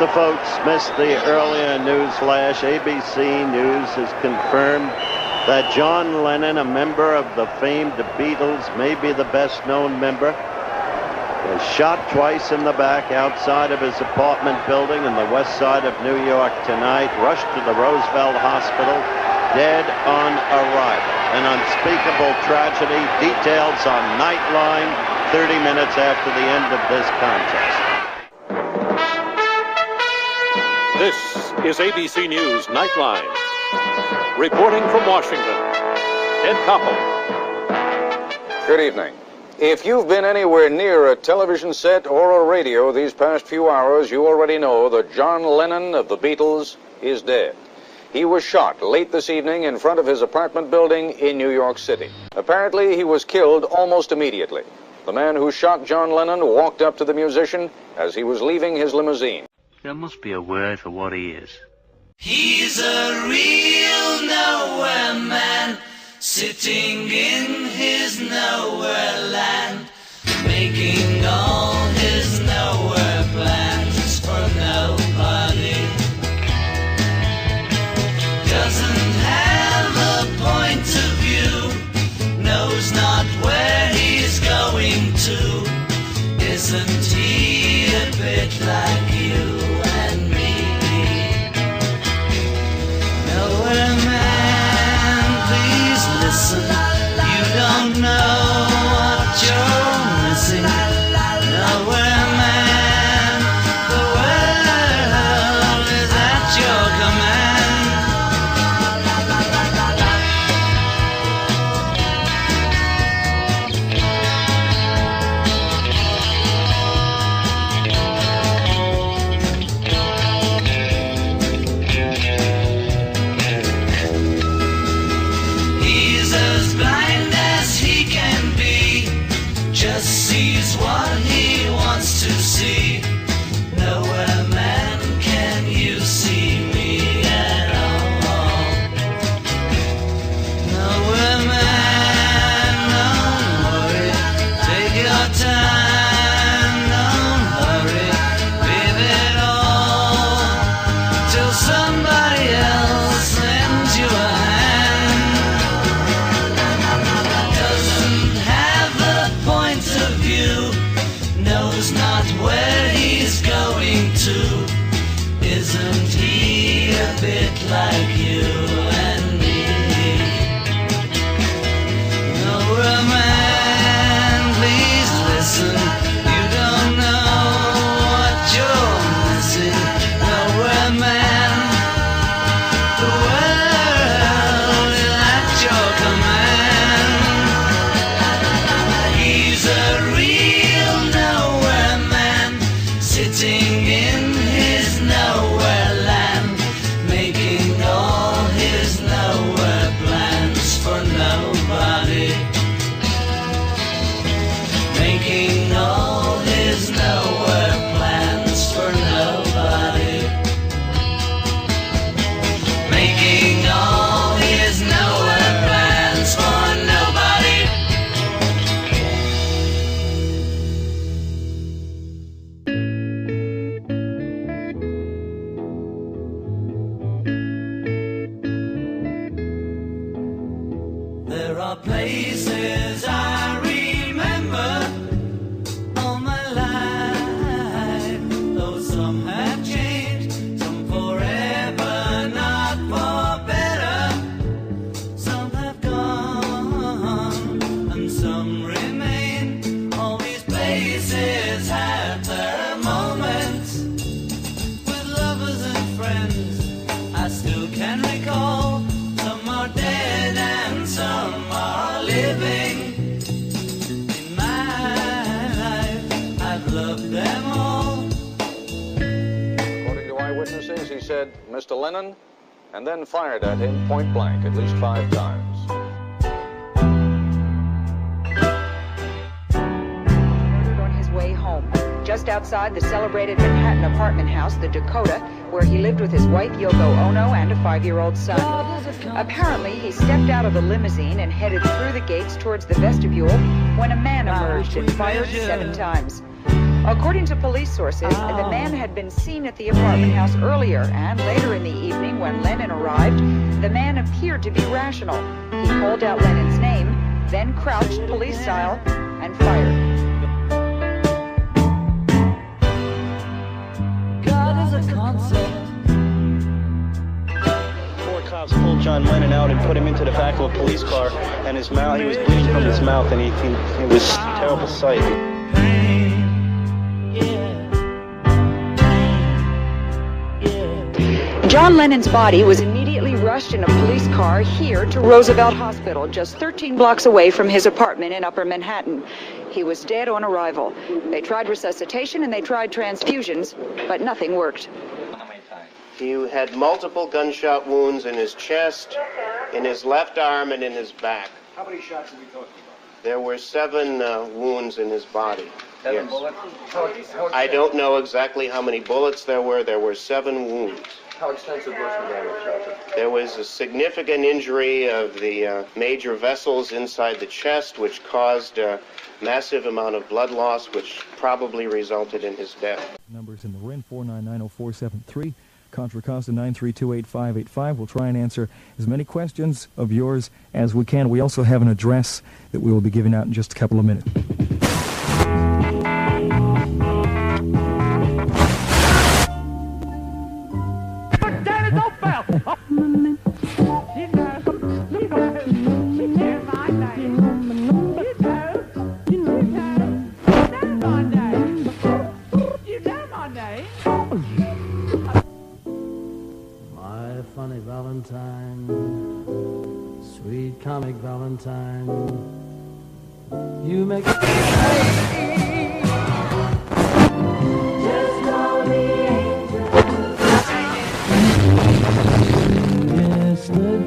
the folks missed the earlier news flash, ABC News has confirmed that John Lennon, a member of the famed Beatles, maybe the best-known member, was shot twice in the back outside of his apartment building in the west side of New York tonight, rushed to the Roosevelt Hospital, dead on arrival. An unspeakable tragedy. Details on Nightline 30 minutes after the end of this contest. This is ABC News Nightline. Reporting from Washington, Ted Koppel. Good evening. If you've been anywhere near a television set or a radio these past few hours, you already know that John Lennon of the Beatles is dead. He was shot late this evening in front of his apartment building in New York City. Apparently, he was killed almost immediately. The man who shot John Lennon walked up to the musician as he was leaving his limousine. There must be a word for what he is. He's a real nowhere man, sitting in his nowhere land, making all his nowhere plans for nobody. Doesn't have a point of view, knows not where he's going to. Isn't he a bit like you and me? Nowhere man, please listen. You don't know what you're missing. Nowhere man, the world is at your command. He's as blind as he can be, just sees what he wants to see. Nowhere man, can you see me at all? Nowhere man, don't worry, take your time, don't hurry, leave it all till somebody else lends you a hand. Doesn't have a point of view, knows not where he's going to. Isn't he a bit like you and me? Nowhere man, please listen. You don't know what you're missing. Nowhere man, the world is at your command. He's a real nowhere man, sitting in his nowhere land, making all his nowhere plans for nobody. Making all his nowhere plans for nobody. Making all his nowhere plans for nobody. There are places I remember all my life, though some have changed, some forever, not for better. Some have gone, and some remain. All these places have their moments with lovers and friends I still can recall. Some are dead and some are living. In my life, I've loved them all. According to eyewitnesses, he said, "Mr. Lennon," and then fired at him point blank at least 5 times. Murdered on his way home, just outside the celebrated Manhattan apartment house, the Dakota, where he lived with his wife, Yoko Ono, and a 5-year-old son. Apparently, he stepped out of the limousine and headed through the gates towards the vestibule when a man emerged and fired 7 times. According to police sources, the man had been seen at the apartment house earlier, and later in the evening when Lennon arrived, the man appeared to be rational. He called out Lennon's name, then crouched police style and fired. God is a concept. Four cops pulled John Lennon out and put him into the back of a police car, and his mouth, he was bleeding from his mouth, and it was a terrible sight. John Lennon's body was immediately rushed in a police car here to Roosevelt Hospital, just 13 blocks away from his apartment in Upper Manhattan. He was dead on arrival. They tried resuscitation and they tried transfusions, but nothing worked. He had multiple gunshot wounds in his chest, in his left arm, and in his back. How many shots are we talking about? There were 7 wounds in his body. 7 bullets? I don't know exactly how many bullets there were. There were 7 wounds. How extensive was the damage, Doctor? There was a significant injury of the major vessels inside the chest, which caused a massive amount of blood loss, which probably resulted in his death. Numbers in the RIN 4990473, Contra Costa 9328585. We'll try and answer as many questions of yours as we can. We also have an address that we will be giving out in just a couple of minutes. My funny Valentine, sweet comic Valentine, you make it. Just call me yesterday.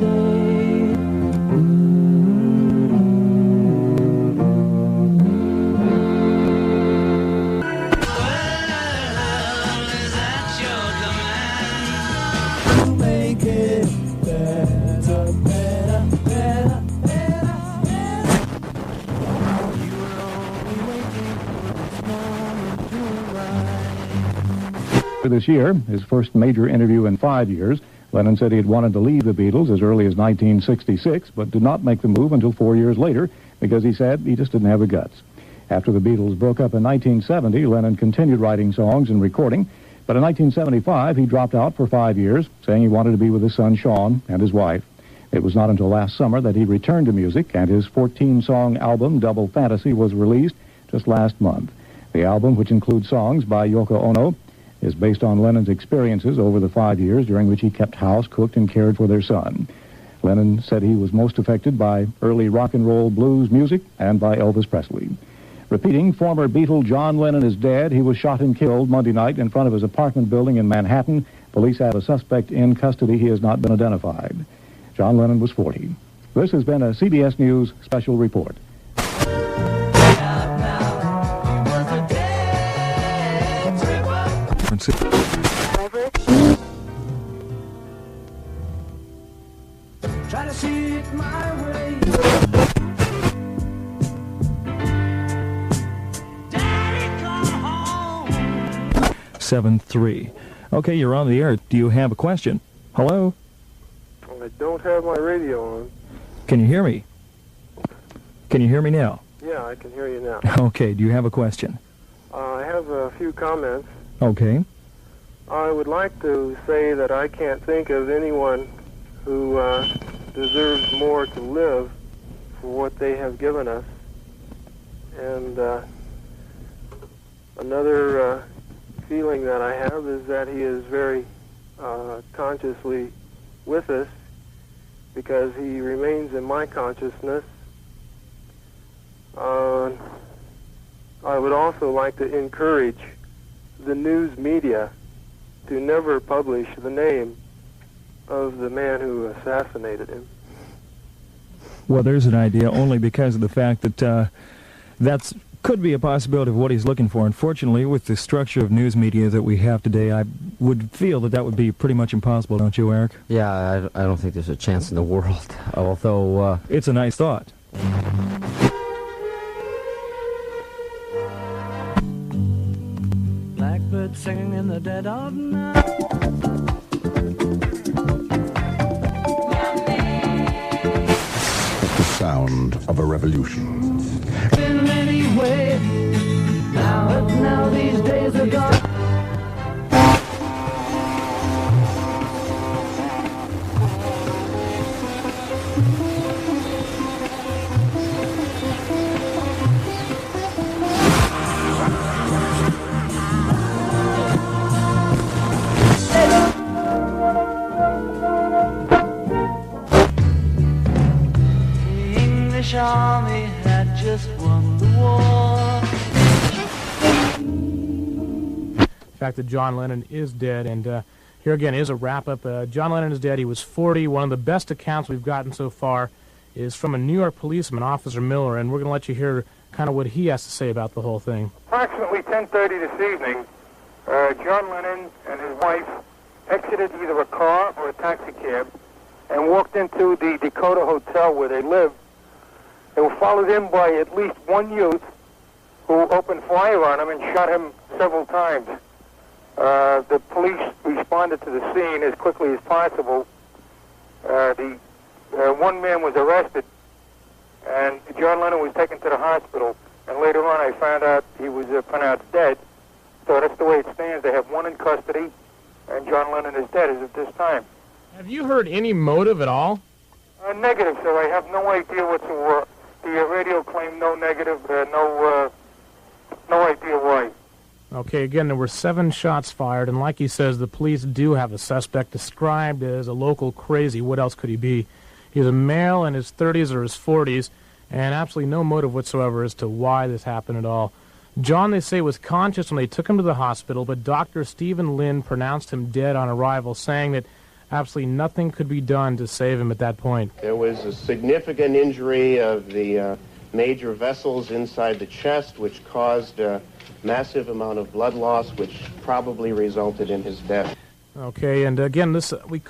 This year, his first major interview in 5 years, Lennon said he had wanted to leave the Beatles as early as 1966, but did not make the move until 4 years later because he said he just didn't have the guts. After the Beatles broke up in 1970, Lennon continued writing songs and recording, but in 1975 he dropped out for 5 years, saying he wanted to be with his son Sean and his wife. It was not until last summer that he returned to music, and his 14-song album, Double Fantasy, was released just last month. The album, which includes songs by Yoko Ono, is based on Lennon's experiences over the 5 years during which he kept house, cooked, and cared for their son. Lennon said he was most affected by early rock and roll blues music and by Elvis Presley. Repeating, former Beatle John Lennon is dead. He was shot and killed Monday night in front of his apartment building in Manhattan. Police have a suspect in custody. He has not been identified. John Lennon was 40. This has been a CBS News special report. 7-3. Okay, you're on the air. Do you have a question? Hello? I don't have my radio on. Can you hear me? Can you hear me now? Yeah, I can hear you now. Okay, do you have a question? I have a few comments. Okay. I would like to say that I can't think of anyone who deserves more to live for what they have given us. And another feeling that I have is that he is very consciously with us because he remains in my consciousness. I would also like to encourage the news media to never publish the name of the man who assassinated him. Well, there's an idea only because of the fact that that's could be a possibility of what he's looking for. Unfortunately, with the structure of news media that we have today, I would feel that that would be pretty much impossible, don't you, Eric? Yeah, I don't think there's a chance in the world, although... It's a nice thought. singing in the dead of night. The sound of a revolution. Been anyway, now these days are gone. Army had just won the war. The fact that John Lennon is dead, and here again is a wrap-up. John Lennon is dead. He was 40. One of the best accounts we've gotten so far is from a New York policeman, Officer Miller, and we're going to let you hear kind of what he has to say about the whole thing. Approximately 10:30 this evening, John Lennon and his wife exited either a car or a taxi cab and walked into the Dakota Hotel where they lived. They were followed in by at least one youth who opened fire on him and shot him several times. The police responded to the scene as quickly as possible. One man was arrested, and John Lennon was taken to the hospital. And later on, I found out he was pronounced dead. So that's the way it stands. They have one in custody, and John Lennon is dead as of this time. Have you heard any motive at all? Negative, sir. I have no idea whatsoever. The radio claimed no negative, no idea why. Okay, again, there were 7 shots fired, and like he says, the police do have a suspect described as a local crazy. What else could he be? He's a male in his 30s or his 40s, and absolutely no motive whatsoever as to why this happened at all. John, they say, was conscious when they took him to the hospital, but Dr. Stephen Lynn pronounced him dead on arrival, saying that absolutely nothing could be done to save him at that point. There was a significant injury of the major vessels inside the chest, which caused a massive amount of blood loss, which probably resulted in his death. Okay, and again,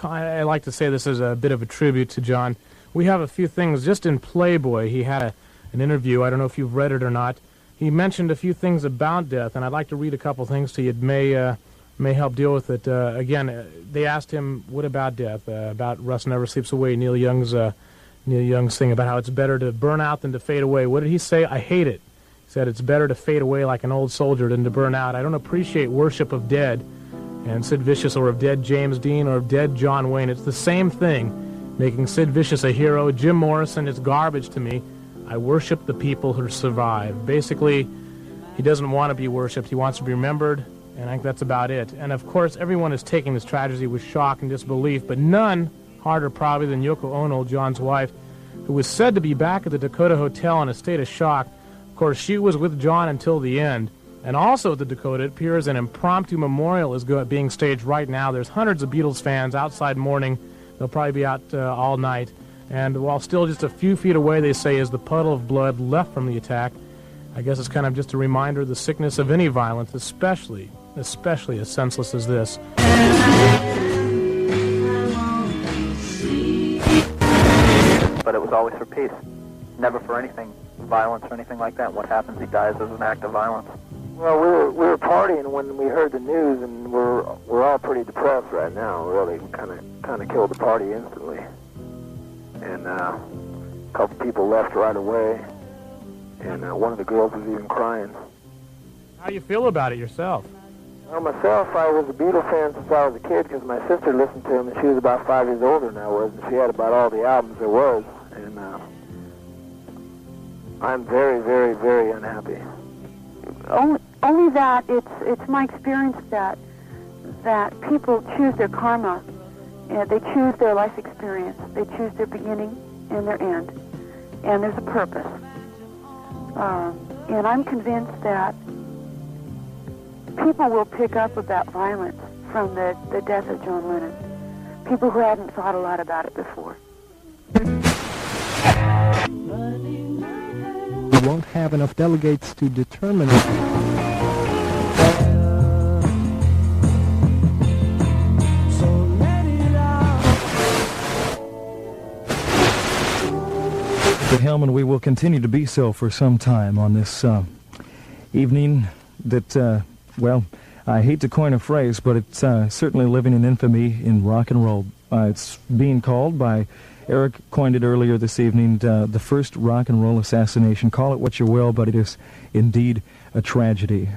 I like to say this is a bit of a tribute to John. We have a few things. Just in Playboy, he had an interview. I don't know if you've read it or not. He mentioned a few things about death, and I'd like to read a couple things to you. It may help deal with it. Again, they asked him, what about death? About Rust Never Sleeps Away, Neil Young's thing about how it's better to burn out than to fade away. What did he say? I hate it. He said it's better to fade away like an old soldier than to burn out. I don't appreciate worship of dead, and Sid Vicious, or of dead James Dean, or of dead John Wayne. It's the same thing, making Sid Vicious a hero. Jim Morrison is garbage to me. I worship the people who survive. Basically, he doesn't want to be worshipped. He wants to be remembered. And I think that's about it. And, of course, everyone is taking this tragedy with shock and disbelief, but none harder probably than Yoko Ono, John's wife, who was said to be back at the Dakota Hotel in a state of shock. Of course, she was with John until the end. And also at the Dakota, it appears an impromptu memorial is being staged right now. There's hundreds of Beatles fans outside mourning. They'll probably be out all night. And while still just a few feet away, they say, is the puddle of blood left from the attack. I guess it's kind of just a reminder of the sickness of any violence, especially as senseless as this. But it was always for peace, never for anything, violence or anything like that. What happens, he dies as an act of violence. Well, we were partying when we heard the news, and we're all pretty depressed right now. Really, kind of killed the party instantly, and a couple people left right away, and one of the girls was even crying. How do you feel about it yourself? Well, myself, I was a Beatles fan since I was a kid because my sister listened to him, and she was about 5 years older than I was, and she had about all the albums there was, and I'm very, very, very unhappy. Only that it's my experience that people choose their karma, they choose their life experience, they choose their beginning and their end, and there's a purpose. And I'm convinced that people will pick up about violence from the death of John Lennon. People who hadn't thought a lot about it before. We won't have enough delegates to determine it. But Hellman, we will continue to be so for some time on this evening that, well, I hate to coin a phrase, but it's certainly living in infamy in rock and roll. It's being called by, Eric coined it earlier this evening, the first rock and roll assassination. Call it what you will, but it is indeed a tragedy.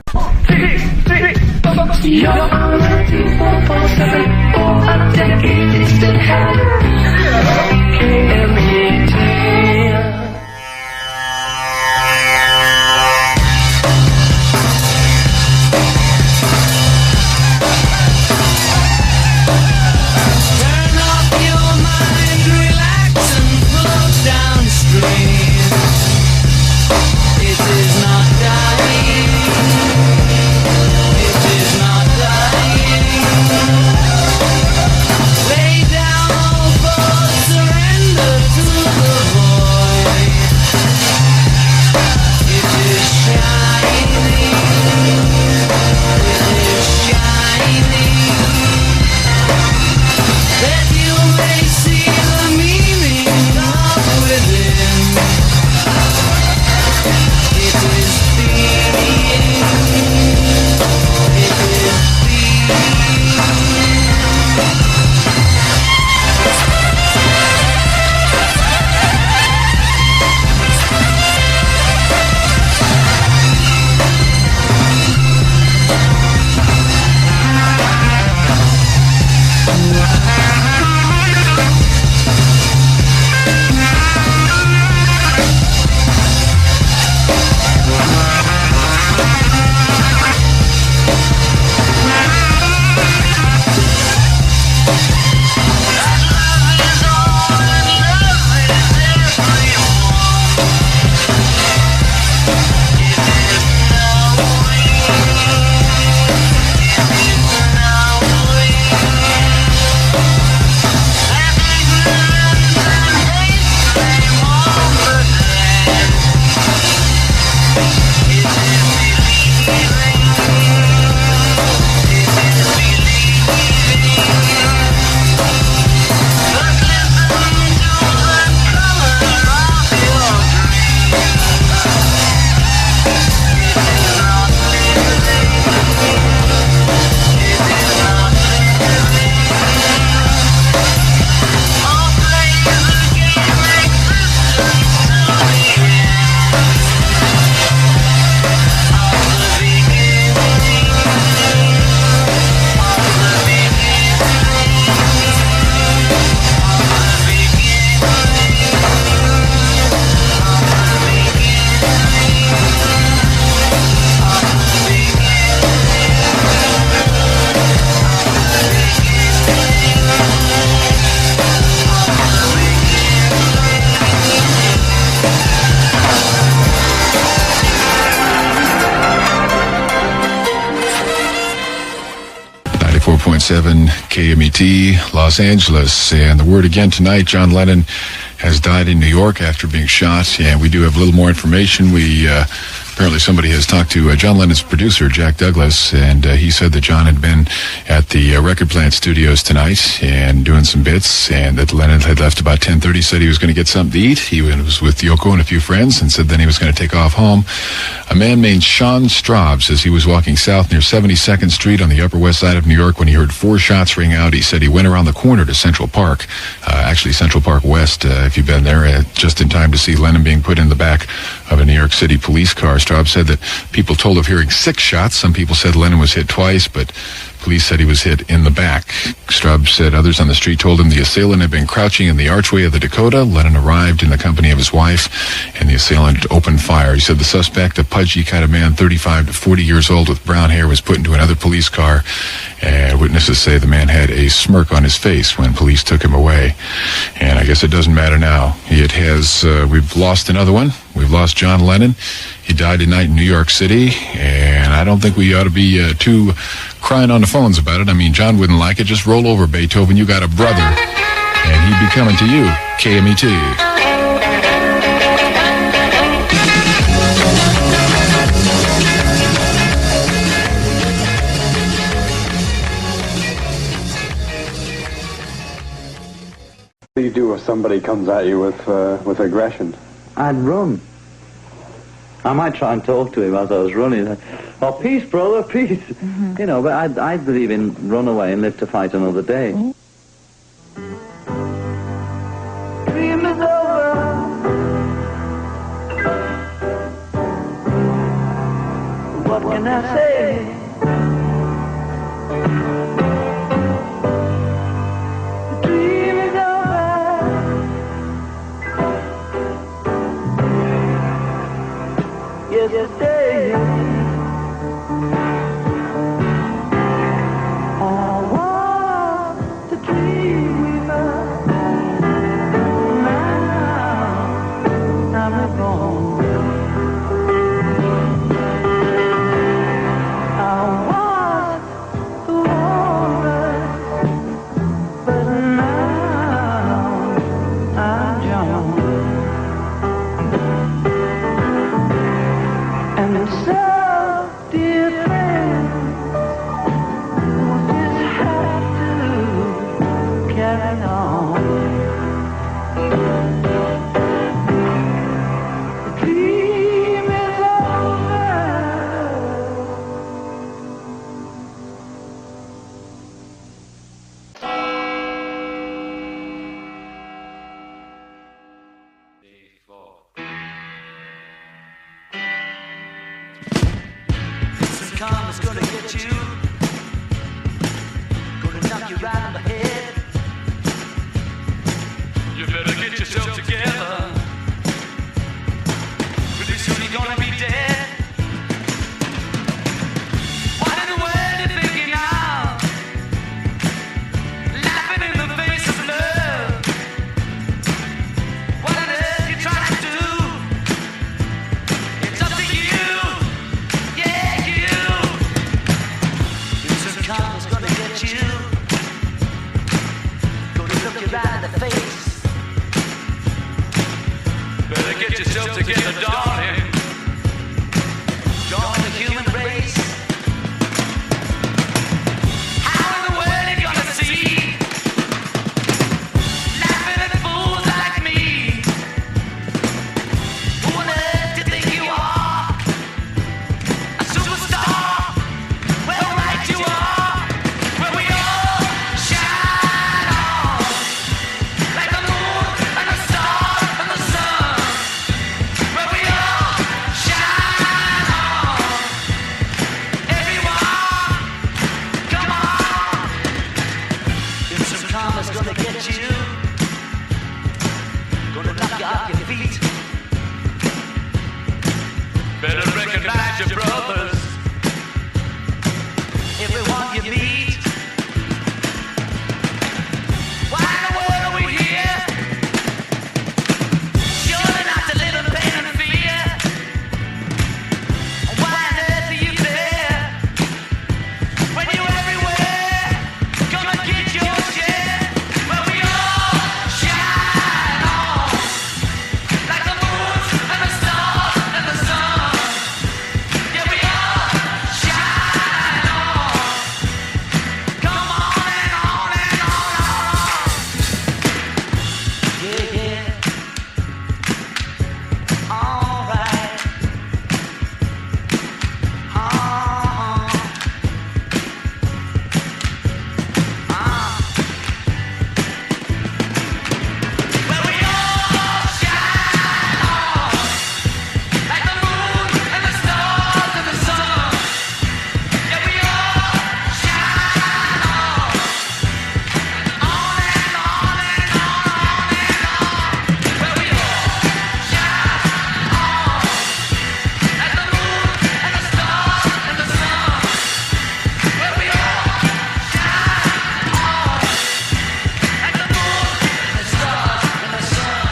KMET, Los Angeles. And the word again tonight, John Lennon has died in New York after being shot. And we do have a little more information. Apparently somebody has talked to John Lennon's producer, Jack Douglas, and he said that John had been at the record plant studios tonight and doing some bits, and that Lennon had left about 10:30, said he was going to get something to eat. He was with Yoko and a few friends, and said then he was going to take off home. A man named Sean Straub says he was walking south near 72nd Street on the Upper West Side of New York when he heard 4 shots ring out. He said he went around the corner to Central Park, actually Central Park West, if you've been there, just in time to see Lennon being put in the back of a New York City police car. Straub said that people told of hearing 6 shots. Some people said Lennon was hit twice, but police said he was hit in the back. Straub said others on the street told him the assailant had been crouching in the archway of the Dakota. Lennon arrived in the company of his wife, and the assailant opened fire. He said the suspect, a pudgy kind of man, 35 to 40 years old with brown hair, was put into another police car. Witnesses say the man had a smirk on his face when police took him away. And I guess it doesn't matter now. We've lost another one. We've lost John Lennon. He died tonight in New York City, and I don't think we ought to be too crying on the phones about it. I mean, John wouldn't like it. Just roll over, Beethoven. You got a brother, and he'd be coming to you, KMET. What do you do if somebody comes at you with aggression? I'd run. I might try and talk to him as I was running. Oh, peace, brother, peace. You know, but I'd believe in run away and live to fight another day. Dream is over. What can I say? The dream is over. Yesterday, I was the dreamer. Now I'm reborn. I was the woman, but now I'm John. And so, dear friend, we'll just have to carry on. The dream is over. Some karma's gonna get you, gonna knock you right on the head. You better get yourself together. Pretty soon you're gonna be dead. What in the world you thinking now? Laughing in the face of love. What on earth you trying to do? It's up to you. Yeah, you. Some karma's gonna get you. Gonna look you right in the face. Better get yourself together, darling. Join the human race. How in the world you gonna see? Laughing at fools like me. Who on earth do you think you are? A superstar? Well, right you are. Where we all shine on. Like the moon and the stars and the sun. Where we all shine on. Everyone, come on. If some karma's gonna get you, gonna knock you off your feet. Better recognize your brothers. Everyone you meet. Why in the world are we here? Surely not to live in pain and fear. Why on earth are you there? When you're everywhere, come and get your share. Where we all shine on. Like the moon and the stars and the sun. Yeah, we all shine on. Come on and on and on and on. Yeah, yeah. All right. Where we all shine on. Like the moon and the stars and the sun. Yeah, we all shine on. On and on and on and on. Where we all shine on. Like the moon and the stars and the sun. Where we all shine on. Like the moon and the stars and the sun.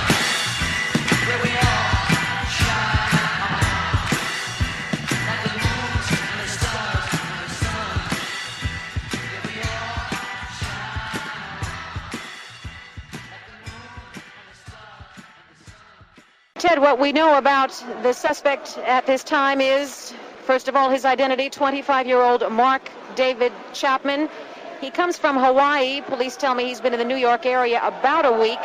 Where we all shine on. Like the moon and the stars and the sun. Where we all Ted, what we know about the suspect at this time is, first of all, his identity, 25-year-old Mark David Chapman. He comes from Hawaii. Police tell me he's been in the New York area about a week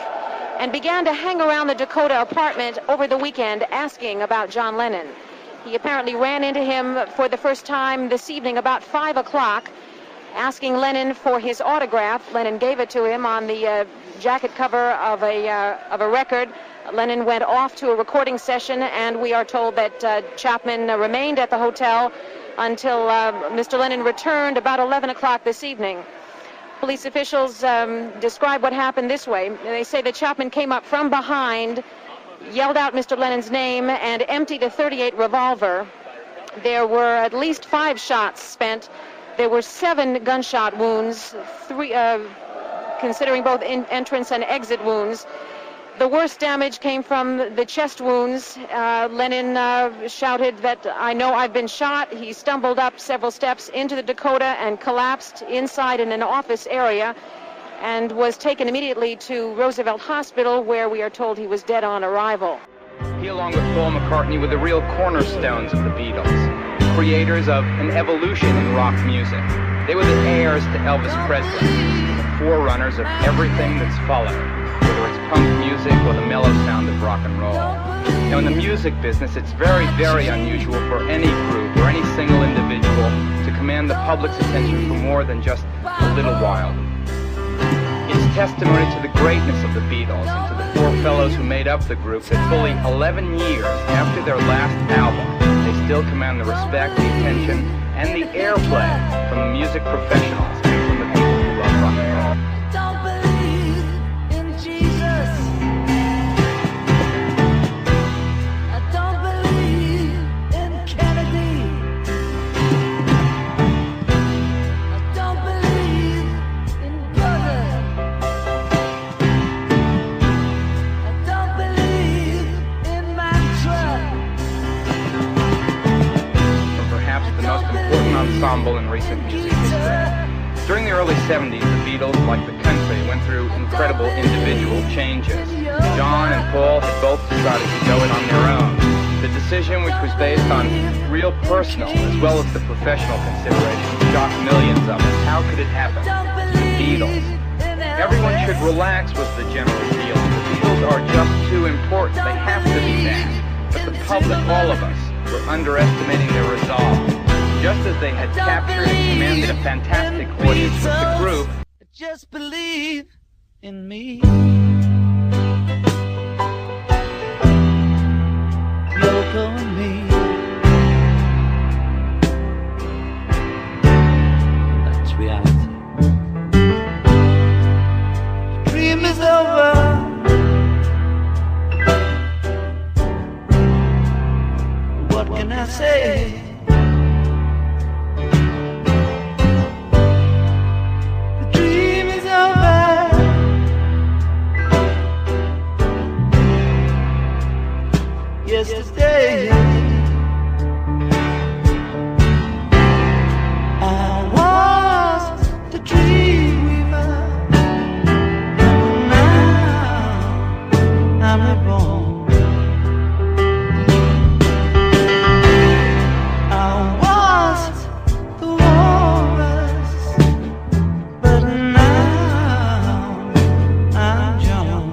and began to hang around the Dakota apartment over the weekend asking about John Lennon. He apparently ran into him for the first time this evening about 5 o'clock, asking Lennon for his autograph. Lennon gave it to him on the jacket cover of a record. Lennon went off to a recording session, and we are told that Chapman remained at the hotel until Mr. Lennon returned about 11 o'clock this evening. Police officials describe what happened this way. They say that Chapman came up from behind, yelled out Mr. Lennon's name, and emptied a .38 revolver. There were at least 5 shots spent. There were 7 gunshot wounds, 3, considering both entrance and exit wounds. The worst damage came from the chest wounds. Lennon shouted that, "I know I've been shot." He stumbled up several steps into the Dakota and collapsed inside in an office area and was taken immediately to Roosevelt Hospital, where we are told he was dead on arrival. He, along with Paul McCartney, were the real cornerstones of the Beatles, creators of an evolution in rock music. They were the heirs to Elvis Presley, the forerunners of everything that's followed, whether it's punk music or the mellow sound of rock and roll. Now, in the music business, it's very, very unusual for any group or any single individual to command the public's attention for more than just a little while. It's testimony to the greatness of the Beatles and to the 4 fellows who made up the group that fully 11 years after their last album, they still command the respect, the attention, and the airplay from the music professionals and from the people who love rock and roll. Don't believe in Jesus. I don't believe in Kennedy. I don't believe in brother. I don't believe in mantra. Perhaps the most important ensemble in recent music history. During the early 70s, the Beatles, like the country, went through incredible individual changes. John and Paul had both decided to go it on their own. The decision, which was based on real personal as well as the professional considerations, shocked millions of us. How could it happen? The Beatles. Everyone should relax, was the general feeling. The Beatles are just too important. They have to be that. But the public, all of us, were underestimating their resolve. Just as they had captured and commanded a fantastic audience with the group. Just believe in me. Yoko and me. That's reality. The dream is over. What can I say? Yesterday, I was the dream weaver, and now I'm reborn. I was the walrus, but now I'm John.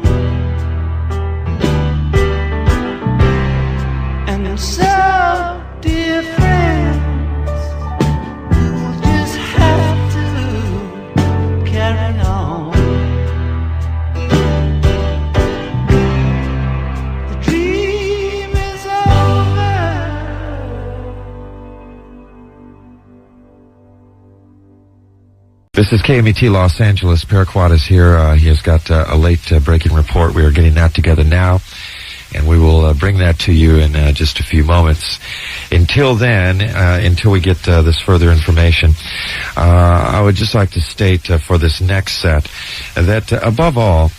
So, dear friends, we'll just have to carry on. The dream is over. This is KMET Los Angeles. Paraquat is here. He has got a late breaking report. We are getting that together now. And we will bring that to you in just a few moments. Until then, until we get this further information, I would just like to state for this next set that above all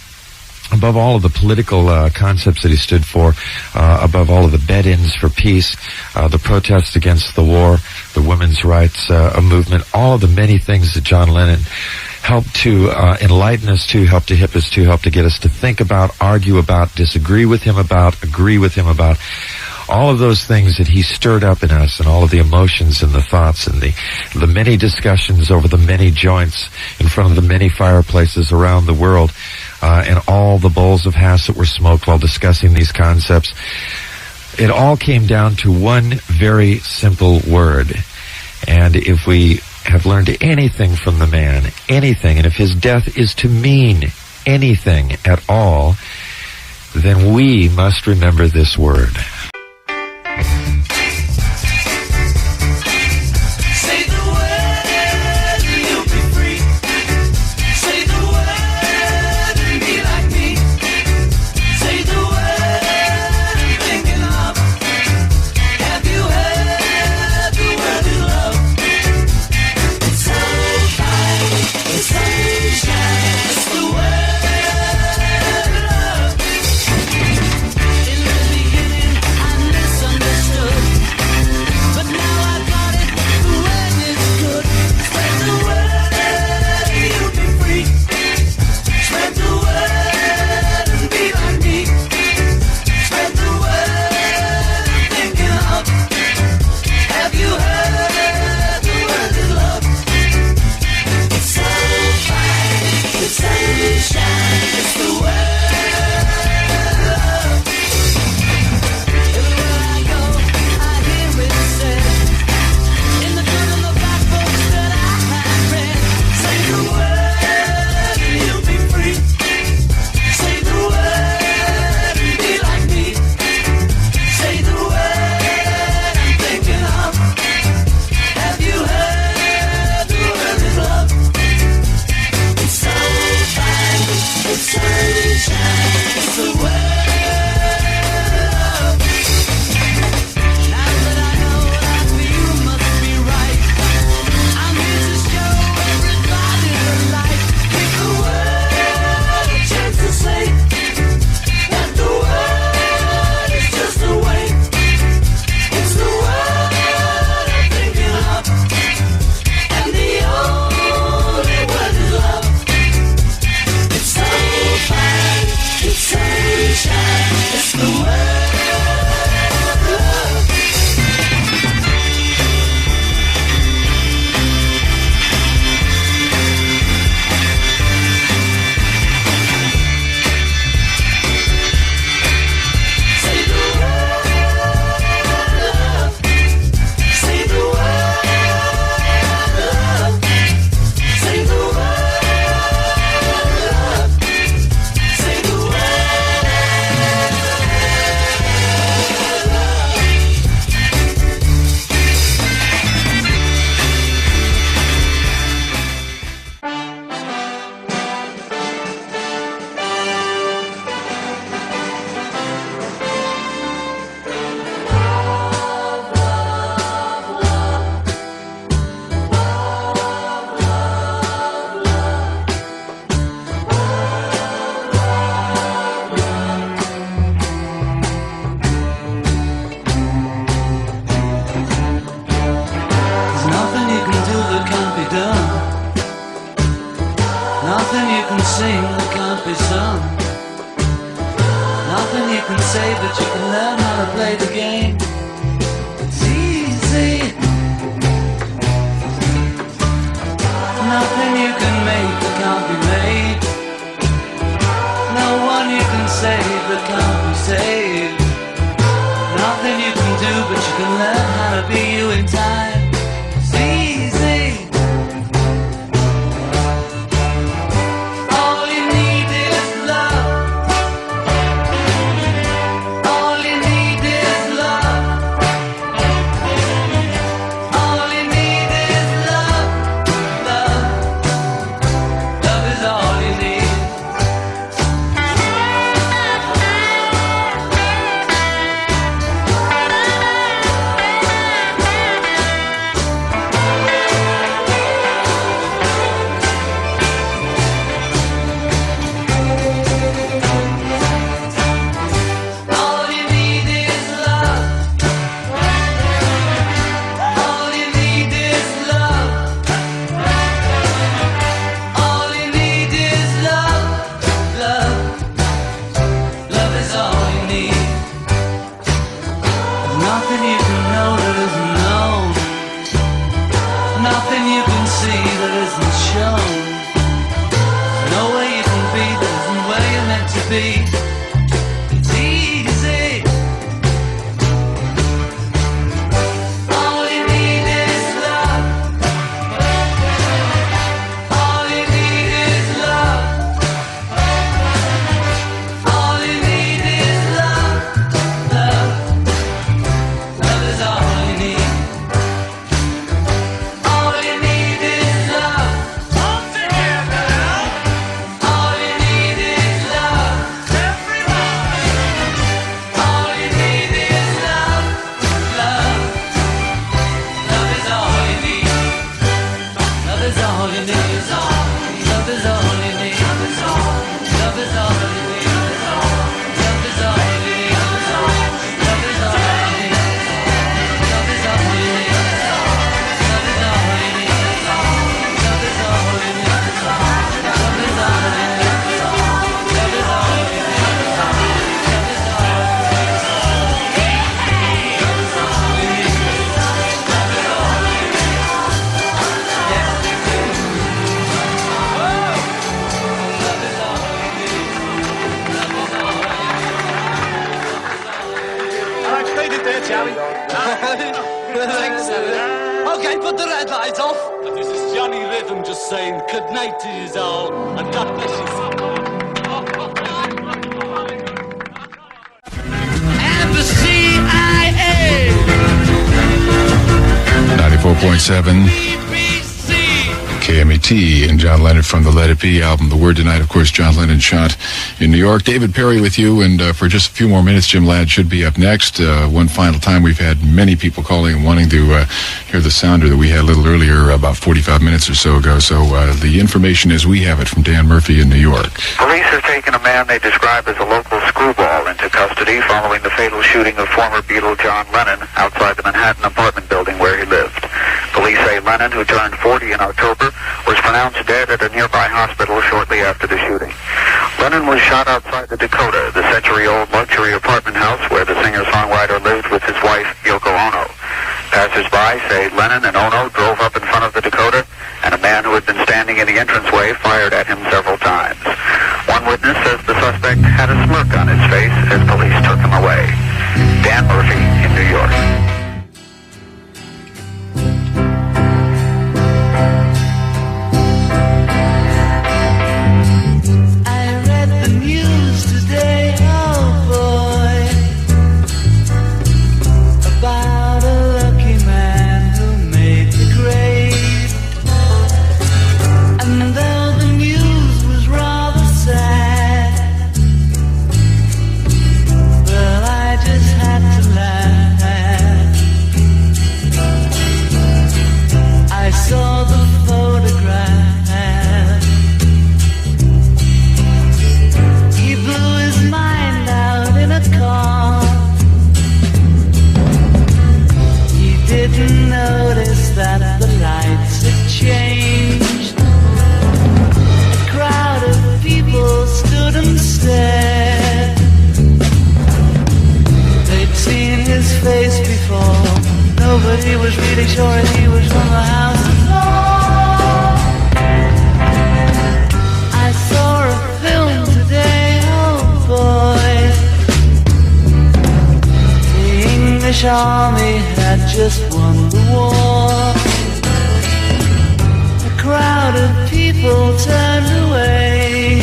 of the political concepts that he stood for, above all of the bed-ins for peace, the protests against the war, the women's rights movement, all of the many things that John Lennon helped to enlighten us to, helped to hip us to, helped to get us to think about, argue about, disagree with him about, agree with him about. All of those things that he stirred up in us, and all of the emotions and the thoughts and the many discussions over the many joints in front of the many fireplaces around the world, and all the bowls of hash that were smoked while discussing these concepts. it all came down to one very simple word. And if we have learned anything from the man, anything, and if his death is to mean anything at all, then we must remember this word. It's easy. it there, Charlie. Thanks, Senator. Okay, put the red light off. And this is Johnny Rhythm just saying good night to you all, and God bless you. And the CIA. 94.7 KMET and John Lennon from the Let It Be album. The Word tonight, of course, John Lennon shot in New York. David Perry with you, and for just a few more minutes, Jim Ladd should be up next. One final time, we've had many people calling and wanting to hear the sounder that we had a little earlier, about 45 minutes or so ago. So the information as we have it from Dan Murphy in New York. Police have taken a man they describe as a local screwball into custody following the fatal shooting of former Beatle John Lennon outside the Manhattan apartment building where he lived. Police say Lennon, who turned 40 in October, was pronounced dead at a nearby hospital shortly after the shooting. Lennon was shot outside the Dakota, the century-old luxury apartment house where the singer-songwriter lived with his wife, Yoko Ono. Passers-by say Lennon and Ono drove up in front of the Dakota, and a man who had been standing in the entranceway fired at him several times. One witness says the suspect had a smirk on his face as police took him away. Dan Murphy in New York. Nobody was really sure if he was from the house at all. I saw a film today, oh boy. The English army had just won the war. A crowd of people turned away,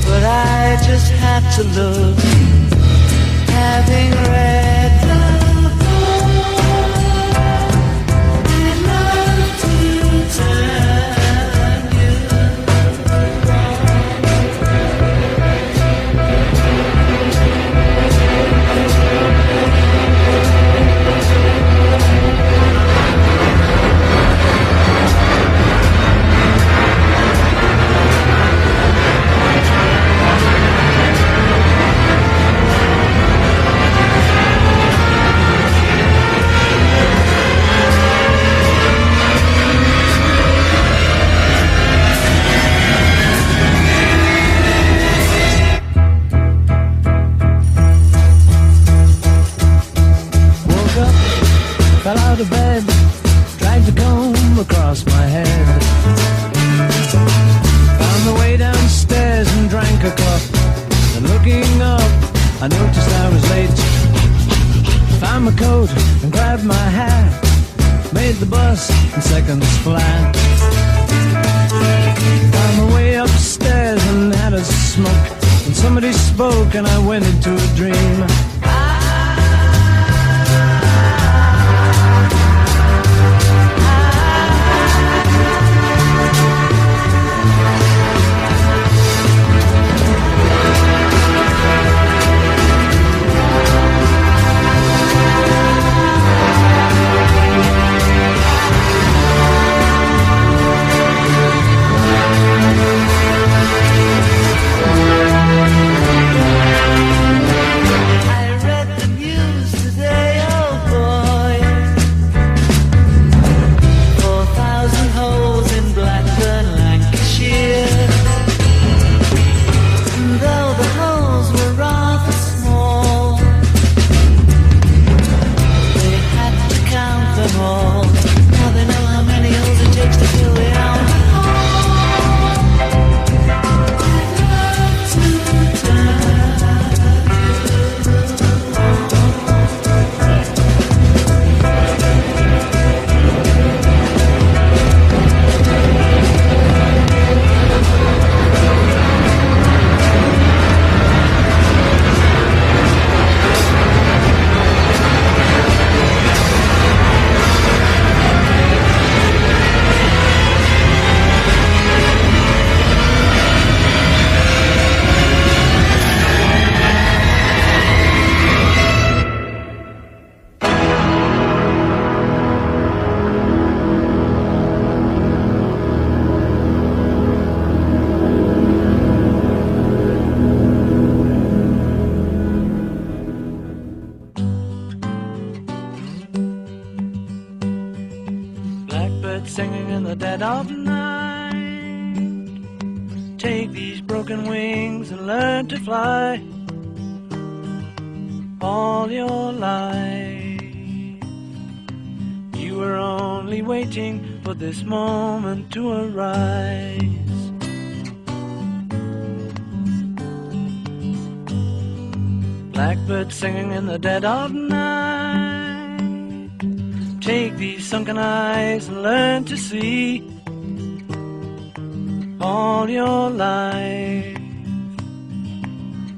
but I just had to look, having read out of bed, dragged a comb across my head, found the way downstairs and drank a cup, and looking up I noticed I was late. Found my coat and grabbed my hat, made the bus in seconds flat. Found my way upstairs and had a smoke, and somebody spoke and I went into a dream. I singing in the dead of night. Take these broken wings and learn to fly. All your life, you were only waiting for this moment to arise. Blackbird singing in the dead of night. Take these sunken eyes and learn to see. All your life,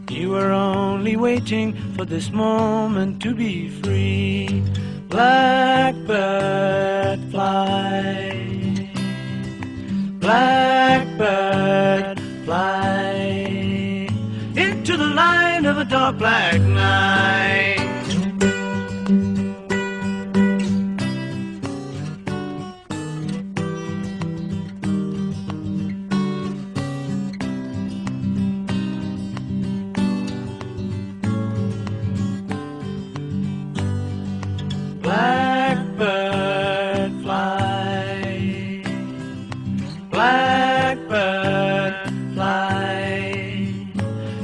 you were only waiting for this moment to be free. Blackbird fly, blackbird fly, into the light of a dark black night. Blackbird fly, blackbird fly,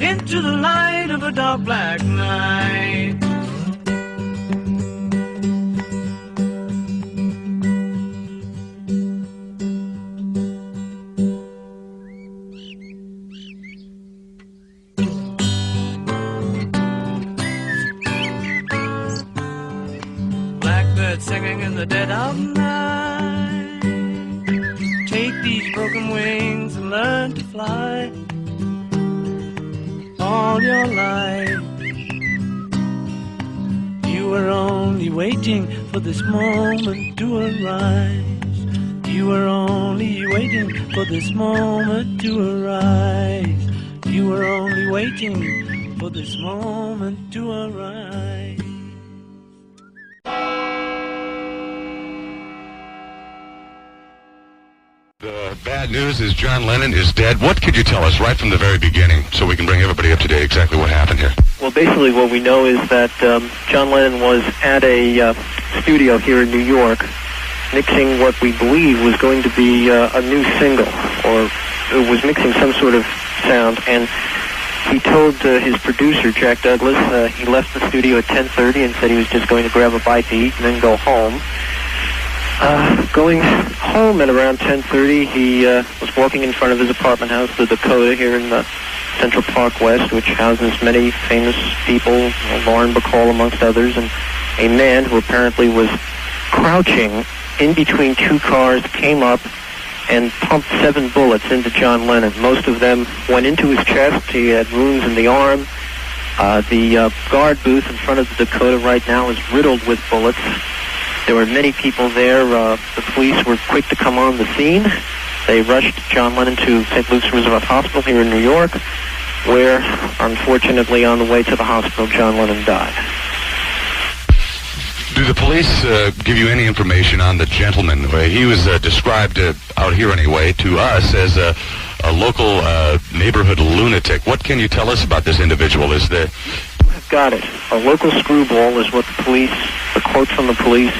into the light of a dark black night. Singing in the dead of night. Take these broken wings and learn to fly. All your life, you were only waiting for this moment to arise. You were only waiting for this moment to arise. You were only waiting for this moment to arise. The bad news is John Lennon is dead. What could you tell us right from the very beginning so we can bring everybody up to date exactly what happened here? Well, basically what we know is that John Lennon was at a studio here in New York mixing what we believe was going to be a new single, or it was mixing some sort of sound, and he told his producer, Jack Douglas, he left the studio at 10:30 and said he was just going to grab a bite to eat and then go home. Going home at around 10:30, he was walking in front of his apartment house, the Dakota, here in the Central Park West, which houses many famous people, Lauren Bacall amongst others, and a man who apparently was crouching in between two cars came up and pumped 7 bullets into John Lennon. Most of them went into his chest. He had wounds in the arm. The guard booth in front of the Dakota right now is riddled with bullets. There were many people there. The police were quick to come on the scene. They rushed John Lennon to St. Luke's Roosevelt Hospital here in New York, where, unfortunately, on the way to the hospital, John Lennon died. Do the police give you any information on the gentleman? He was described, out here anyway, to us as a local neighborhood lunatic. What can you tell us about this individual? Is there... Got it. A local screwball is what the police, the quote from the police.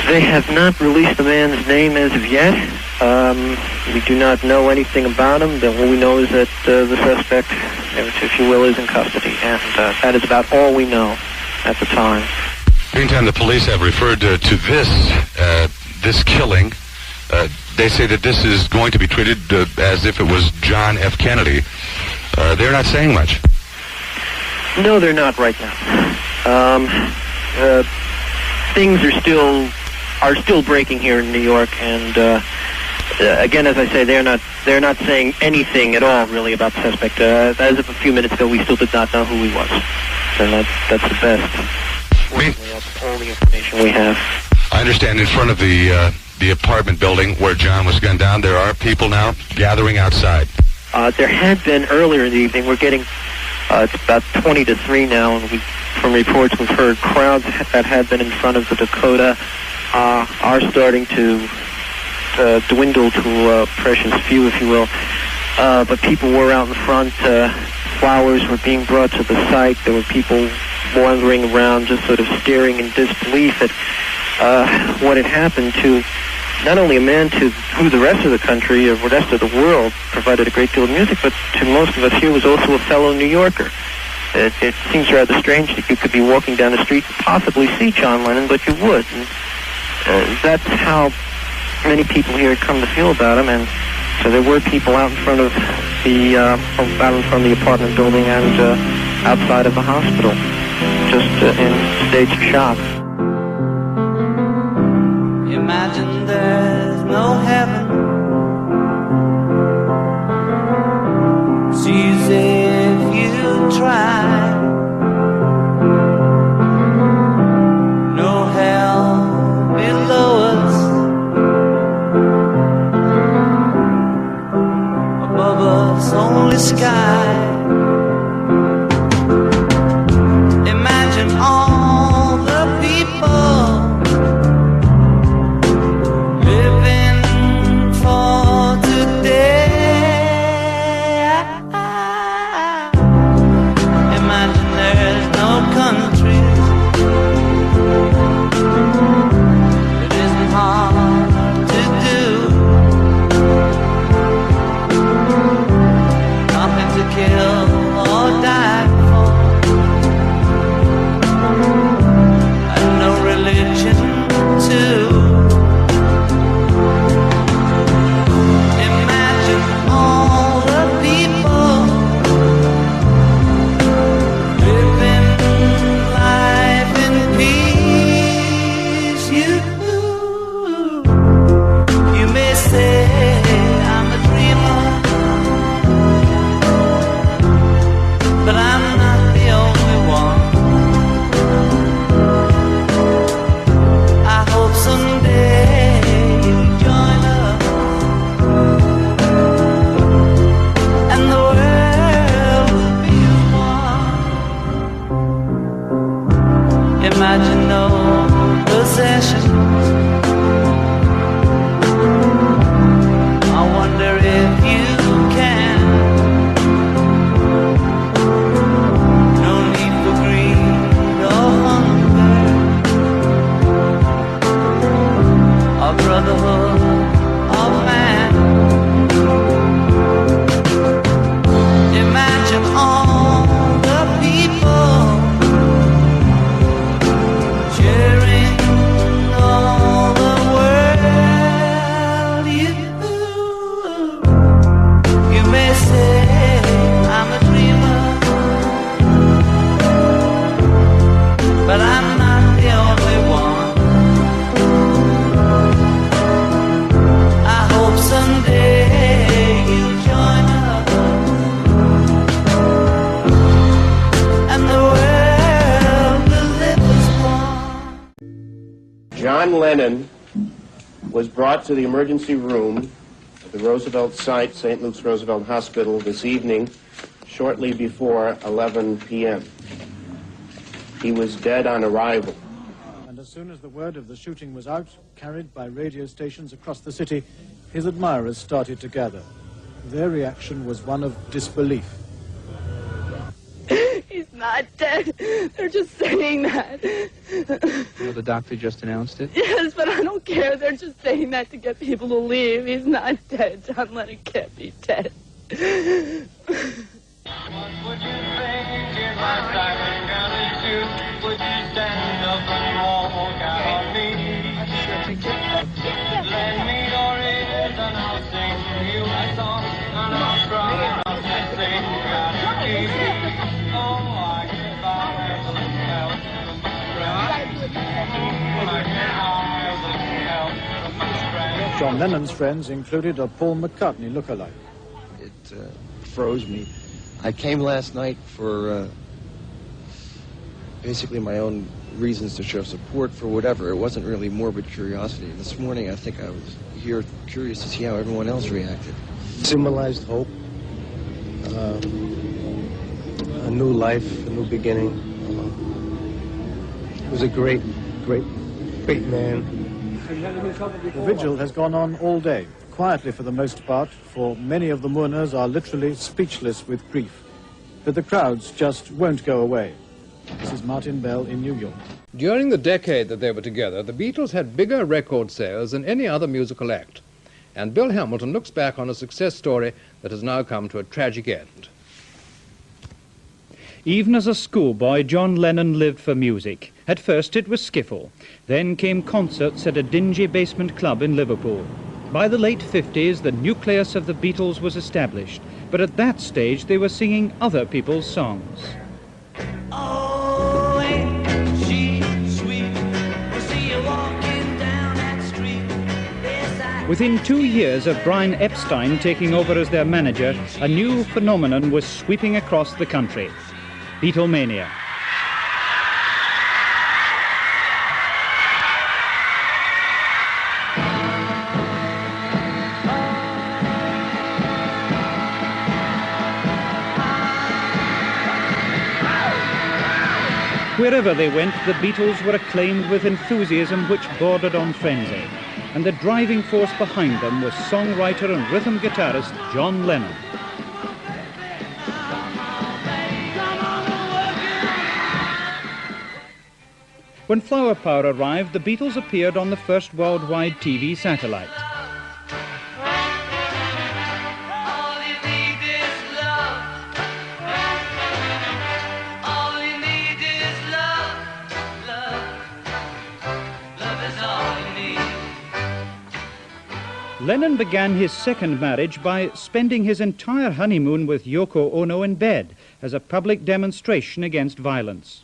They have not released the man's name as of yet. We do not know anything about him. What we know is that the suspect, if you will, is in custody. And that is about all we know at the time. Meantime, the police have referred to this killing. They say that this is going to be treated as if it was John F. Kennedy. They're not saying much. No, they're not right now. Things are still breaking here in New York, and again, as I say, they're not saying anything at all really about the suspect. As of a few minutes ago, we still did not know who he was, and that's the best. That's all the information we have. I understand in front of the apartment building where John was gunned down, there are people now gathering outside. There had been earlier in the evening. We're getting it's about 20 to 3 now, and from reports we've heard crowds that had been in front of the Dakota are starting to dwindle to a precious few, if you will. But people were out in front. Flowers were being brought to the site. There were people wandering around just sort of staring in disbelief at what had happened to not only a man to who the rest of the country, or the rest of the world, provided a great deal of music, but to most of us here was also a fellow New Yorker. It seems rather strange that you could be walking down the street and possibly see John Lennon, but you would. And that's how many people here had come to feel about him, and so there were people out in front of the apartment building and outside of the hospital, just in states of shock. Imagine there's no heaven. Sees if you try. No hell below us. Above us only sky. Imagine all the people living for today. Imagine there's no countries. It isn't hard to do. Nothing to kill or die for, and no religion too. Imagine all the people living life in peace. You may say I'm a dreamer, but I'm not the only one. I hope someday you'll join us, and the world will be one. Imagine no possessions. I wonder if you can. No need for greed or hunger, or brotherhood of man. Imagine all the people sharing all the world. You may say I'm a dreamer, but I'm not the only one. I hope someday you'll join us, and the world will live as one. John Lennon was brought to the emergency room at the Roosevelt site, St. Luke's Roosevelt Hospital, this evening, shortly before 11 p.m. He was dead on arrival. And as soon as the word of the shooting was out, carried by radio stations across the city, his admirers started to gather. Their reaction was one of disbelief. He's not dead. They're just saying that. The doctor just announced it? Yes, but I don't care. They're just saying that to get people to leave. He's not dead. John Lennon can't be dead. What would you think if I started counting you? Would you stand up and walk out on me? Lend me your ears and I'll sing you a song, and I'll try not to sing out of key. Oh, I can buy some help from my friends. I can hire some help from my friends. John Lennon's friends included a Paul McCartney lookalike. It froze me. I came last night for basically my own reasons to show support for whatever. It wasn't really morbid curiosity. This morning, I think I was here curious to see how everyone else reacted. Symbolized hope, a new life, a new beginning. He was a great man. The vigil has gone on all day, quietly for the most part, for many of the mourners are literally speechless with grief. But the crowds just won't go away. This is Martin Bell in New York. During the decade that they were together, the Beatles had bigger record sales than any other musical act. And Bill Hamilton looks back on a success story that has now come to a tragic end. Even as a schoolboy, John Lennon lived for music. At first it was skiffle. Then came concerts at a dingy basement club in Liverpool. By the late 50s, the nucleus of the Beatles was established. But at that stage, they were singing other people's songs. Oh, ain't she sweet? We'll see you walking down that street. Yes, Within 2 years of Brian Epstein taking over as their manager, a new phenomenon was sweeping across the country. Beatlemania. Wherever they went, the Beatles were acclaimed with enthusiasm which bordered on frenzy. And the driving force behind them was songwriter and rhythm guitarist John Lennon. When Flower Power arrived, the Beatles appeared on the first worldwide TV satellite. Lennon began his second marriage by spending his entire honeymoon with Yoko Ono in bed as a public demonstration against violence.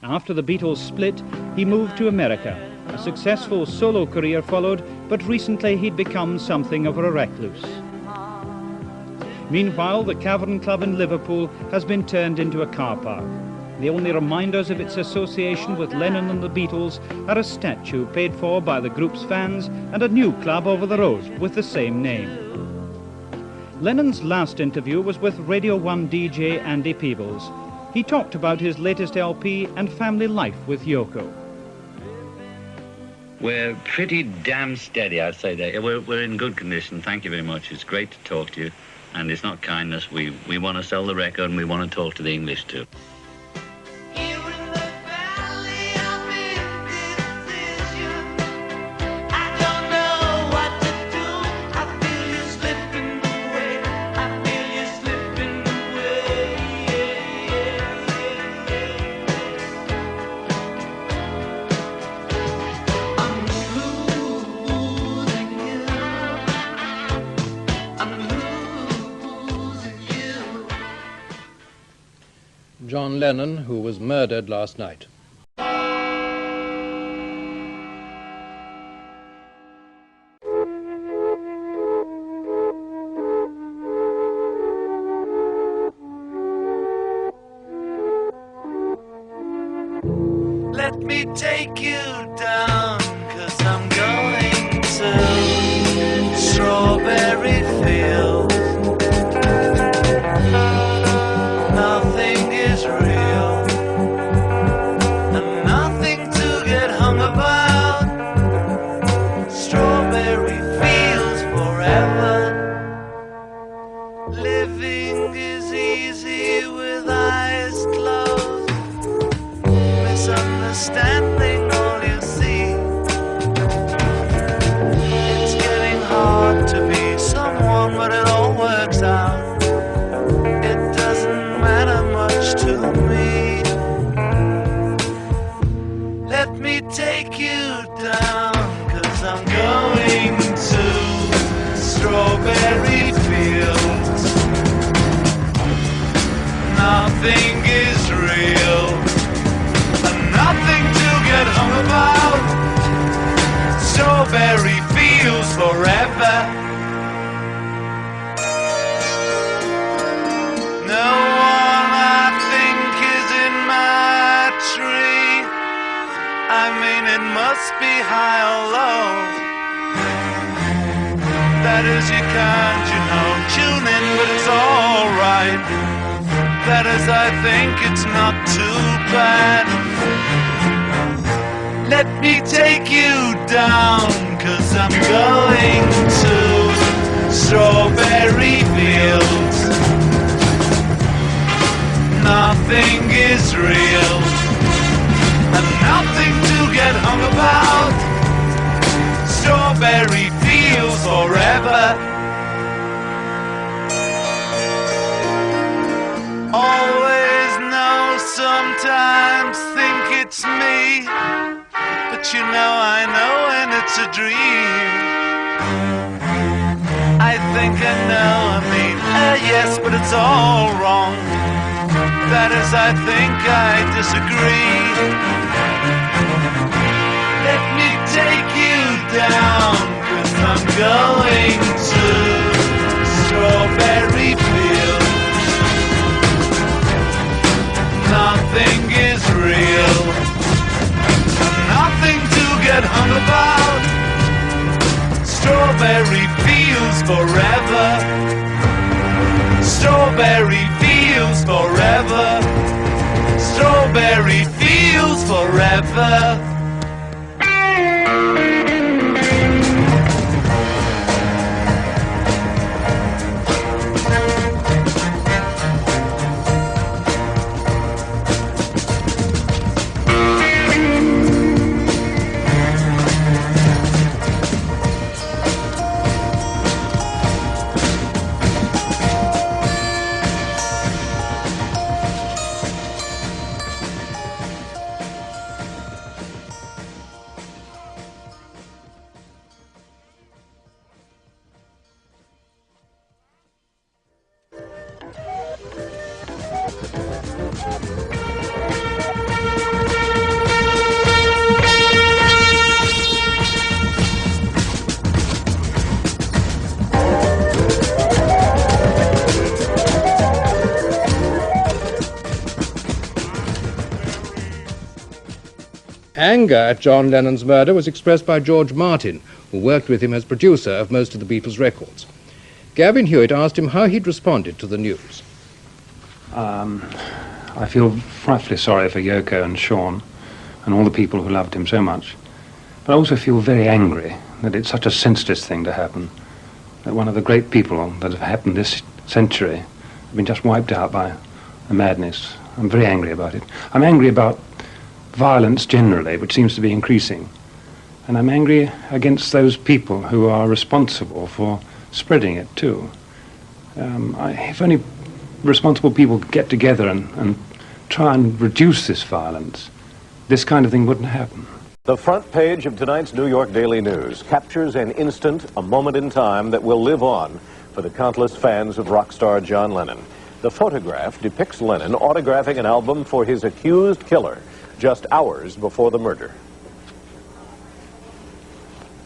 After the Beatles split, he moved to America. A successful solo career followed, but recently he'd become something of a recluse. Meanwhile, the Cavern Club in Liverpool has been turned into a car park. The only reminders of its association with Lennon and the Beatles are a statue paid for by the group's fans and a new club over the road with the same name. Lennon's last interview was with Radio 1 DJ Andy Peebles. He talked about his latest LP and family life with Yoko. We're pretty damn steady, I'd say that. We're in good condition. Thank you very much. It's great to talk to you. And it's not kindness. We want to sell the record and we want to talk to the English too. John Lennon, who was murdered last night. Let me take you down, 'cause I'm going to Strawberry Fields. Nothing is real, and nothing to get hung about. Strawberry Fields forever. Living is easy with eyes closed. Misunderstanding all you see. It's getting hard to be someone, but it all works out. It doesn't matter much to me. Let me take you down, 'cause I'm going to Strawberry Fields. Nothing is real, and nothing to get hung about. Strawberry Fields forever. No one I think is in my tree. I mean, it must be high or low. That is, you can't, tune in, but it's alright. That is, I think it's not too bad. Let me take you down, 'cause I'm going to Strawberry Fields. Nothing is real, and nothing to get hung about. Strawberry fields forever. Always know, sometimes think it's me, but you know I know when it's a dream. I think I know, I mean, yes, but it's all wrong. That is, I think I disagree. Let me take you down, 'cause I'm going to Strawberry Fields. Nothing is real, nothing to get hung about. Strawberry fields forever. Strawberry fields forever. Strawberry fields forever. Anger at John Lennon's murder was expressed by George Martin, who worked with him as producer of most of the Beatles records. Gavin Hewitt asked him how he'd responded to the news. I feel frightfully sorry for Yoko and Sean and all the people who loved him so much. But I also feel very angry that it's such a senseless thing to happen, that one of the great people that have happened this century have been just wiped out by the madness. I'm very angry about it. I'm angry about violence generally, which seems to be increasing. And I'm angry against those people who are responsible for spreading it too. If only responsible people get together and try and reduce this violence, this kind of thing wouldn't happen. The front page of tonight's New York Daily News captures an instant, a moment in time that will live on for the countless fans of rock star John Lennon. The photograph depicts Lennon autographing an album for his accused killer just hours before the murder.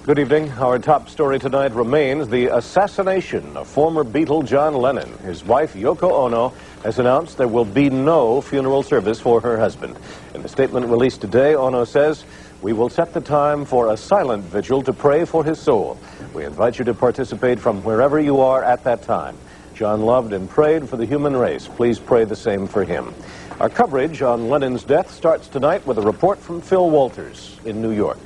Good evening. Our top story tonight remains the assassination of former Beatle John Lennon. His wife, Yoko Ono, has announced there will be no funeral service for her husband. In a statement released today, Ono says, "We will set the time for a silent vigil to pray for his soul. We invite you to participate from wherever you are at that time. John loved and prayed for the human race. Please pray the same for him." Our coverage on Lennon's death starts tonight with a report from Phil Walters in New York.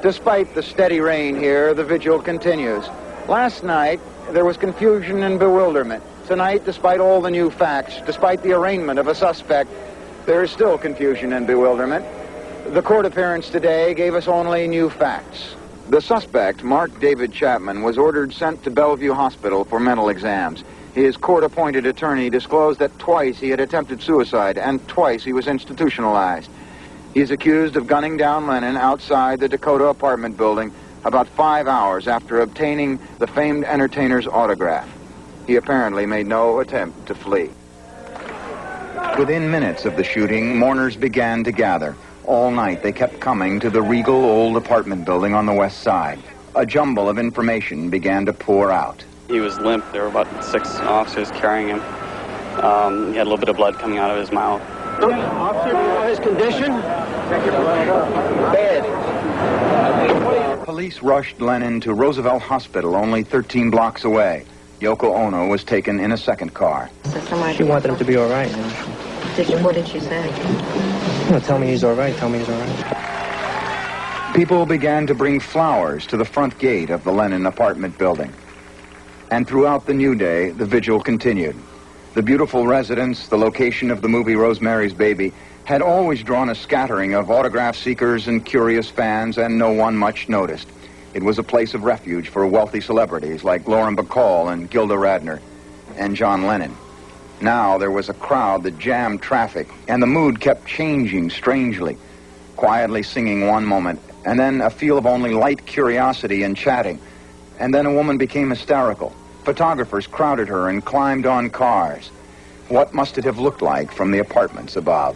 Despite the steady rain here, the vigil continues. Last night, there was confusion and bewilderment. Tonight, despite all the new facts, despite the arraignment of a suspect, there is still confusion and bewilderment. The court appearance today gave us only new facts. The suspect, Mark David Chapman, was ordered sent to Bellevue Hospital for mental exams. His court-appointed attorney disclosed that twice he had attempted suicide and twice he was institutionalized. He is accused of gunning down Lennon outside the Dakota apartment building about 5 hours after obtaining the famed entertainer's autograph. He apparently made no attempt to flee. Within minutes of the shooting, mourners began to gather. All night they kept coming to the regal old apartment building on the west side. A jumble of information began to pour out. He was limp. There were about 6 officers carrying him. He had a little bit of blood coming out of his mouth. Officer, do you know his condition? Bad. Police rushed Lennon to Roosevelt Hospital, only 13 blocks away. Yoko Ono was taken in a second car. She wanted him to be all right. What did she say? Tell me he's all right. Tell me he's all right. People began to bring flowers to the front gate of the Lennon apartment building. And throughout the new day, the vigil continued. The beautiful residence, the location of the movie Rosemary's Baby, had always drawn a scattering of autograph seekers and curious fans, and no one much noticed. It was a place of refuge for wealthy celebrities like Lauren Bacall and Gilda Radner and John Lennon. Now there was a crowd that jammed traffic, and the mood kept changing strangely, quietly singing one moment, and then a feel of only light curiosity and chatting, and then a woman became hysterical. Photographers crowded her and climbed on cars. What must it have looked like from the apartments above?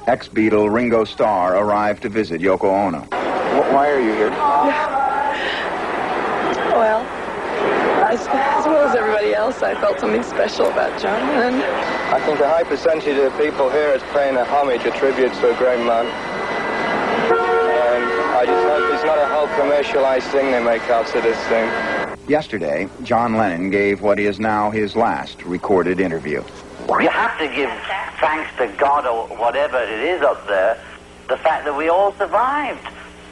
Ex-Beatle Ringo Starr arrived to visit Yoko Ono. Why are you here? Well, as well as everybody else, I felt something special about John Lennon. I think a high percentage of the people here is paying a homage, a tribute to a great man. And I just hope it's not a whole commercialized thing they make out of this thing. Yesterday, John Lennon gave what is now his last recorded interview. You have to give thanks to God or whatever it is up there, the fact that we all survived.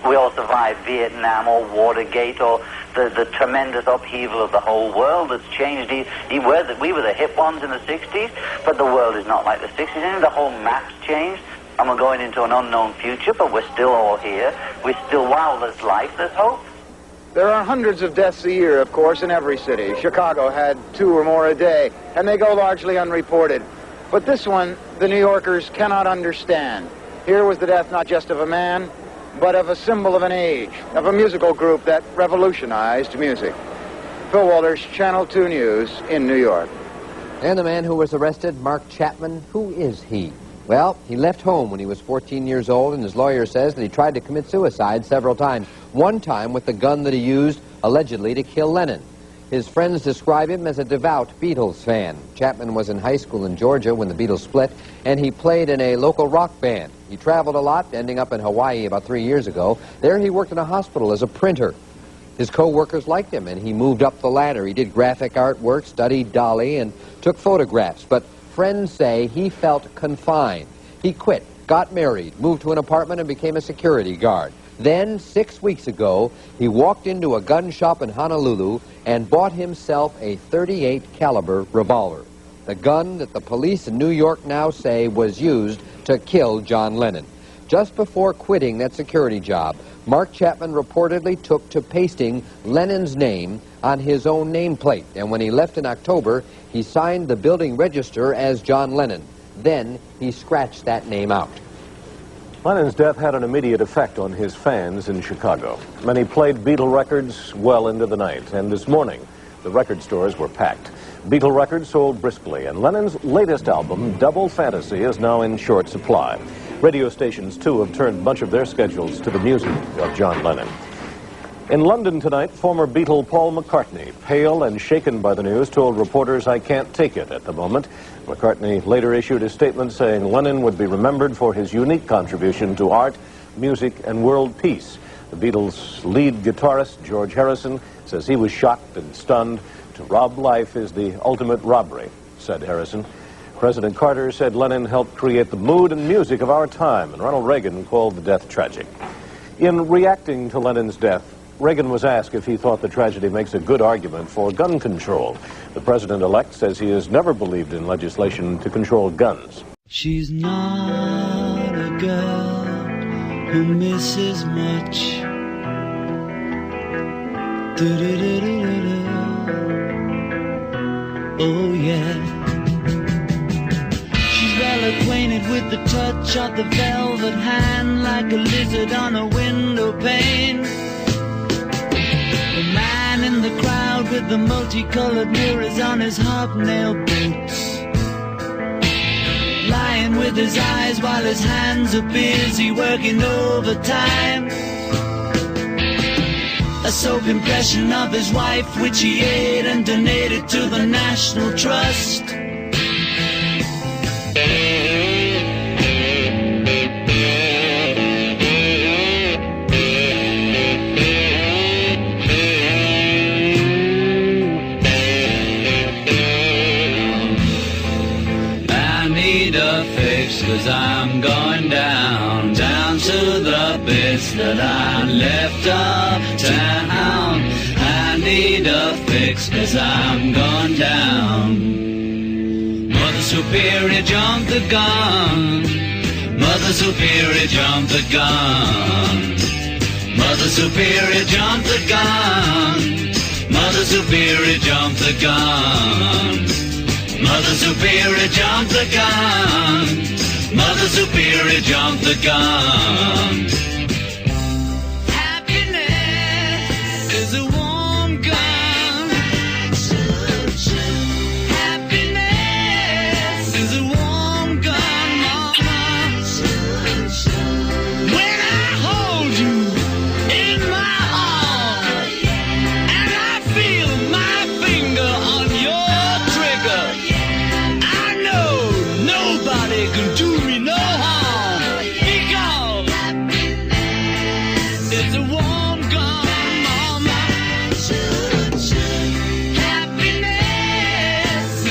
We all survived Vietnam or Watergate or the tremendous upheaval of the whole world that's changed. We were the hip ones in the 60s, but the world is not like the 60s anymore. The whole map's changed, and we're going into an unknown future, but we're still all here. We're still, wow, there's life, there's hope. There are hundreds of deaths a year, of course, in every city. Chicago had 2 or more a day, and they go largely unreported. But this one, the New Yorkers cannot understand. Here was the death not just of a man, but of a symbol of an age, of a musical group that revolutionized music. Phil Walters, Channel 2 News in New York. And the man who was arrested, Mark Chapman, who is he? Well, he left home when he was 14 years old, and his lawyer says that he tried to commit suicide several times. One time with the gun that he used, allegedly, to kill Lennon. His friends describe him as a devout Beatles fan. Chapman was in high school in Georgia when the Beatles split, and he played in a local rock band. He traveled a lot, ending up in Hawaii about 3 years ago. There he worked in a hospital as a printer. His co-workers liked him, and he moved up the ladder. He did graphic artwork, studied Dolly, and took photographs. But friends say he felt confined. He quit, got married, moved to an apartment, and became a security guard. Then, 6 weeks ago, he walked into a gun shop in Honolulu and bought himself a .38 caliber revolver, the gun that the police in New York now say was used to kill John Lennon. Just before quitting that security job, Mark Chapman reportedly took to pasting Lennon's name on his own nameplate, and when he left in October, he signed the building register as John Lennon. Then he scratched that name out. Lennon's death had an immediate effect on his fans in Chicago. Many played Beatle records well into the night, and this morning, the record stores were packed. Beatle records sold briskly, and Lennon's latest album, Double Fantasy, is now in short supply. Radio stations, too, have turned much of their schedules to the music of John Lennon. In London tonight, former Beatle Paul McCartney, pale and shaken by the news, told reporters, "I can't take it at the moment." McCartney later issued a statement saying Lennon would be remembered for his unique contribution to art, music, and world peace. The Beatles' lead guitarist, George Harrison, says he was shocked and stunned. "To rob life is the ultimate robbery," said Harrison. President Carter said Lennon helped create the mood and music of our time, and Ronald Reagan called the death tragic. In reacting to Lennon's death, Reagan was asked if he thought the tragedy makes a good argument for gun control. The president-elect says he has never believed in legislation to control guns. She's not a girl who misses much. Oh yeah. She's well acquainted with the touch of the velvet hand, like a lizard on a window pane. The man in the crowd with the multicolored mirrors on his hobnail boots, lying with his eyes while his hands are busy working overtime. A soap impression of his wife, which he ate and donated to the National Trust. Cause I'm going down to the bits that I left uptown. I need a fix cause I'm going down. Superior jumped the gun. Mother Superior jumped the gun. Mother Superior jumped the gun. Mother Superior jumped the gun. Mother Superior jumped the gun. Mother Superior jumped the gun. Happiness is a warm gun. Happiness is a warm gun, mama. When I hold you in my arms and I feel my finger on your trigger, I know nobody can do me no harm because it's a warm gun, mama. Happiness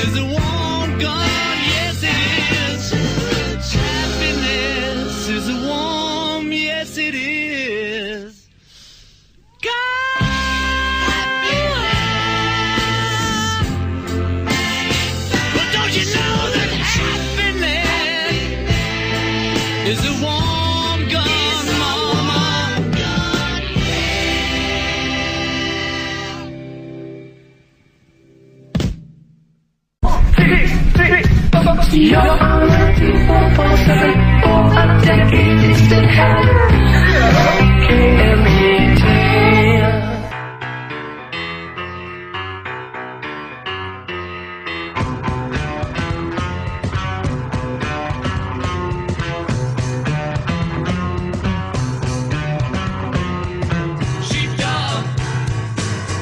is a warm gun, yes it is. Happiness is a warm, yes it is. But don't you know that happiness is a warm gun, mama? Your honor, 24/7 for a decade, distant hand. Sheepdog,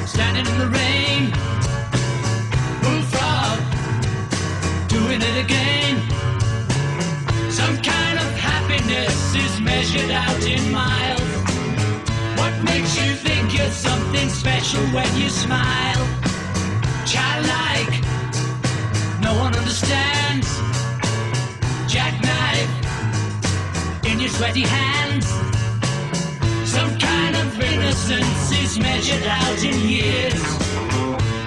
standing in the rain. Bullfrog, doing it again. Some kind of happiness is measured out in miles. What makes you think you're something special when you smile? Childlike, no one understands. Jackknife in your sweaty hands. Some kind of innocence is measured out in years.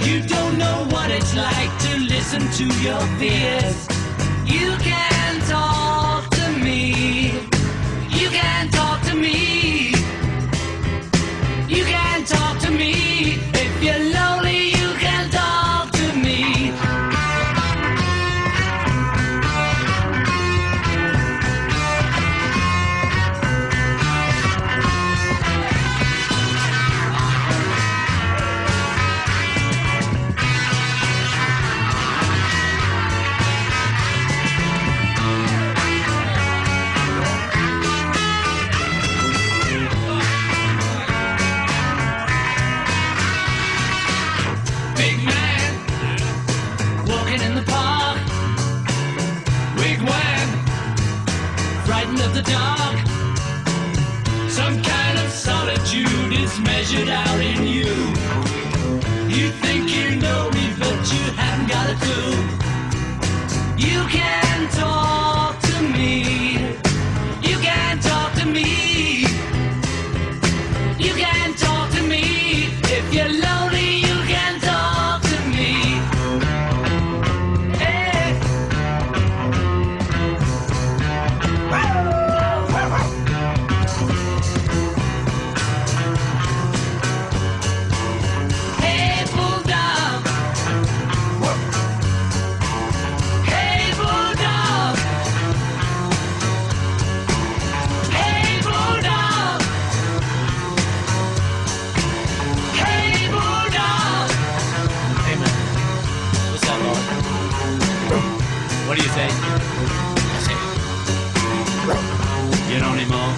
You don't know what it's like to listen to your fears. You can talk to me. You can talk to me. You can talk to me. If you're lonely, you can talk to me. Big man, walking in the park. Wigwam, frightened of the dark. Some kind of solitude is measured out in you. You think you know me, but you haven't got a clue. You can talk to me. You can talk to me. You can talk to me. If you're lonely, you can talk to me. Hey. Hey, bulldog. Hey, bulldog. Hey, bulldog. Hey, bulldog. Hey, man. What's that, Lord? What do you say? I say, you don't need more.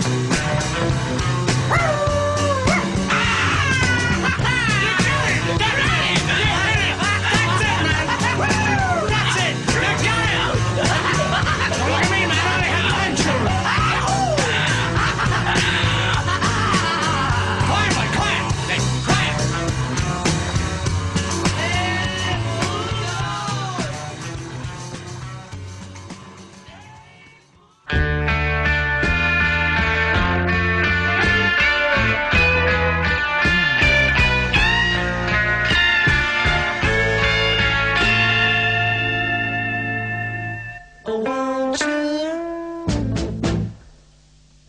That's it! You got him! Look at me, man! I only have 10 children! Quiet, boy, quiet! Hey, quiet! Oh, won't you?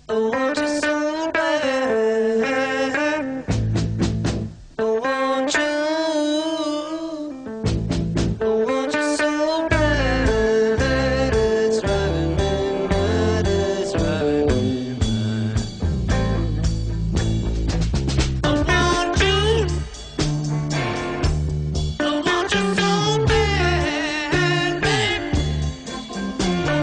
Oh, won't you so bad? Oh, won't you? Oh, won't you so bad? It's driving me mad, it's driving me mad. Oh, won't you? Oh, won't you so bad, babe? Oh,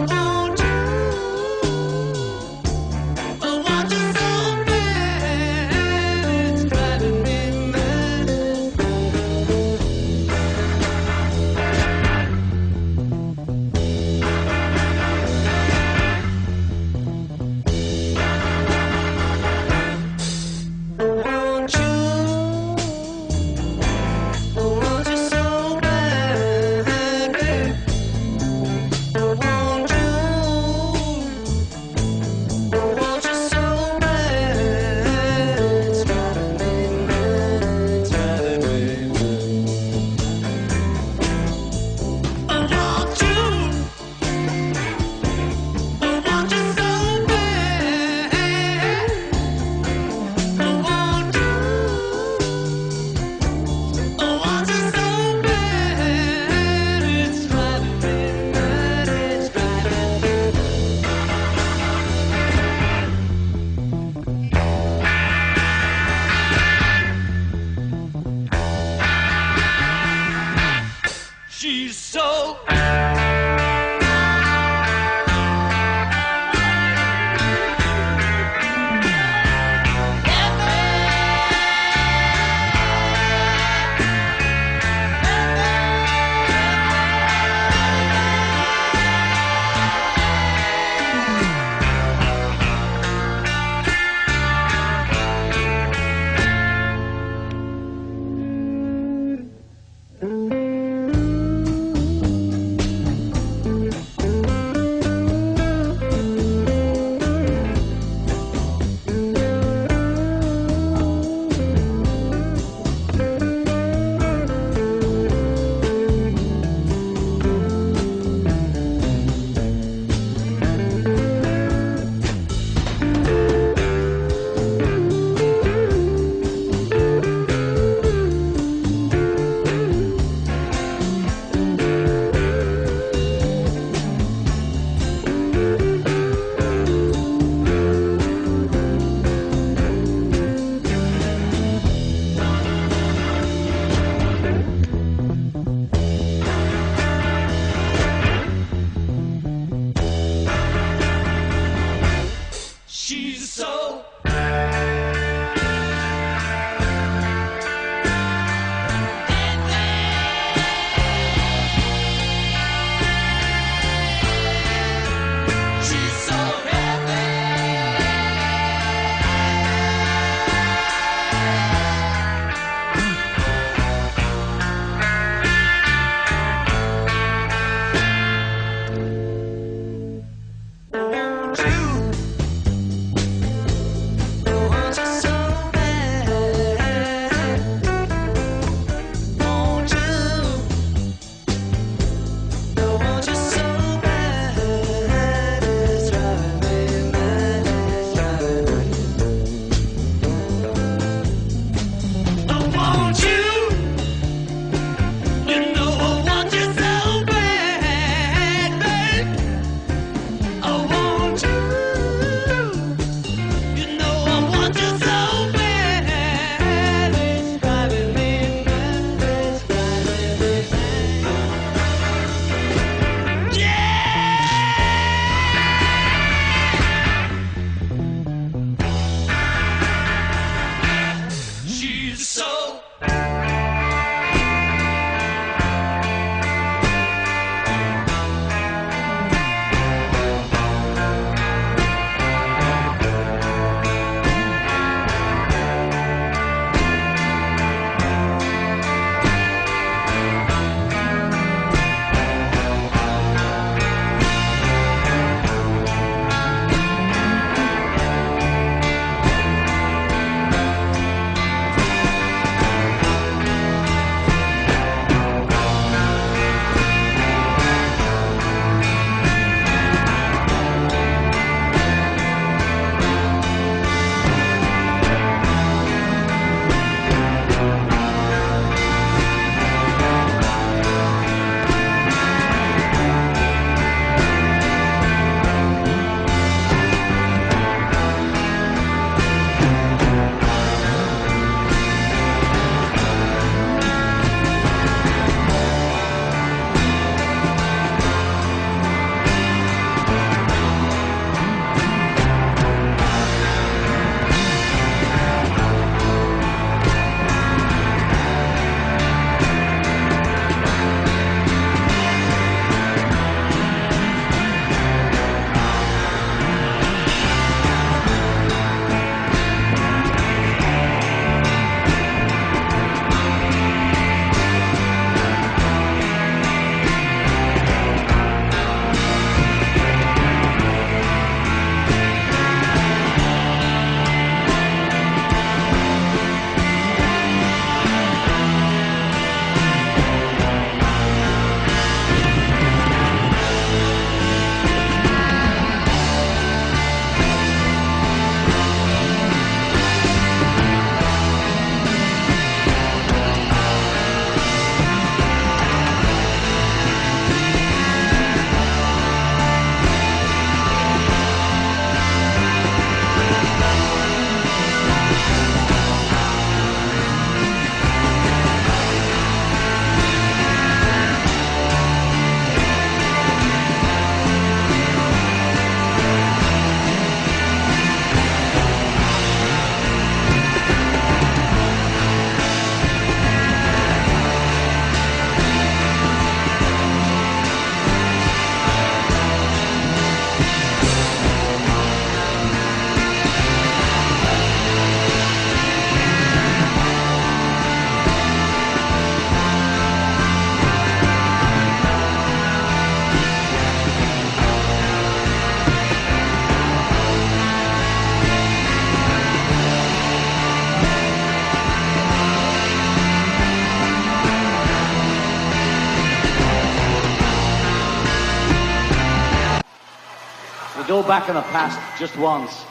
to go back in the past just once.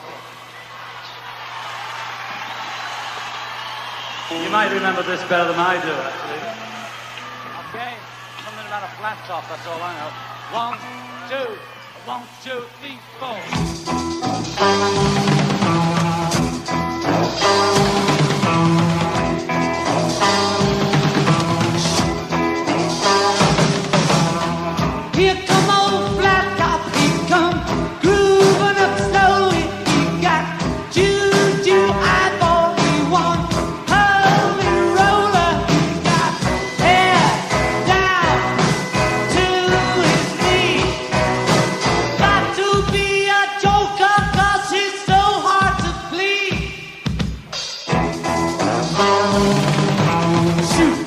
You might remember this better than I do, actually. Okay, something about a flat top, that's all I know. 1, 2, 3, 4. Here come old flat top, he come grooving up slowly. He got juju eyeball, he want holy roller. He got hair down to his knees. Got to be a joker 'cause he's so hard to please. Shoot.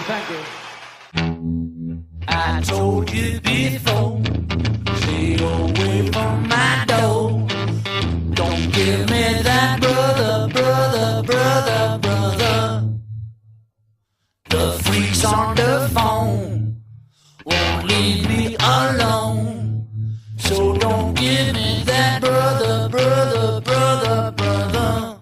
Thank you. I told you before, stay away from my door. Don't give me that brother, brother, brother, brother. The freaks on the phone won't leave me alone. So don't give me that brother, brother, brother, brother.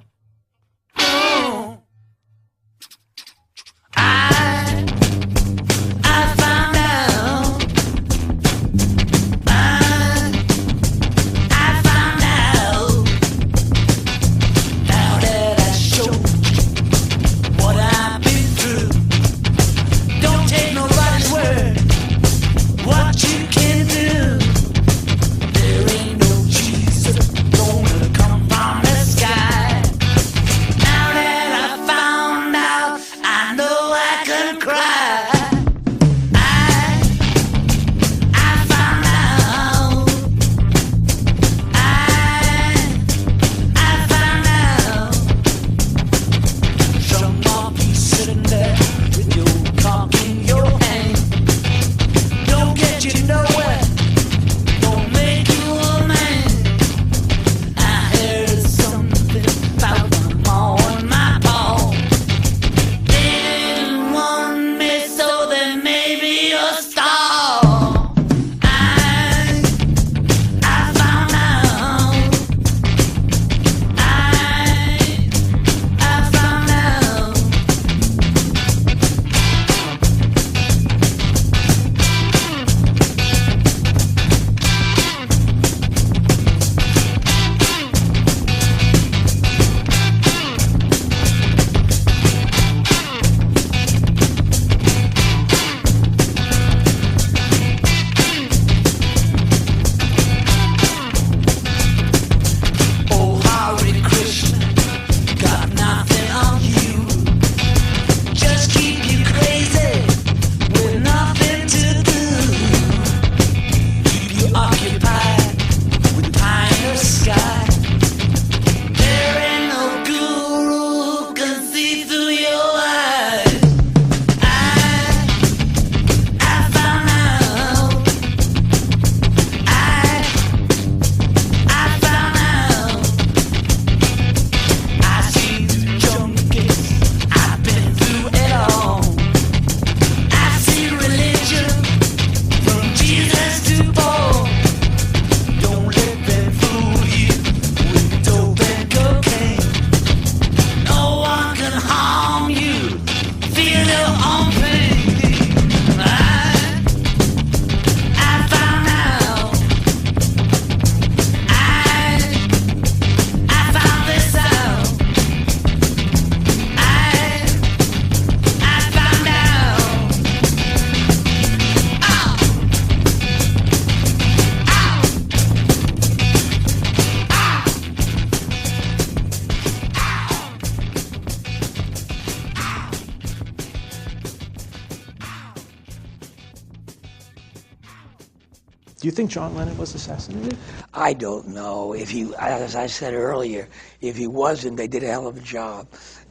Do you think John Lennon was assassinated? I don't know. If he, as I said earlier, if he wasn't, they did a hell of a job.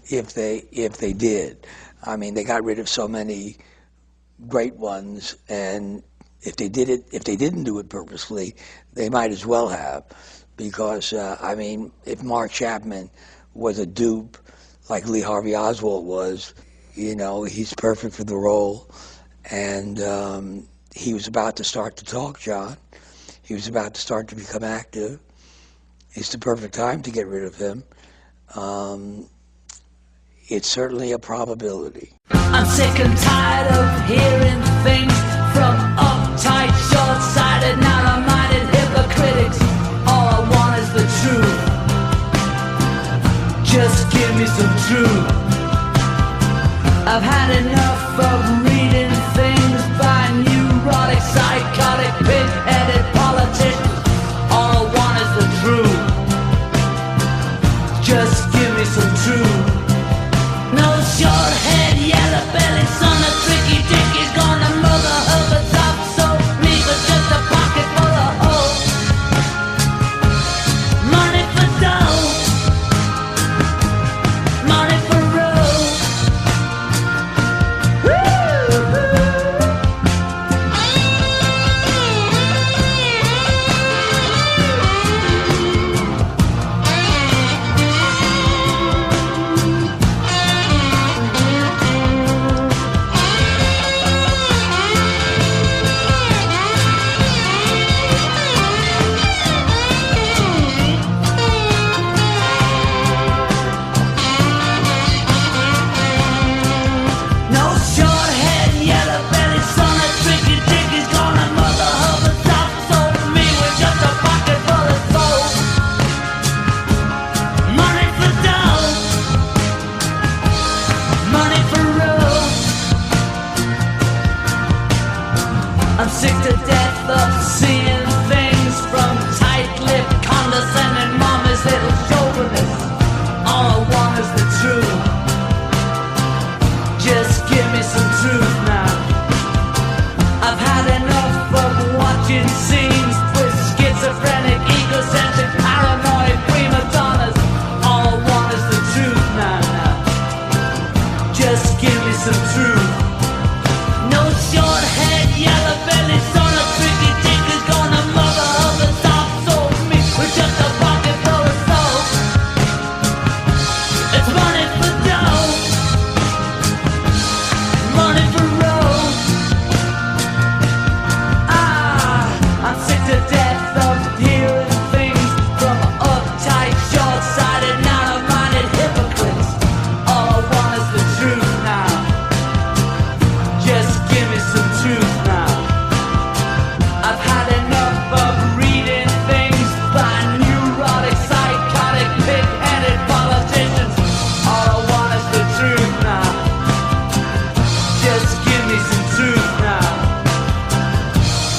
If they did, I mean, they got rid of so many great ones, and if they didn't do it purposely, they might as well have, because I mean, if Mark Chapman was a dupe like Lee Harvey Oswald was, you know, he's perfect for the role, and he was about to start to talk, John. He was about to start to become active. It's the perfect time to get rid of him. It's certainly a probability. I'm sick and tired of hearing things from uptight, short-sighted, narrow-minded hypocrites. All I want is the truth. Just give me some truth. I've had enough of reading things by neurotic, psychotic, pig-headed politicians. All I want is the truth. Just give me some truth. No short head, yellow belly, son of tricky dick is gonna mother Hubbard's up, so me but just a pocket full of hope. Money for dough, money for road. I'm sick to death of seeing things from tight-lipped, condescending mama's little chauvinists. All I want is the truth. Just give me some truth now. I've had enough of watching scenes with schizophrenic, egocentric, paranoid prima donnas. All I want is the truth now. Just give me some truth. No short head, yellow belly, son of tricky dick is gonna mother of the soft soul me with just a pocket full of soap. It's money for dough, money for road. I'm sick to death of hearing things from uptight, short-sighted, narrow-minded hypocrites. All I want is the truth now. Just give me some truth now. I've had enough of reading things by neurotic, psychotic, pig-headed politicians. All I want is the truth now. Just give me some truth now.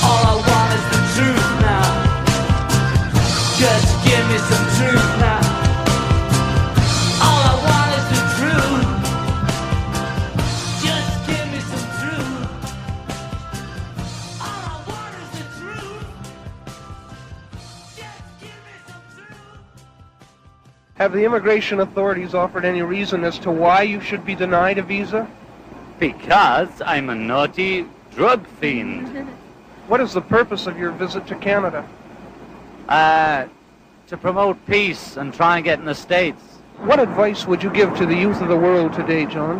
All I want is the truth now. Just give me some truth now. All I want is the truth. Just give me some truth. All I want is the truth. Just give me some truth. Have the immigration authorities offered any reason as to why you should be denied a visa? Because I'm a naughty drug fiend. What is the purpose of your visit to Canada? To promote peace and try and get in the States. What advice would you give to the youth of the world today, John?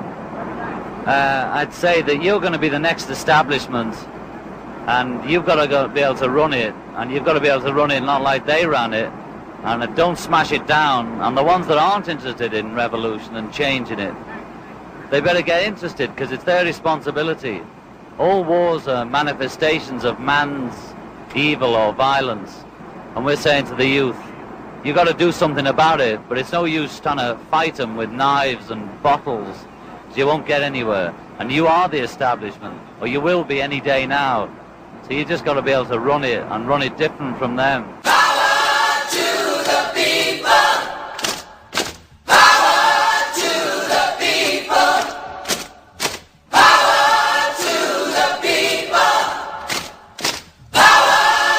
I'd say that you're going to be the next establishment, and you've got to be able to run it, and you've got to be able to run it not like they ran it, and don't smash it down. And the ones that aren't interested in revolution and changing it, they better get interested, because it's their responsibility. All wars are manifestations of man's evil or violence, and we're saying to the youth, you've got to do something about it, but it's no use trying to fight them with knives and bottles, because you won't get anywhere. And you are the establishment, or you will be any day now. So you just got to be able to run it, and run it different from them. Power to the people. Power to the people. Power to the people. Power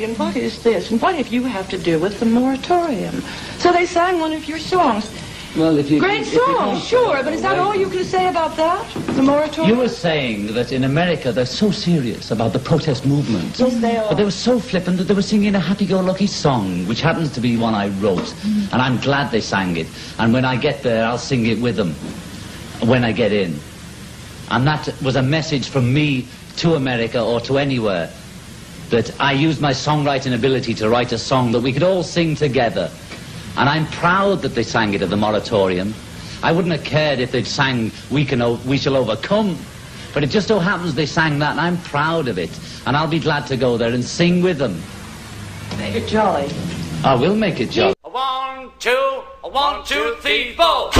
Johnny, and what is this? And what have you have to do with the moratorium? So they sang one of your songs. Well, if you... Great song, sure, but is that all you can say about that? The moratorium? You were saying that in America they're so serious about the protest movement. Yes, they are. But they were so flippant that they were singing a happy-go-lucky song, which happens to be one I wrote. And I'm glad they sang it. And when I get there, I'll sing it with them when I get in. And that was a message from me to America or to anywhere, that I used my songwriting ability to write a song that we could all sing together. And I'm proud that they sang it at the moratorium. I wouldn't have cared if they'd sang We Shall Overcome. But it just so happens they sang that, and I'm proud of it. And I'll be glad to go there and sing with them. Make it jolly. I will make it jolly. 1, 2, 1, 2, 3, 4.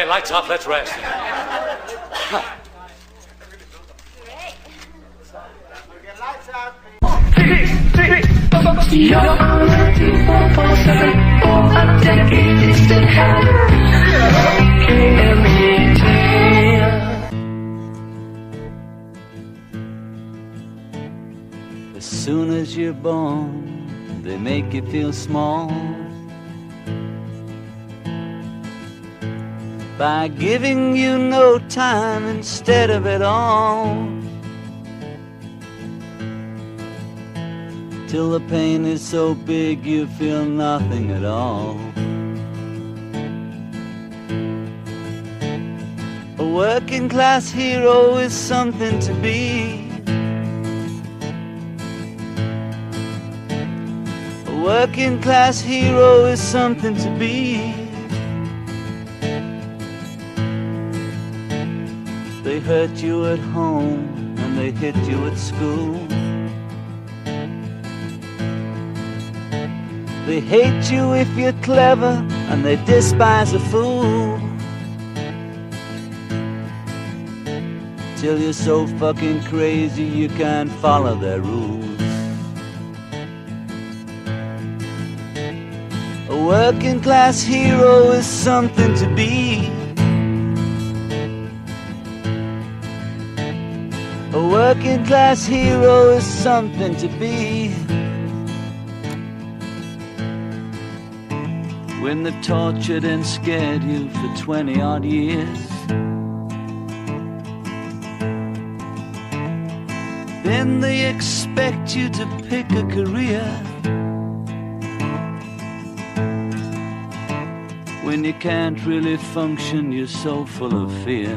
Okay, lights off, let's rest. As soon as you're born, they make you feel small by giving you no time instead of it all, till the pain is so big you feel nothing at all. A working class hero is something to be. A working class hero is something to be. They hurt you at home and they hit you at school. They hate you if you're clever and they despise a fool, till you're so fucking crazy you can't follow their rules. A working class hero is something to be. A working class hero is something to be. When they've tortured and scared you for 20-odd years, then they expect you to pick a career. When you can't really function, you're so full of fear.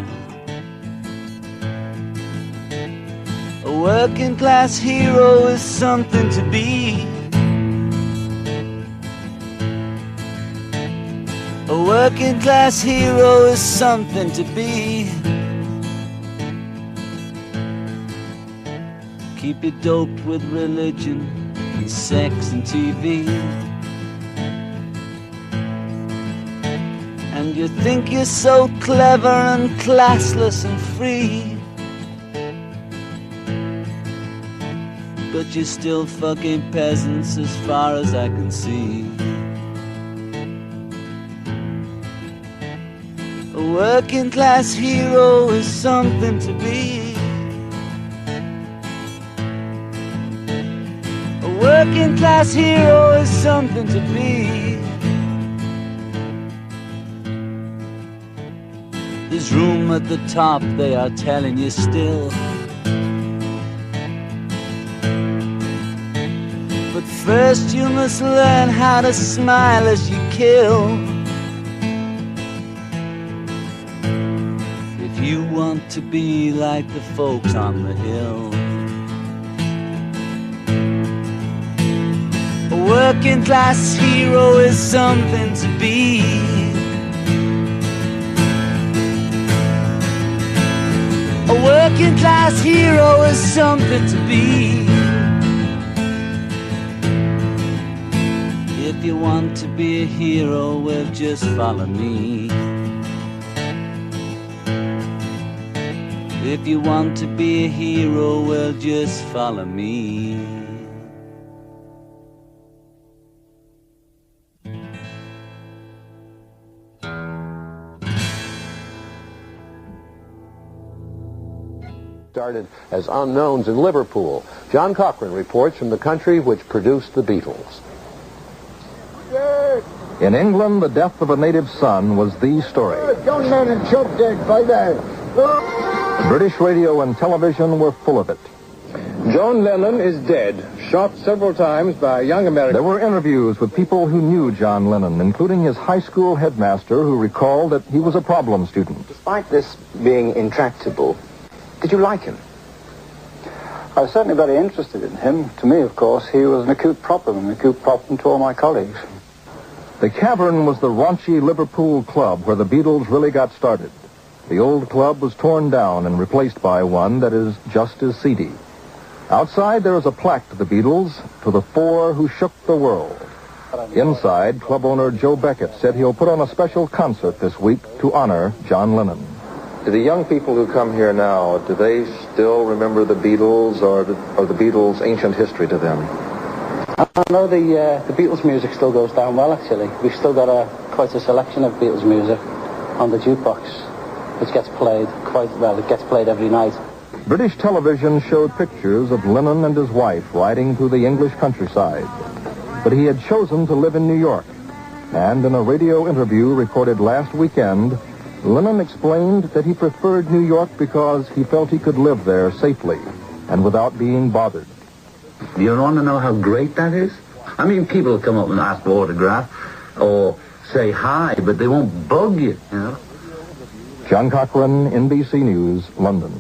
A working class hero is something to be. A working class hero is something to be. Keep you doped with religion and sex and TV, and you think you're so clever and classless and free, but you're still fucking peasants as far as I can see. A working class hero is something to be. A working class hero is something to be. There's room at the top, they are telling you still, but first you must learn how to smile as you kill. If you want to be like the folks on the hill. A working class hero is something to be. A working class hero is something to be. If you want to be a hero, well, just follow me. If you want to be a hero, well, just follow me. Started as unknowns in Liverpool. John Cochran reports from the country which produced the Beatles. In England, the death of a native son was the story. John Lennon shot dead by that. British radio and television were full of it. John Lennon is dead, shot several times by a young American. There were interviews with people who knew John Lennon, including his high school headmaster, who recalled that he was a problem student. Despite this being intractable, did you like him? I was certainly very interested in him. To me, of course, he was an acute problem to all my colleagues. The Cavern was the raunchy Liverpool club where the Beatles really got started. The old club was torn down and replaced by one that is just as seedy. Outside, there is a plaque to the Beatles, to the four who shook the world. Inside, club owner Joe Beckett said he'll put on a special concert this week to honor John Lennon. Do the young people who come here now, do they still remember the Beatles, or the Beatles' ancient history to them? I know the Beatles music still goes down well, actually. We've still got quite a selection of Beatles music on the jukebox, which gets played quite well. It gets played every night. British television showed pictures of Lennon and his wife riding through the English countryside. But he had chosen to live in New York. And in a radio interview recorded last weekend, Lennon explained that he preferred New York because he felt he could live there safely and without being bothered. You want to know how great that is? I mean, people will come up and ask for autograph or say hi, but they won't bug you, you know? John Cochran, NBC News, London.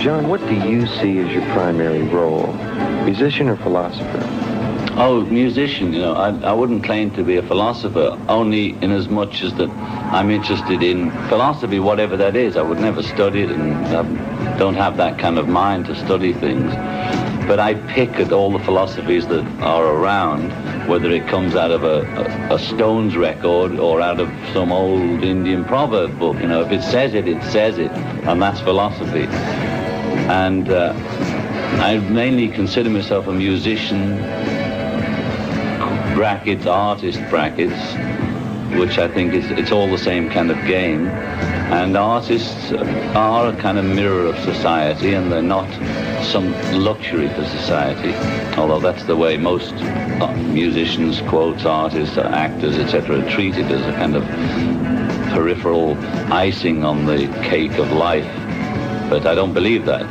John, what do you see as your primary role? Musician or philosopher? Oh, musician, you know. I wouldn't claim to be a philosopher, only in as much as that I'm interested in philosophy, whatever that is. I would never study it and don't have that kind of mind to study things. But I pick at all the philosophies that are around, whether it comes out of a Stones record or out of some old Indian proverb book. You know, if it says it, it says it, and that's philosophy. And I mainly consider myself a musician, brackets, artist brackets, which I think it's all the same kind of game. And artists are a kind of mirror of society, and they're not some luxury for society, although that's the way most musicians, quotes, artists, actors, etc. are treated, as a kind of peripheral icing on the cake of life. But I don't believe that.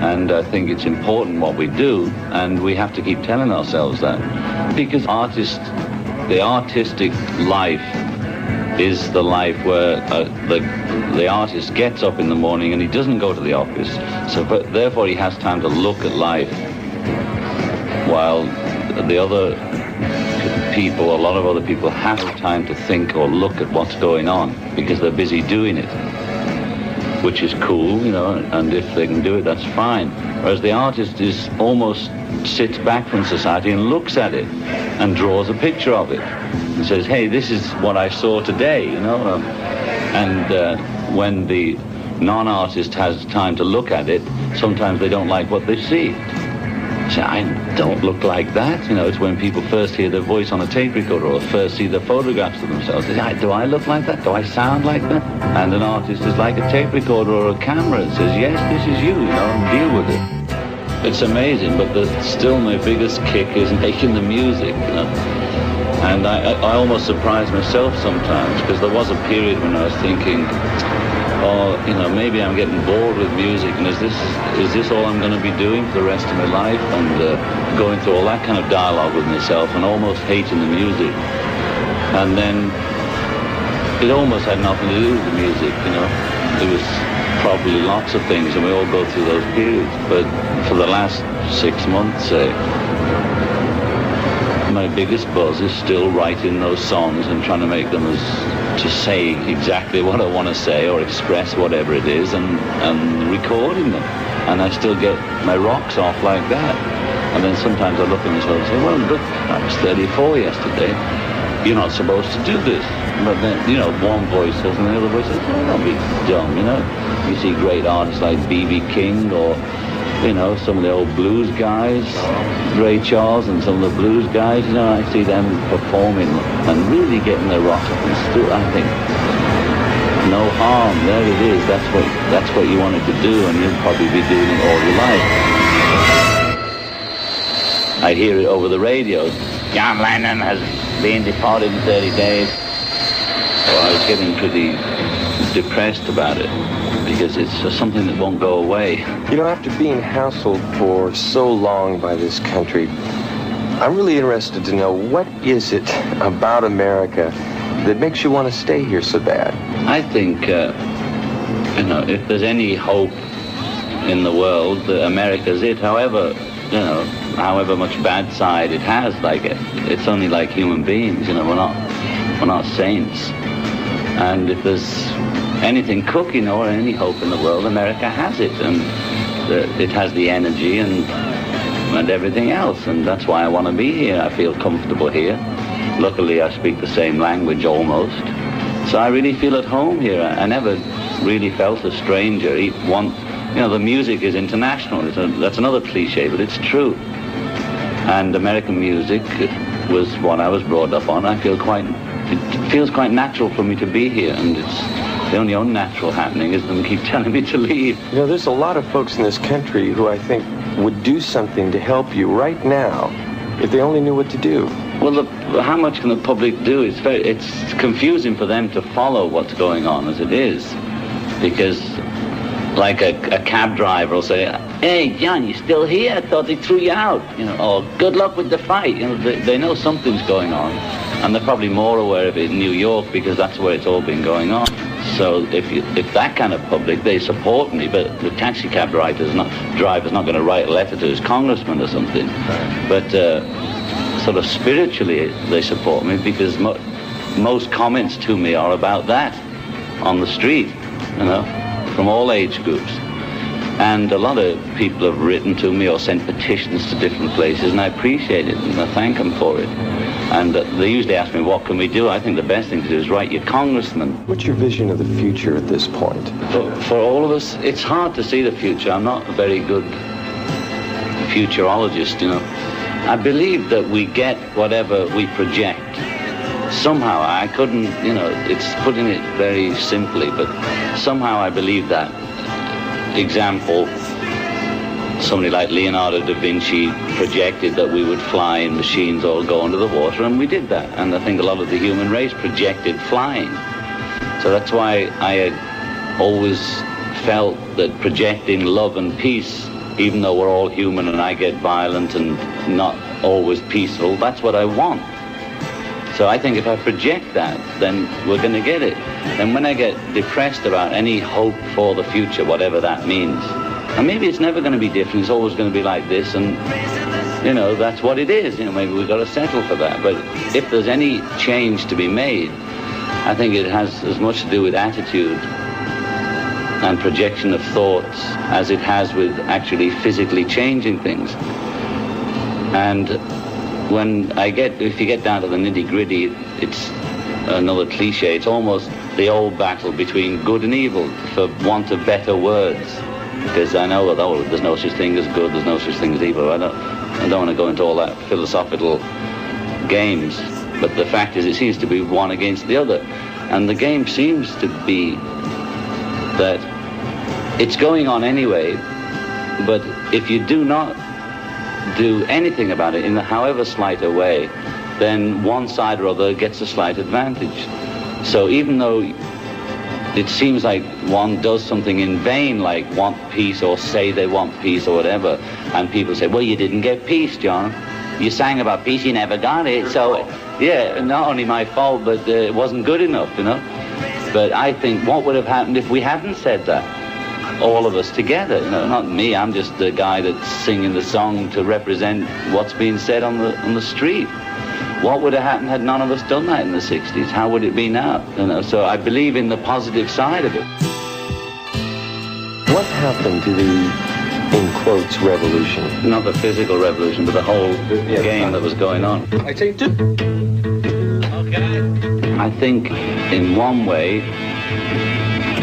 And I think it's important what we do, and we have to keep telling ourselves that. Because the artistic life is the life where the artist gets up in the morning and he doesn't go to the office. So therefore he has time to look at life, while the other people, a lot of other people, have time to think or look at what's going on because they're busy doing it, which is cool, you know, and if they can do it, that's fine. Whereas the artist almost sits back from society and looks at it and draws a picture of it and says, hey, this is what I saw today, you know. And when the non-artist has time to look at it, sometimes they don't like what they see. Say, I don't look like that. You know, it's when people first hear their voice on a tape recorder or first see the photographs of themselves. They say, do I look like that? Do I sound like that? And an artist is like a tape recorder or a camera. It says, yes, this is you know, and deal with it. It's amazing, but still my biggest kick is making the music, you know. And I almost surprise myself sometimes, because there was a period when I was thinking, oh, you know, maybe I'm getting bored with music, and is this all I'm going to be doing for the rest of my life? And going through all that kind of dialogue with myself and almost hating the music. And then it almost had nothing to do with the music, you know. It was probably lots of things, and we all go through those periods. But for the last 6 months, say, my biggest buzz is still writing those songs and trying to make them to say exactly what I want to say or express whatever it is, and recording them. And I still get my rocks off like that. And then sometimes I look at myself and say, well, look, I was 34 yesterday. You're not supposed to do this. But then, you know, one voice says and the other voice says, oh, don't be dumb, you know. You see great artists like B.B. King or, you know, some of the old blues guys, Ray Charles and some of the blues guys, you know, I see them performing and really getting their rock up, and still, I think, no harm, there it is, that's what you wanted to do, and you'll probably be doing it all your life. I hear it over the radio, John Lennon has been deported in 30 days. So I was getting pretty depressed about it, because it's something that won't go away. You know, after being hassled for so long by this country, I'm really interested to know, what is it about America that makes you want to stay here so bad? I think, you know, if there's any hope in the world, that America's it. However, you know, however much bad side it has, like it's only like human beings, you know, we're not saints. And if there's anything cooking or any hope in the world, America has it, and it has the energy and everything else, and that's why I want to be here. I feel comfortable here. Luckily, I speak the same language almost, so I really feel at home here. I never really felt a stranger. You know, the music is international. That's another cliche, but it's true. And American music was what I was brought up on. It feels quite natural for me to be here, and the only unnatural happening is them keep telling me to leave. You know, there's a lot of folks in this country who I think would do something to help you right now if they only knew what to do. Well, how much can the public do? It's confusing for them to follow what's going on as it is, because like a cab driver will say, hey, John, you still here? I thought they threw you out, you know, or good luck with the fight. You know, they know something's going on, and they're probably more aware of it in New York because that's where it's all been going on. So if that kind of public, they support me, but the taxi cab driver's not going to write a letter to his congressman or something. But sort of spiritually, they support me because most comments to me are about that on the street, you know, from all age groups. And a lot of people have written to me or sent petitions to different places, and I appreciate it, and I thank them for it. And they usually ask me, what can we do? I think the best thing to do is write your congressman. What's your vision of the future at this point? For all of us, it's hard to see the future. I'm not a very good futurologist, you know. I believe that we get whatever we project. Somehow, I couldn't, you know, it's putting it very simply, but somehow I believe that. Example, somebody like Leonardo da Vinci projected that we would fly in machines or go under the water, and we did that. And I think a lot of the human race projected flying. So that's why I had always felt that projecting love and peace, even though we're all human and I get violent and not always peaceful, that's what I want. So I think if I project that, then we're going to get it. And when I get depressed about any hope for the future, whatever that means, and maybe it's never going to be different, it's always going to be like this, and, you know, that's what it is. You know, maybe we've got to settle for that. But if there's any change to be made, I think it has as much to do with attitude and projection of thoughts as it has with actually physically changing things. And if you get down to the nitty-gritty, it's another cliche. It's almost the old battle between good and evil, for want of better words. Because I know that, oh, there's no such thing as good, there's no such thing as evil. I don't want to go into all that philosophical games. But the fact is, it seems to be one against the other. And the game seems to be that it's going on anyway, but if you do not do anything about it in however slight a way, then one side or other gets a slight advantage. So even though it seems like one does something in vain, like want peace or say they want peace or whatever, and people say, well, you didn't get peace, John. You sang about peace, you never got it. So, yeah, not only my fault, but it wasn't good enough, you know. But I think what would have happened if we hadn't said that? All of us together, you know, not me, I'm just the guy that's singing the song to represent what's being said on the street. What would have happened had none of us done that in the 60s? How would it be now? You know, so I believe in the positive side of it. What happened to the, in quotes, revolution? Not the physical revolution, but the whole game that was going on. I take two. Okay. I think in one way,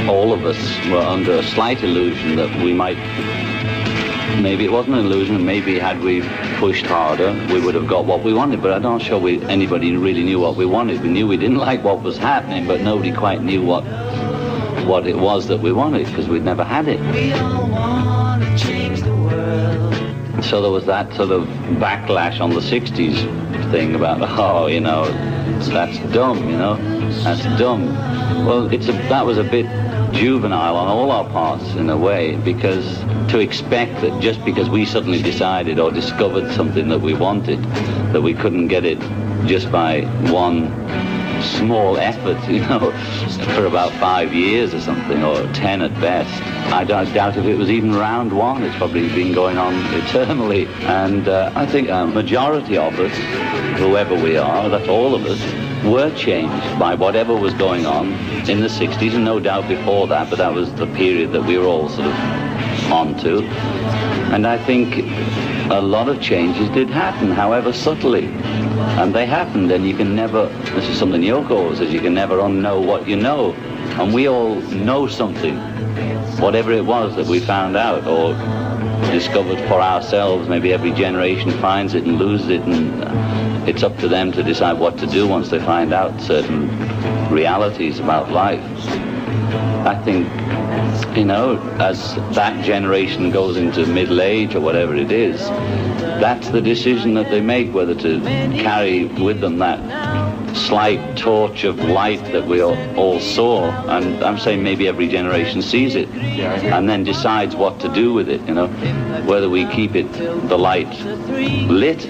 all of us were under a slight illusion that we might, maybe it wasn't an illusion, maybe had we pushed harder, we would have got what we wanted, but I'm not sure anybody really knew what we wanted. We knew we didn't like what was happening, but nobody quite knew what it was that we wanted, because we'd never had it. We all want to change the world. So there was that sort of backlash on the 60s thing about, oh, you know, that's dumb, you know, that's dumb. Well, that was a bit juvenile on all our parts in a way, because to expect that just because we suddenly decided or discovered something that we wanted, that we couldn't get it just by one small effort, you know, for about 5 years or something, or 10 at best. I doubt if it was even round one. It's probably been going on eternally. And I think a majority of us, whoever we are, that's all of us, were changed by whatever was going on in the 60s, and no doubt before that, but that was the period that we were all sort of onto. And I think a lot of changes did happen, however subtly. And they happened, and you can never, this is something Yoko always says, you can never unknow what you know. And we all know something, whatever it was that we found out or discovered for ourselves. Maybe every generation finds it and loses it, and it's up to them to decide what to do once they find out certain realities about life. I think you know, as that generation goes into middle age or whatever it is, that's the decision that they make, whether to carry with them that slight torch of light that we all saw. And I'm saying maybe every generation sees it and then decides what to do with it, you know, whether we keep it, the light, lit,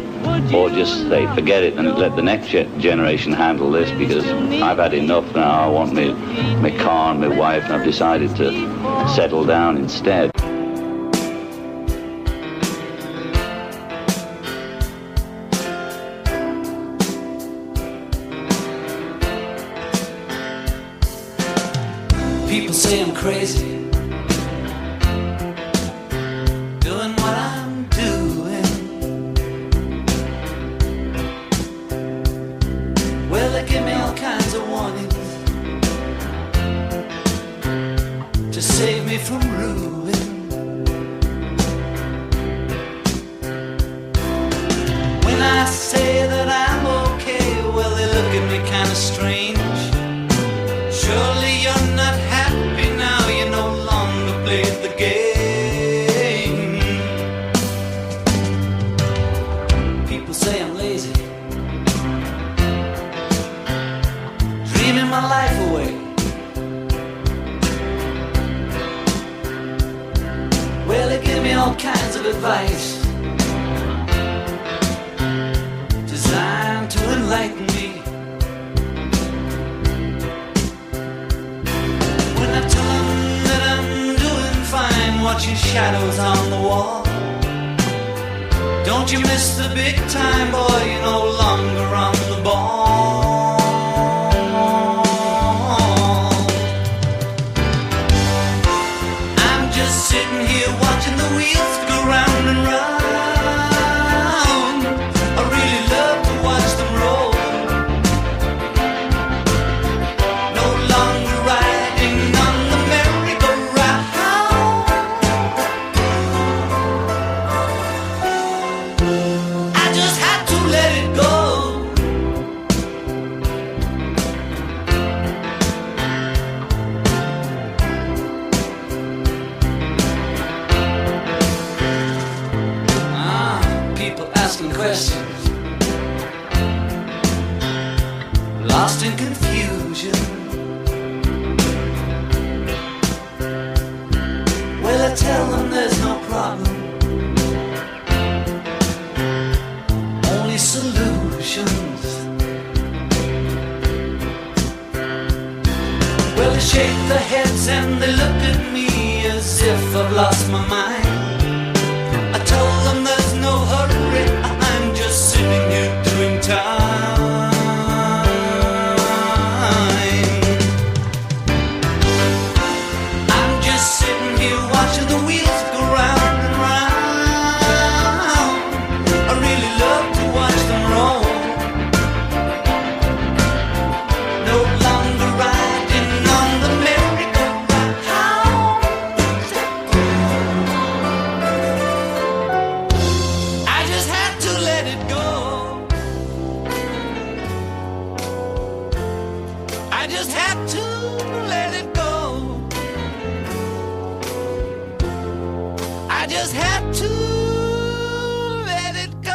or just say forget it and let the next generation handle this, because I've had enough now. I want my car and my wife, and I've decided to settle down instead. People say I'm crazy, doing what I'm doing. Well, they give me all kinds of warnings to save me from ruin. When I say that I'm okay, well, they look at me kind of strange. Surely you're not happy now, you no longer play the game. People say I'm lazy, dreaming my life away. Well, they give me all kinds of advice designed to enlighten me. When I tell them that I'm doing fine, watching shadows on the wall. Don't you miss the big time, boy, you're no longer on the ball. I'm just sitting here watching the wheels go round and round. I really love to watch them roll. No longer riding on the merry-go-round. I just had to let it go. People asking questions, lost in confusion. Well, I tell them there's no problem, only solutions. Well, they shake their heads and they look at me as if I've lost my mind. I told them there's no hurry, I'm just sitting here doing time. I'm just sitting here watching the wheels go round and round. I really love to watch them roll. No longer riding on the merry-go-round. I just had to let it go. I just had to let it go. I just had to let it go.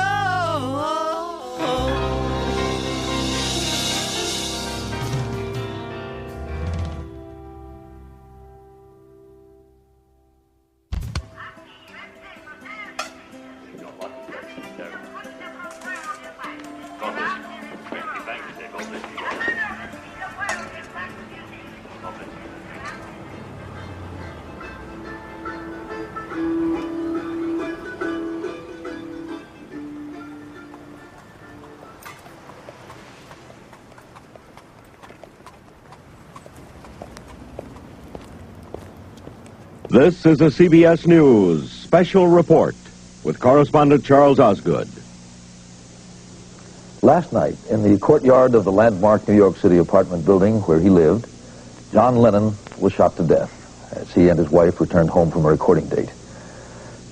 This is a CBS News special report with correspondent Charles Osgood. Last night, in the courtyard of the landmark New York City apartment building where he lived, John Lennon was shot to death as he and his wife returned home from a recording date.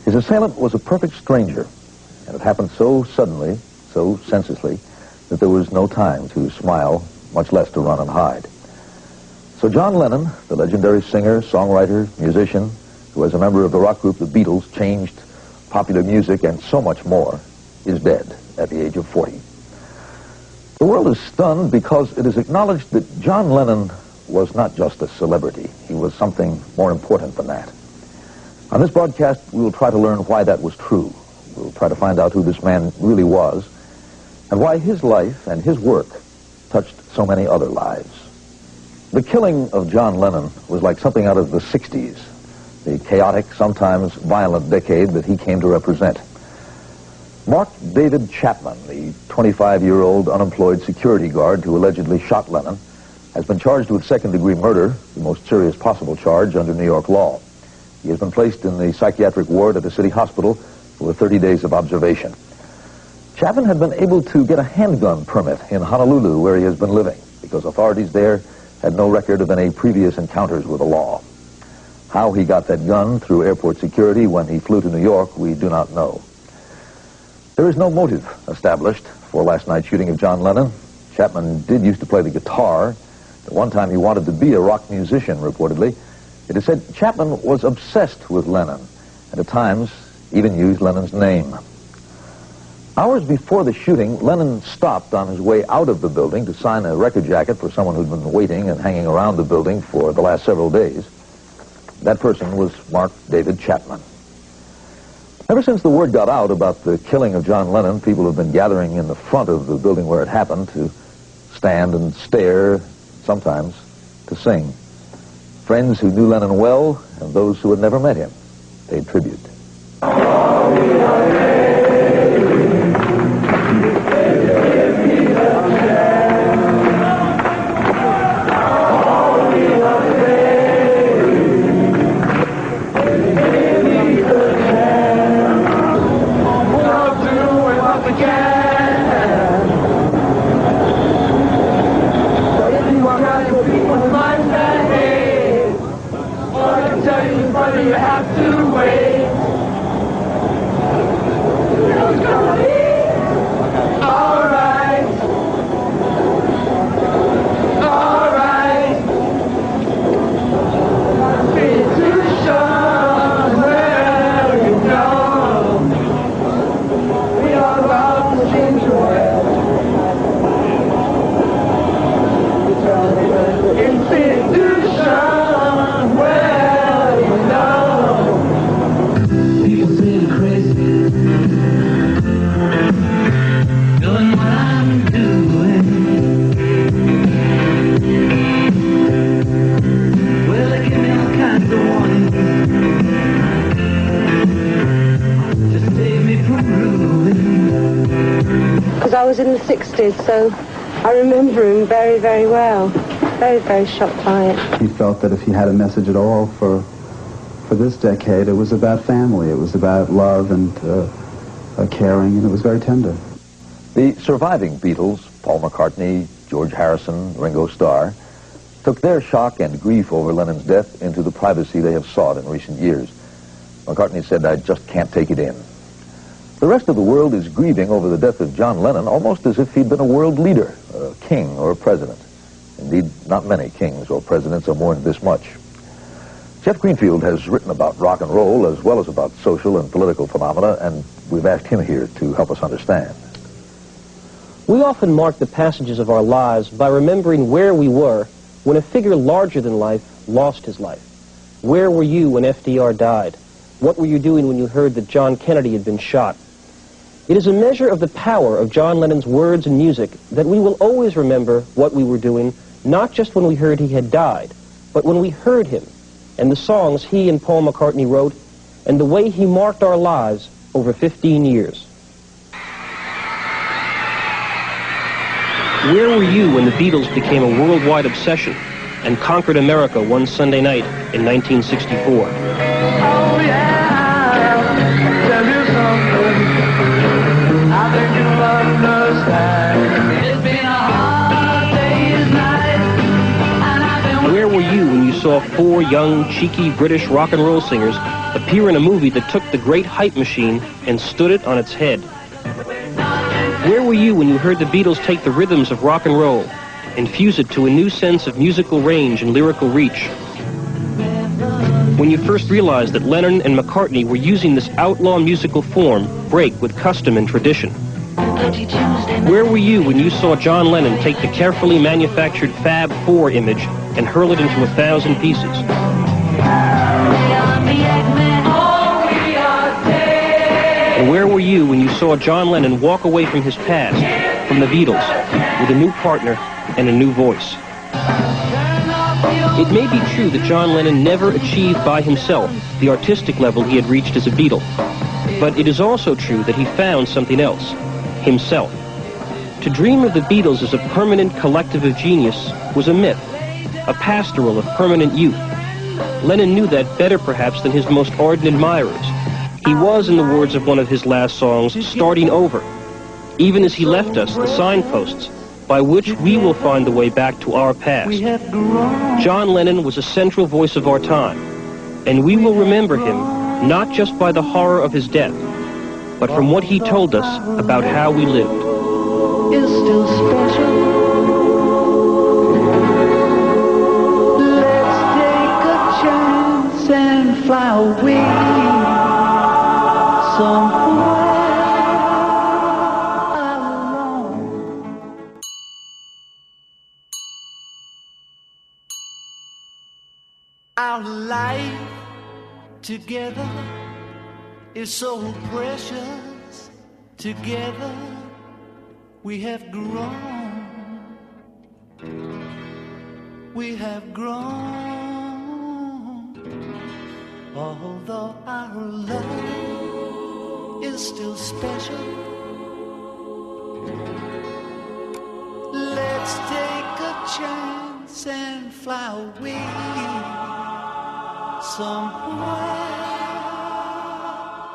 His assailant was a perfect stranger, and it happened so suddenly, so senselessly, that there was no time to smile, much less to run and hide. So John Lennon, the legendary singer, songwriter, musician, who as a member of the rock group the Beatles changed popular music and so much more, is dead at the age of 40. The world is stunned because it is acknowledged that John Lennon was not just a celebrity. He was something more important than that. On this broadcast, we will try to learn why that was true. We'll try to find out who this man really was and why his life and his work touched so many other lives. The killing of John Lennon was like something out of the 60s, the chaotic, sometimes violent decade that he came to represent. Mark David Chapman, the 25-year-old unemployed security guard who allegedly shot Lennon, has been charged with second-degree murder, the most serious possible charge under New York law. He has been placed in the psychiatric ward at the city hospital for 30 days of observation. Chapman had been able to get a handgun permit in Honolulu, where he has been living, because authorities there had no record of any previous encounters with the law. How he got that gun through airport security when he flew to New York, we do not know. There is no motive established for last night's shooting of John Lennon. Chapman did used to play the guitar. At one time he wanted to be a rock musician, reportedly. It is said Chapman was obsessed with Lennon, and at times even used Lennon's name. Hours before the shooting, Lennon stopped on his way out of the building to sign a record jacket for someone who'd been waiting and hanging around the building for the last several days. That person was Mark David Chapman. Ever since the word got out about the killing of John Lennon, people have been gathering in the front of the building where it happened to stand and stare, sometimes to sing. Friends who knew Lennon well and those who had never met him paid tribute. You have to wait. It's gonna be alright. Alright. Institution where you go. We are about to change the world. Institution. I was in the 60s, so I remember him very, very well. Very, very shocked by it. He felt that if he had a message at all for this decade, it was about family. It was about love and caring, and it was very tender. The surviving Beatles, Paul McCartney, George Harrison, Ringo Starr, took their shock and grief over Lennon's death into the privacy they have sought in recent years. McCartney said, "I just can't take it in." The rest of the world is grieving over the death of John Lennon almost as if he'd been a world leader, a king or a president. Indeed, not many kings or presidents are mourned this much. Jeff Greenfield has written about rock and roll as well as about social and political phenomena, and we've asked him here to help us understand. We often mark the passages of our lives by remembering where we were when a figure larger than life lost his life. Where were you when FDR died? What were you doing when you heard that John Kennedy had been shot? It is a measure of the power of John Lennon's words and music that we will always remember what we were doing, not just when we heard he had died, but when we heard him, and the songs he and Paul McCartney wrote, and the way he marked our lives over 15 years. Where were you when the Beatles became a worldwide obsession and conquered America one Sunday night in 1964? Oh yeah, tell you something. I think you'll understand. It's been a hard day's night, and I've been. Where were you when you saw four young, cheeky British rock and roll singers appear in a movie that took the great hype machine and stood it on its head? Where were you when you heard the Beatles take the rhythms of rock and roll and fuse it to a new sense of musical range and lyrical reach. When you first realized that Lennon and McCartney were using this outlaw musical form, break with custom and tradition. Where were you when you saw John Lennon take the carefully manufactured Fab Four image and hurl it into 1,000 pieces? And where were you when you saw John Lennon walk away from his past, from the Beatles, with a new partner and a new voice? It may be true that John Lennon never achieved by himself the artistic level he had reached as a Beatle, but it is also true that he found something else, himself. To dream of the Beatles as a permanent collective of genius was a myth, a pastoral of permanent youth. Lennon knew that better perhaps than his most ardent admirers. He was, in the words of one of his last songs, starting over. Even as he left us, the signposts by which we will find the way back to our past. John Lennon was a central voice of our time, and we will remember him not just by the horror of his death, but from what he told us about how we lived. Is still special. Let's take a chance and fly away somewhere. Our life together is so precious. Together we have grown. We have grown. Although our love is still special. Let's take a chance and fly away somewhere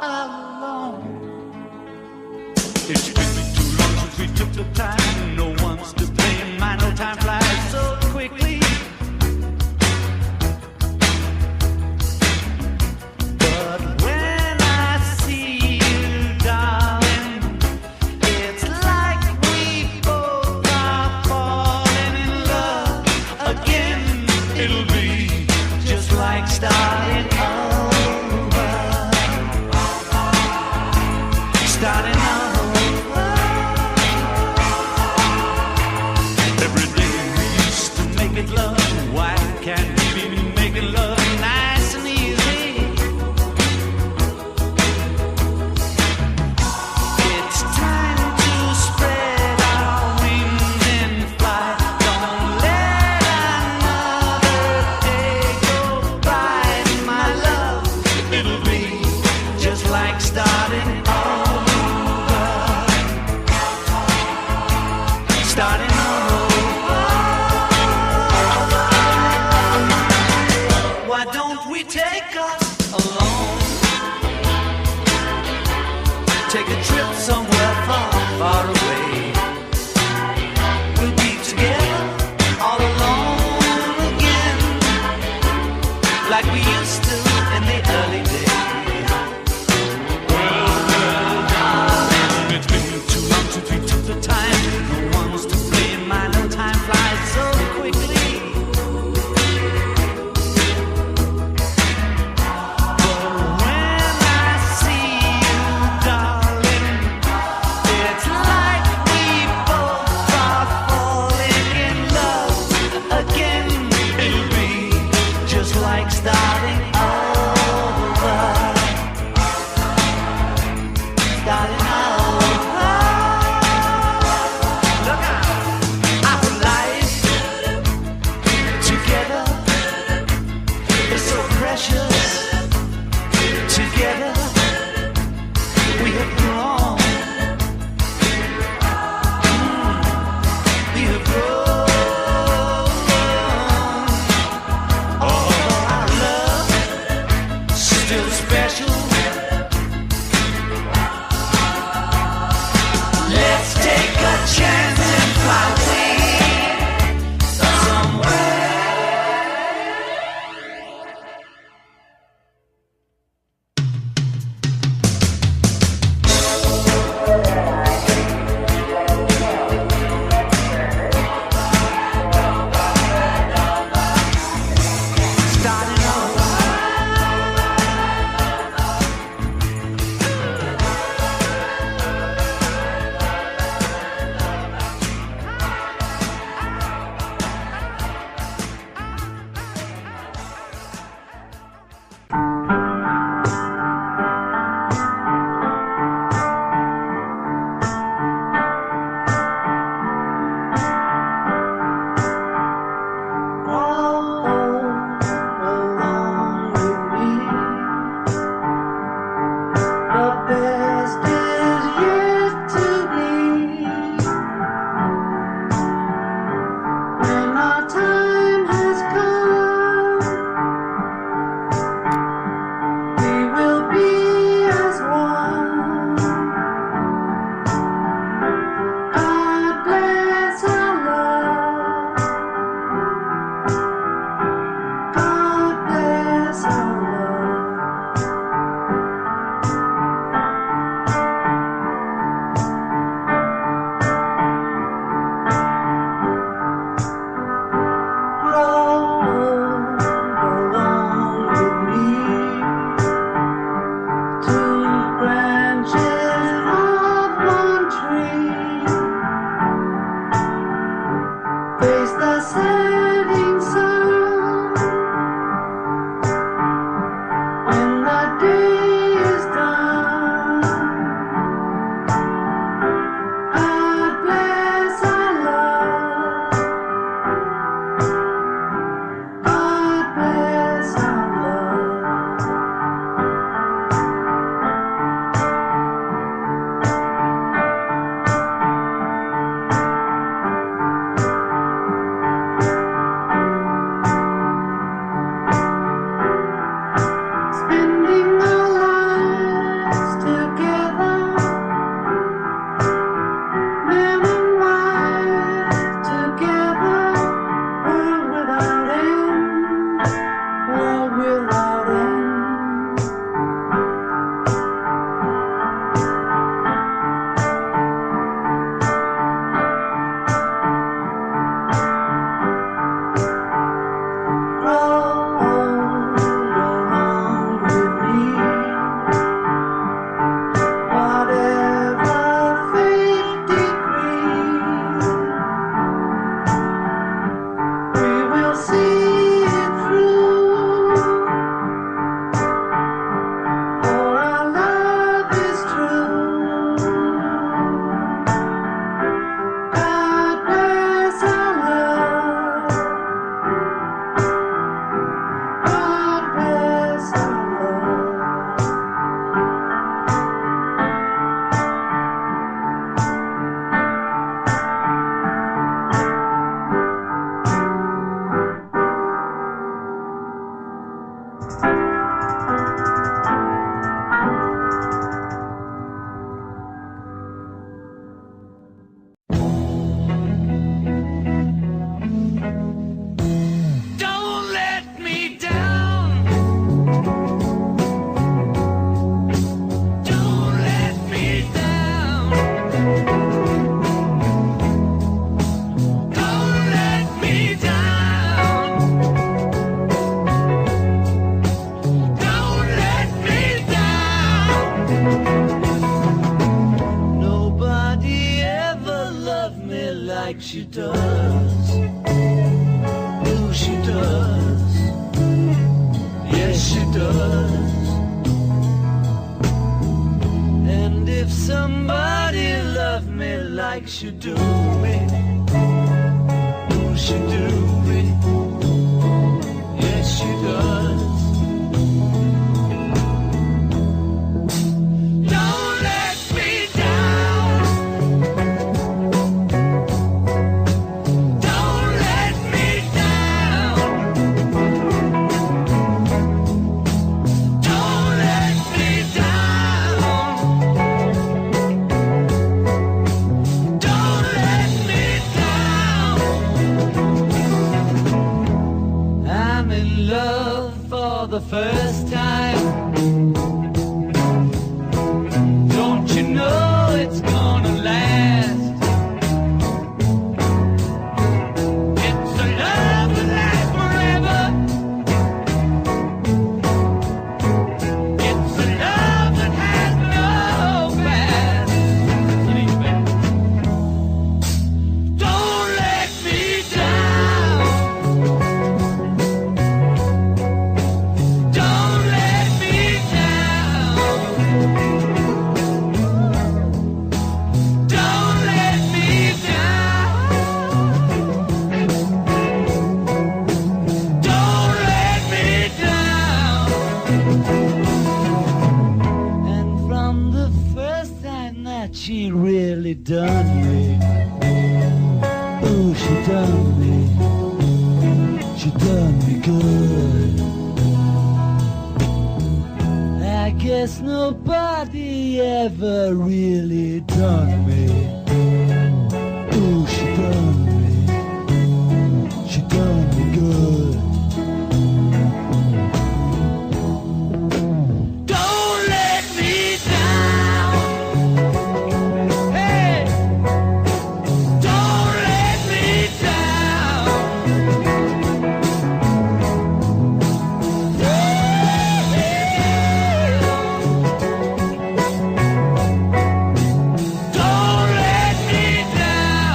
alone. It's been too long since we took the time. No one's to blame. My no time flies so quickly. But when I see you, darling, it's like we both are falling in love again. It'll be just like starting over. Starting over. Every day we used to make it love. Why can't we be making love nice and easy? It's time to spread our wings and fly. Don't let another day go by, my love. It'll be just like starting over. Starting over. Why don't we take us alone? Take a trip somewhere far, far away. We'll be together all alone again, like we used to in the early days. Well, darling, it's been too long since we took the time. No one's to blame. My no time flies so quickly. But when I see you, darling, it's like we both are falling in love again. It'll be just like starting over. like she do me. Oh, she do me. Yes, she does. Don't let me down. Don't let me down. Don't let me down. Don't let me down. I'm in love for the first time. Don't you know it's gonna last? It's a love that lasts forever. It's a love that has no past. Don't let me down. Don't let me down. Don't let me down. Don't let me down. And from the first time that she really done me, oh, she done me. She done me good. I guess nobody ever really done me. Oh, she done me. She done me good. Don't let me down. Hey, don't let me down. Don't let me down.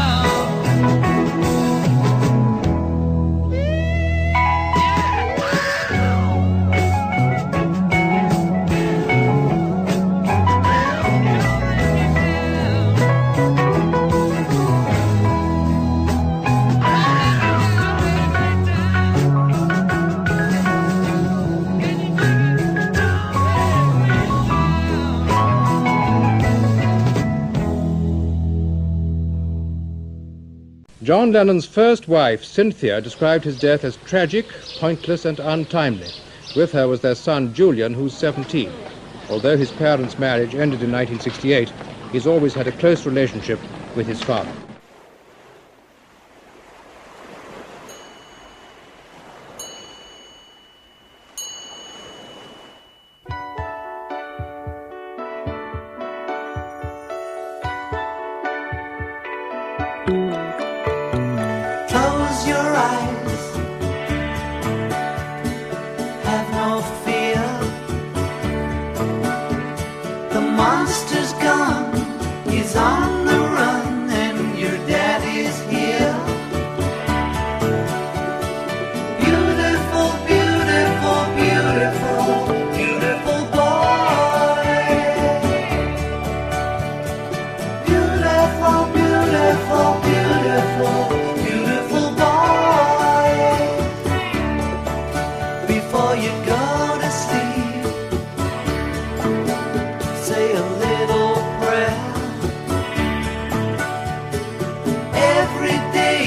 John Lennon's first wife, Cynthia, described his death as tragic, pointless, and untimely. With her was their son, Julian, who's 17. Although his parents' marriage ended in 1968, he's always had a close relationship with his father. Close your eyes. Have no fear. The monster's gone. He's on the run, and your daddy's here. Beautiful, beautiful, beautiful, beautiful boy. Beautiful, beautiful, beautiful, beautiful boy. Before you go to sleep, say a little prayer. Every day,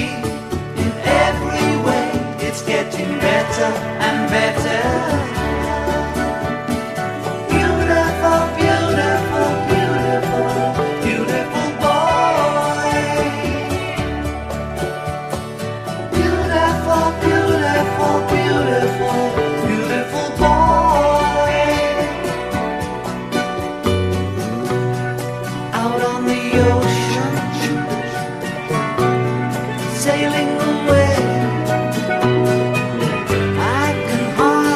in every way, it's getting better and better. Beautiful, beautiful, beautiful, beautiful boy. Beautiful, beautiful, beautiful, beautiful boy. Out on the ocean, sailing away. I can hardly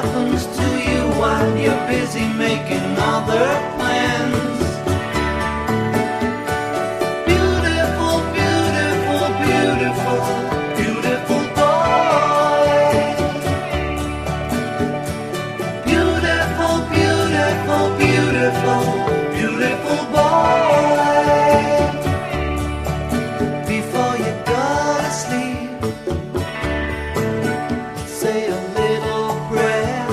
happens to you while you're busy making other plans? Beautiful, beautiful, beautiful, beautiful boy. Beautiful, beautiful, beautiful, beautiful boy. Before you go to sleep, say a little prayer.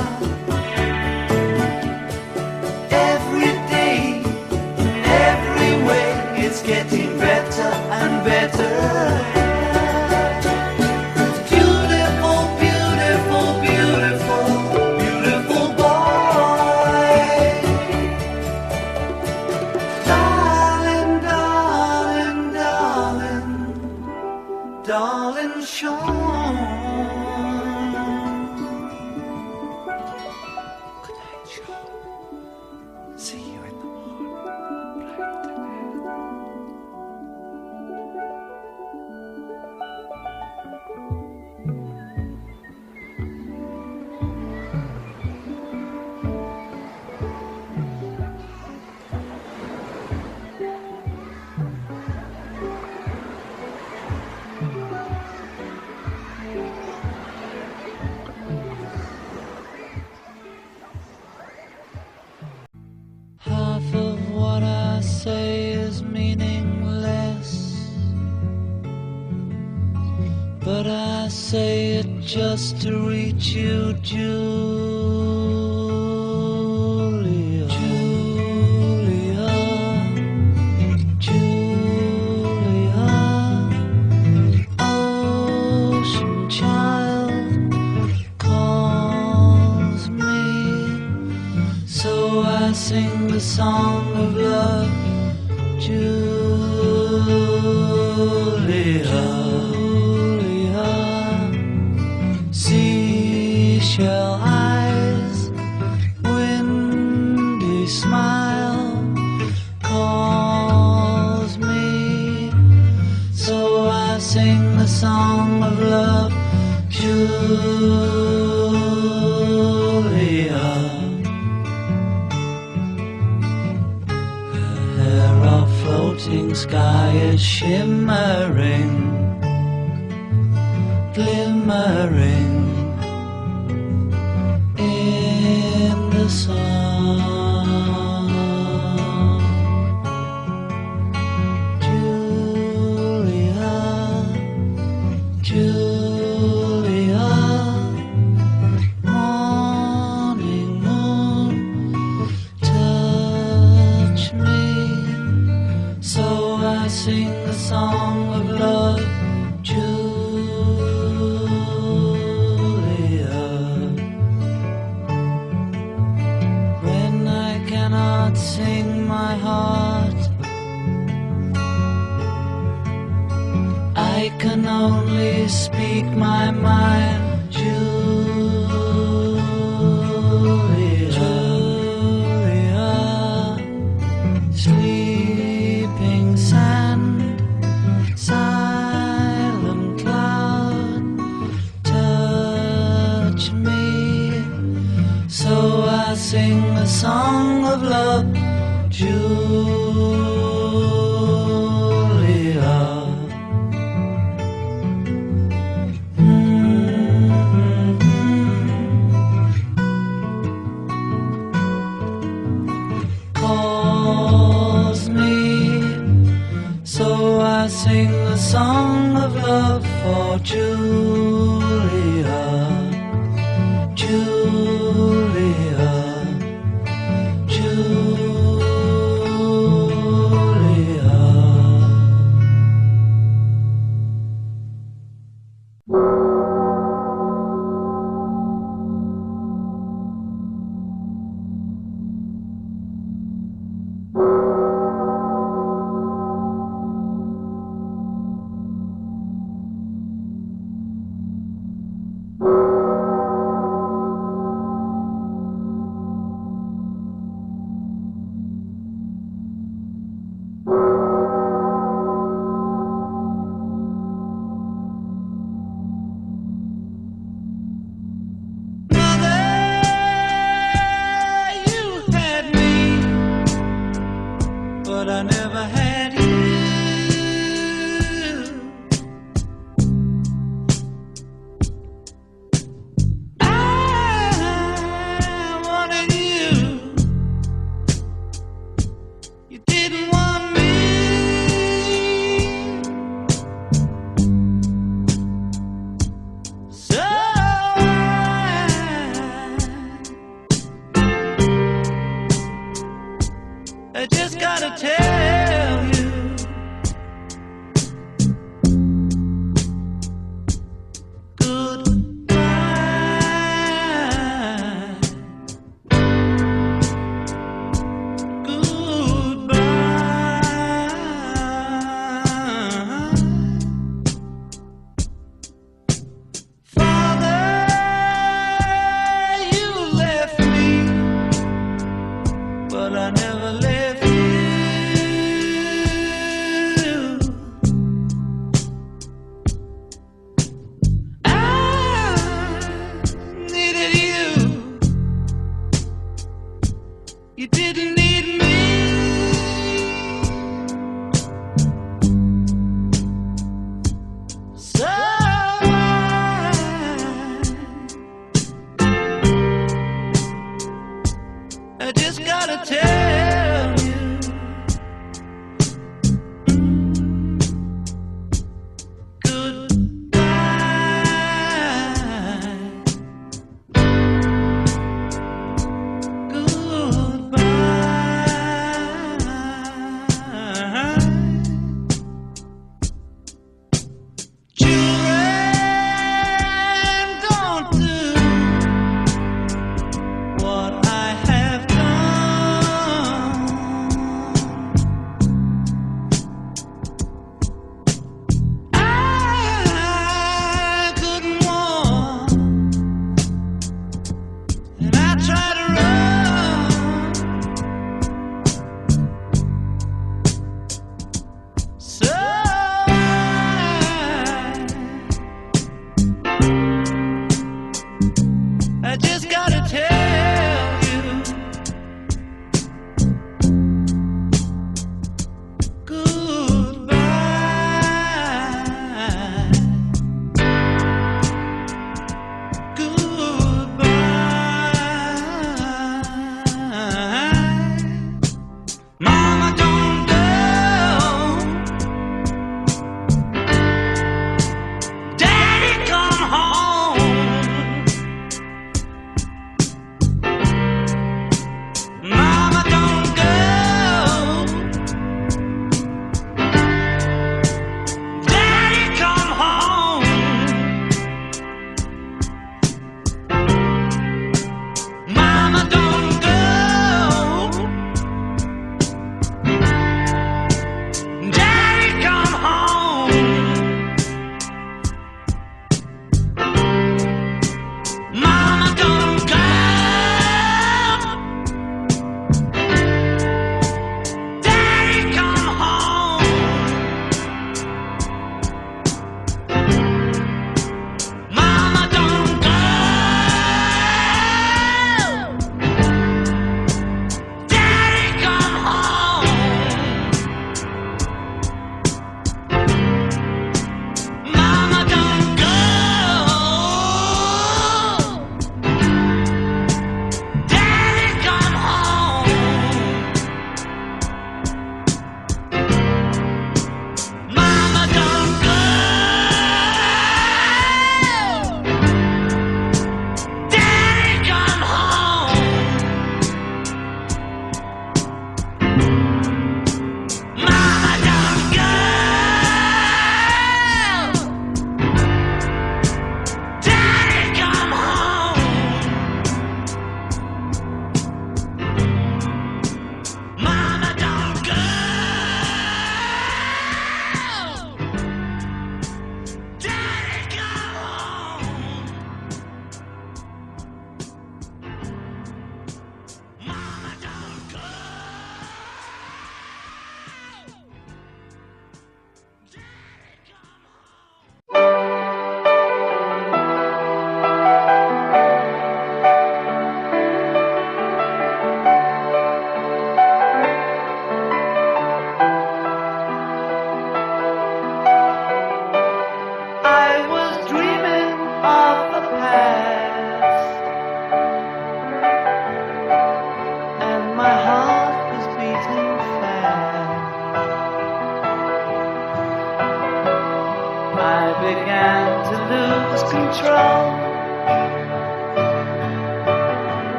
Every day, every way, it's getting better and better. Beautiful, beautiful, beautiful, beautiful boy. Darling, darling, darling, darling Sean. Good night, Sean. See you in the half of what I say is meaningless, but I say it just to reach you, Julia. Julia, Julia, ocean child calls me. So I sing the song of love, Julia, Julia. Seashell eyes, windy smile calls me. So I sing the song of love, Julia. Floating sky is shimmering, glimmering in the sun. Julia, Julia, morning moon, touch me. So I sing the song of love, Julia. When I cannot sing my heart, I can only speak my mind, Julia. Julia, sleeping sand, silent cloud, touch me. So I sing the song of love, Julia. Calls me, so I sing the song of love for Julia, Julia, Julia. gotta tell you.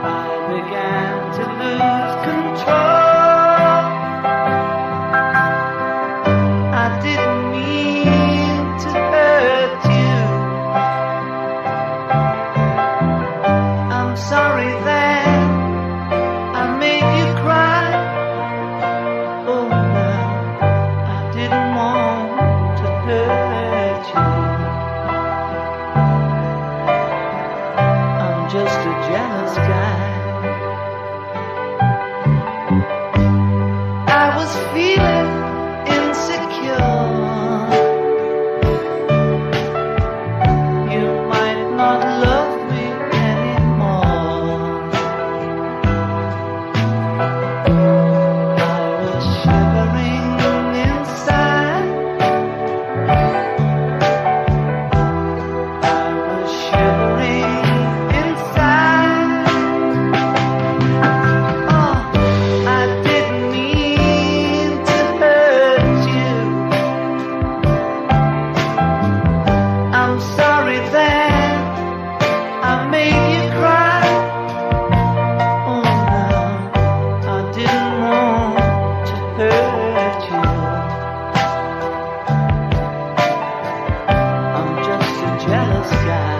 I began to lose control. a jealous guy. I was feeling insecure. You might not love me anymore. I was shivering inside. I was shivering inside. Oh, I didn't mean to hurt you. I'm sorry that I made you cry. Oh no, I didn't want to hurt you. I'm just a jealous guy.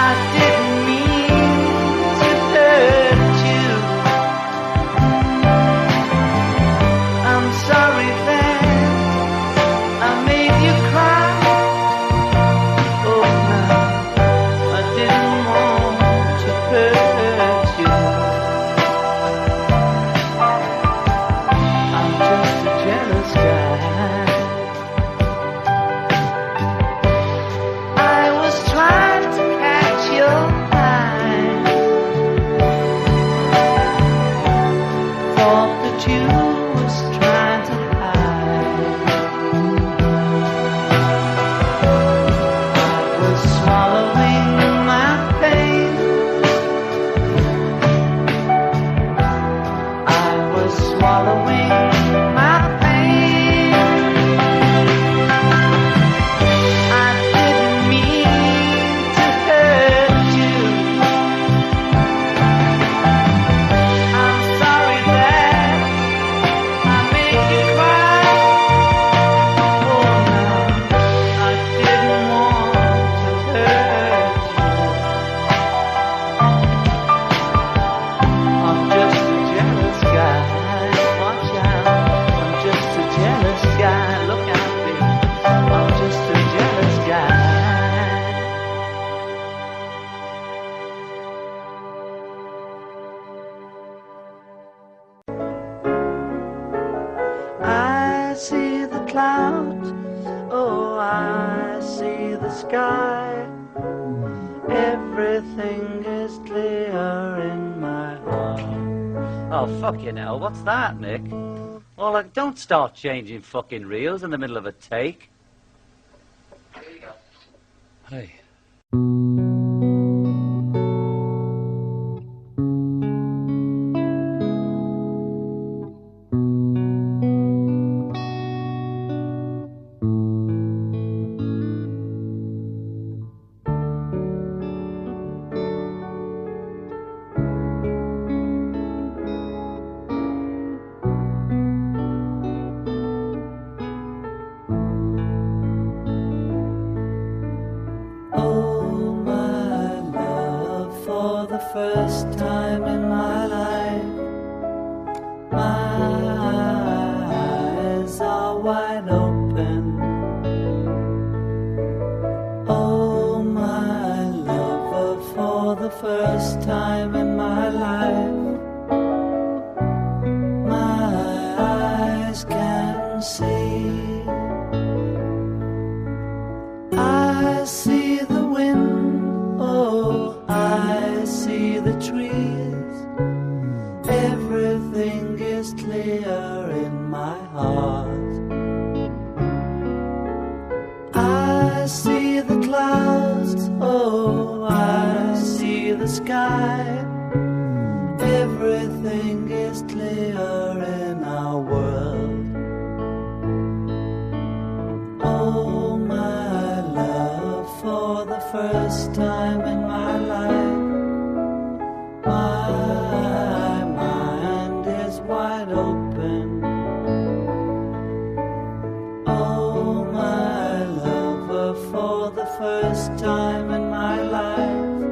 I didn't mean to hurt you. I'm sorry that I made you cry. Oh no, I didn't want to hurt you. I'm just a jealous guy. I was trying to catch your eye. Thought that you was trying to hide. I was swallowing my pain. I was swallowing my pain. I didn't mean to hurt you. I'm sorry that I made you cry. Oh no, I didn't want to hurt you. I'm just a jealous guy. Watch out, I'm just a jealous guy. Look out, baby, I'm just a jealous guy. I see the clouds, oh, I see the sky. Everything is clear in my heart. Oh, fuck you now. What's that, Nick? Well, like, don't start changing fucking reels in the middle of a take. Hey. Oh, my love, for the first time in my life, my eyes are wide open. Oh, my lover, for the first time in my life, my eyes can see. I see the wind, oh, I see the trees. Everything is clear in my heart. I see the clouds, oh, I see the sky. Everything is clear in our world. Oh, my love, for the first time time in my life. My mind is wide open. Oh, my lover, for the first time in my life,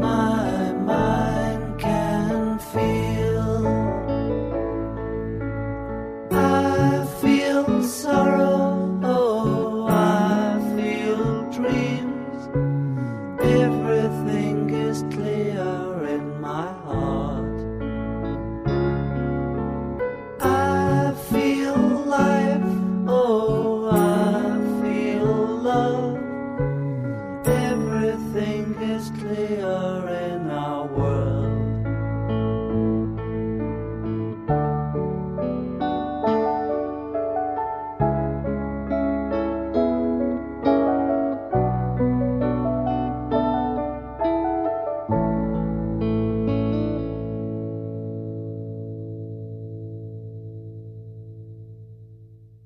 my mind can feel. I feel sorrow, oh, I feel dreams. Everything is clear in my heart. I feel life, oh, I feel love. Everything is clear in our world.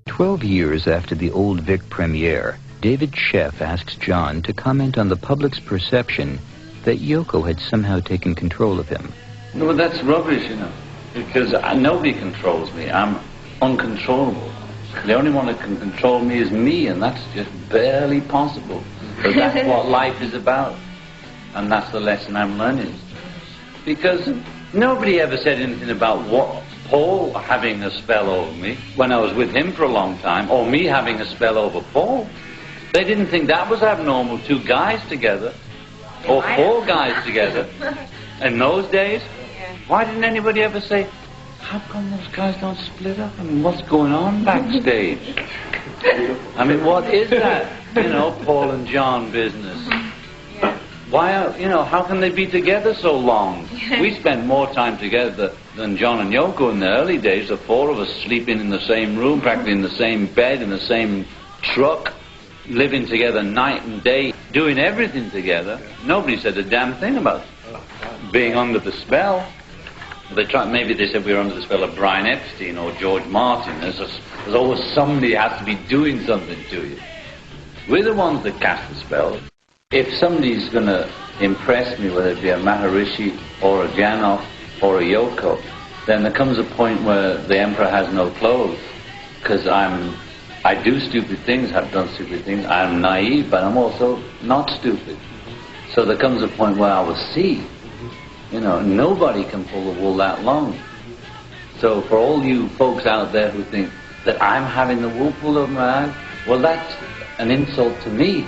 12 years after the Old Vic premiere, David Sheff asks John to comment on the public's perception that Yoko had somehow taken control of him. No, but that's rubbish, you know, because nobody controls me. I'm uncontrollable. The only one that can control me is me, and that's just barely possible. But that's what life is about, and that's the lesson I'm learning. Because nobody ever said anything about what Paul having a spell over me when I was with him for a long time, or me having a spell over Paul. They didn't think that was abnormal, 2 guys together, or 4 guys together. In those days, why didn't anybody ever say, how come those guys don't split up? I mean, what's going on backstage? I mean, what is that, you know, Paul and John business? Why, how can they be together so long? We spent more time together than John and Yoko in the early days, the 4 of us sleeping in the same room, practically in the same bed, in the same truck, living together night and day, doing everything together. Nobody said a damn thing about being under the spell. Maybe they said we were under the spell of Brian Epstein or George Martin. There's always somebody has to be doing something to you. We're the ones that cast the spell. If somebody's going to impress me, whether it be a Maharishi or a Janov or a Yoko, then there comes a point where the emperor has no clothes, because I do stupid things, have done stupid things. I'm naive, but I'm also not stupid. So there comes a point where I will see. Nobody can pull the wool that long. So for all you folks out there who think that I'm having the wool pulled over my eyes, well, that's an insult to me.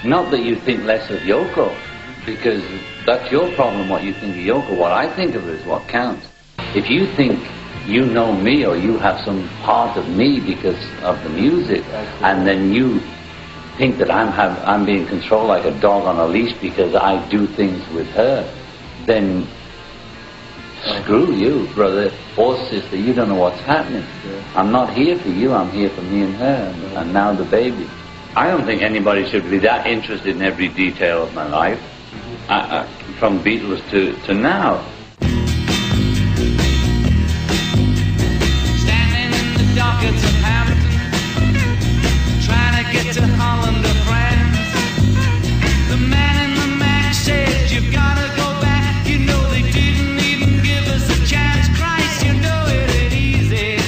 Not that you think less of Yoko, because that's your problem, what you think of Yoko. What I think of her is what counts. If you think you know me, or you have some part of me because of the music, and then you think that I'm being controlled like a dog on a leash because I do things with her, then screw you, brother or sister. You don't know what's happening. I'm not here for you, I'm here for me and her, and now the baby. I don't think anybody should be that interested in every detail of my life, from Beatles to now. Standing in the dockets of Hampton, trying to get to Holland or France. The man in the Mac said, you've got to go back. You know they didn't even give us a chance. Christ, you know it ain't easy.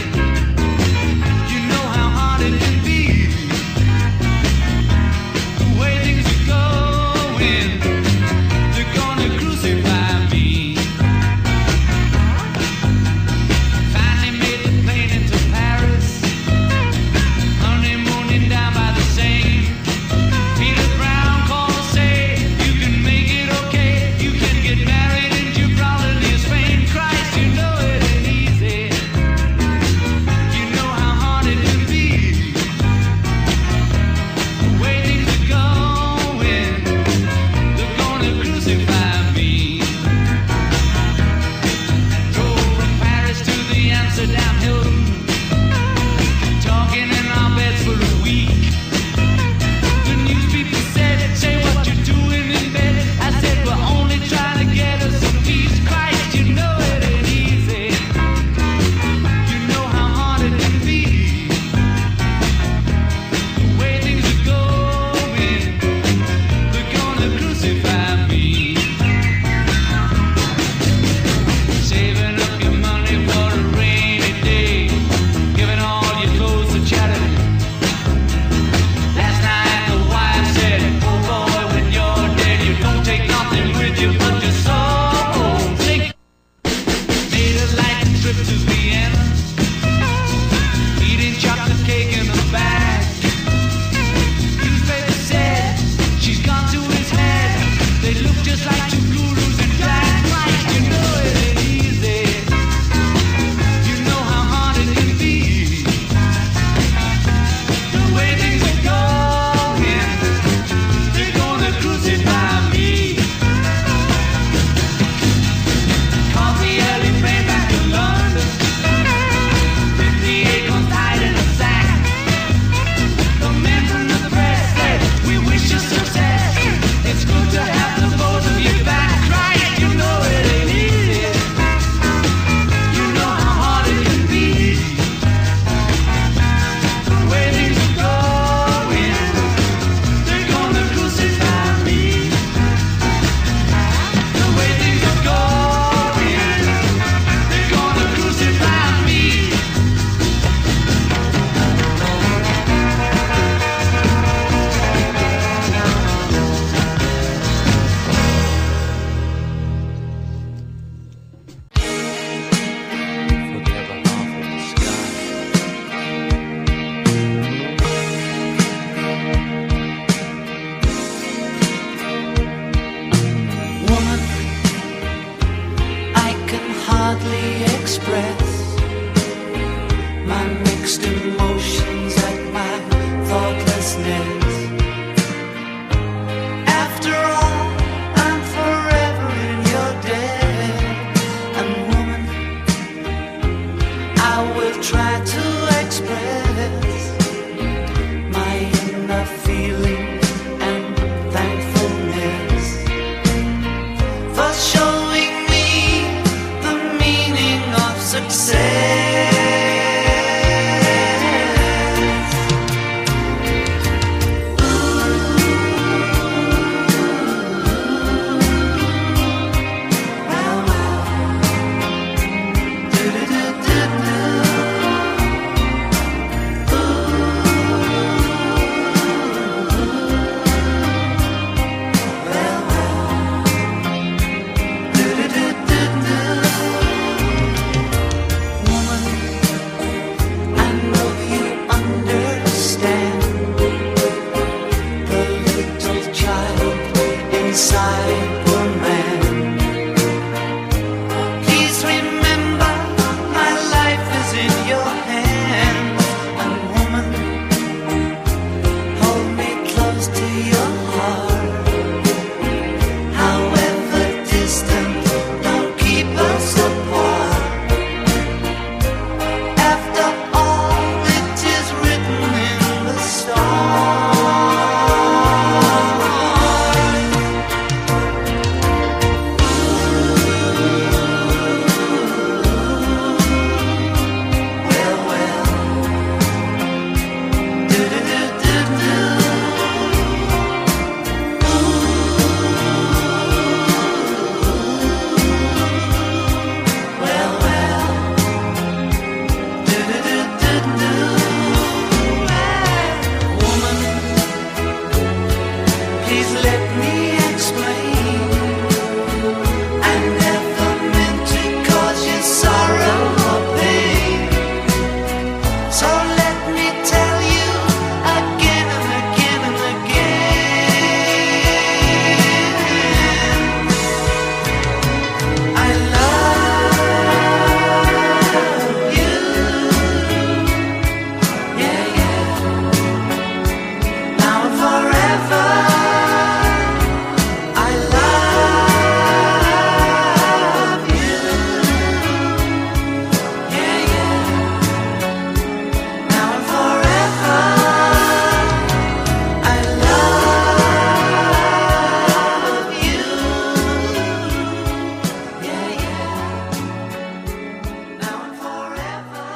You know how hard it can be. The way things are going, they're gonna crucify me. inside were men. Please remember my life is in your hands. And woman, hold me close to your heart. However distant, don't keep us apart. After all, it is written in the stars. Please let me explain. I never meant to cause you sorrow or pain. So let me tell you again and again and again. I love you. Yeah, yeah. Now and forever. I love you. Yeah, yeah. Now and forever. I love you. Yeah, yeah. Now and forever.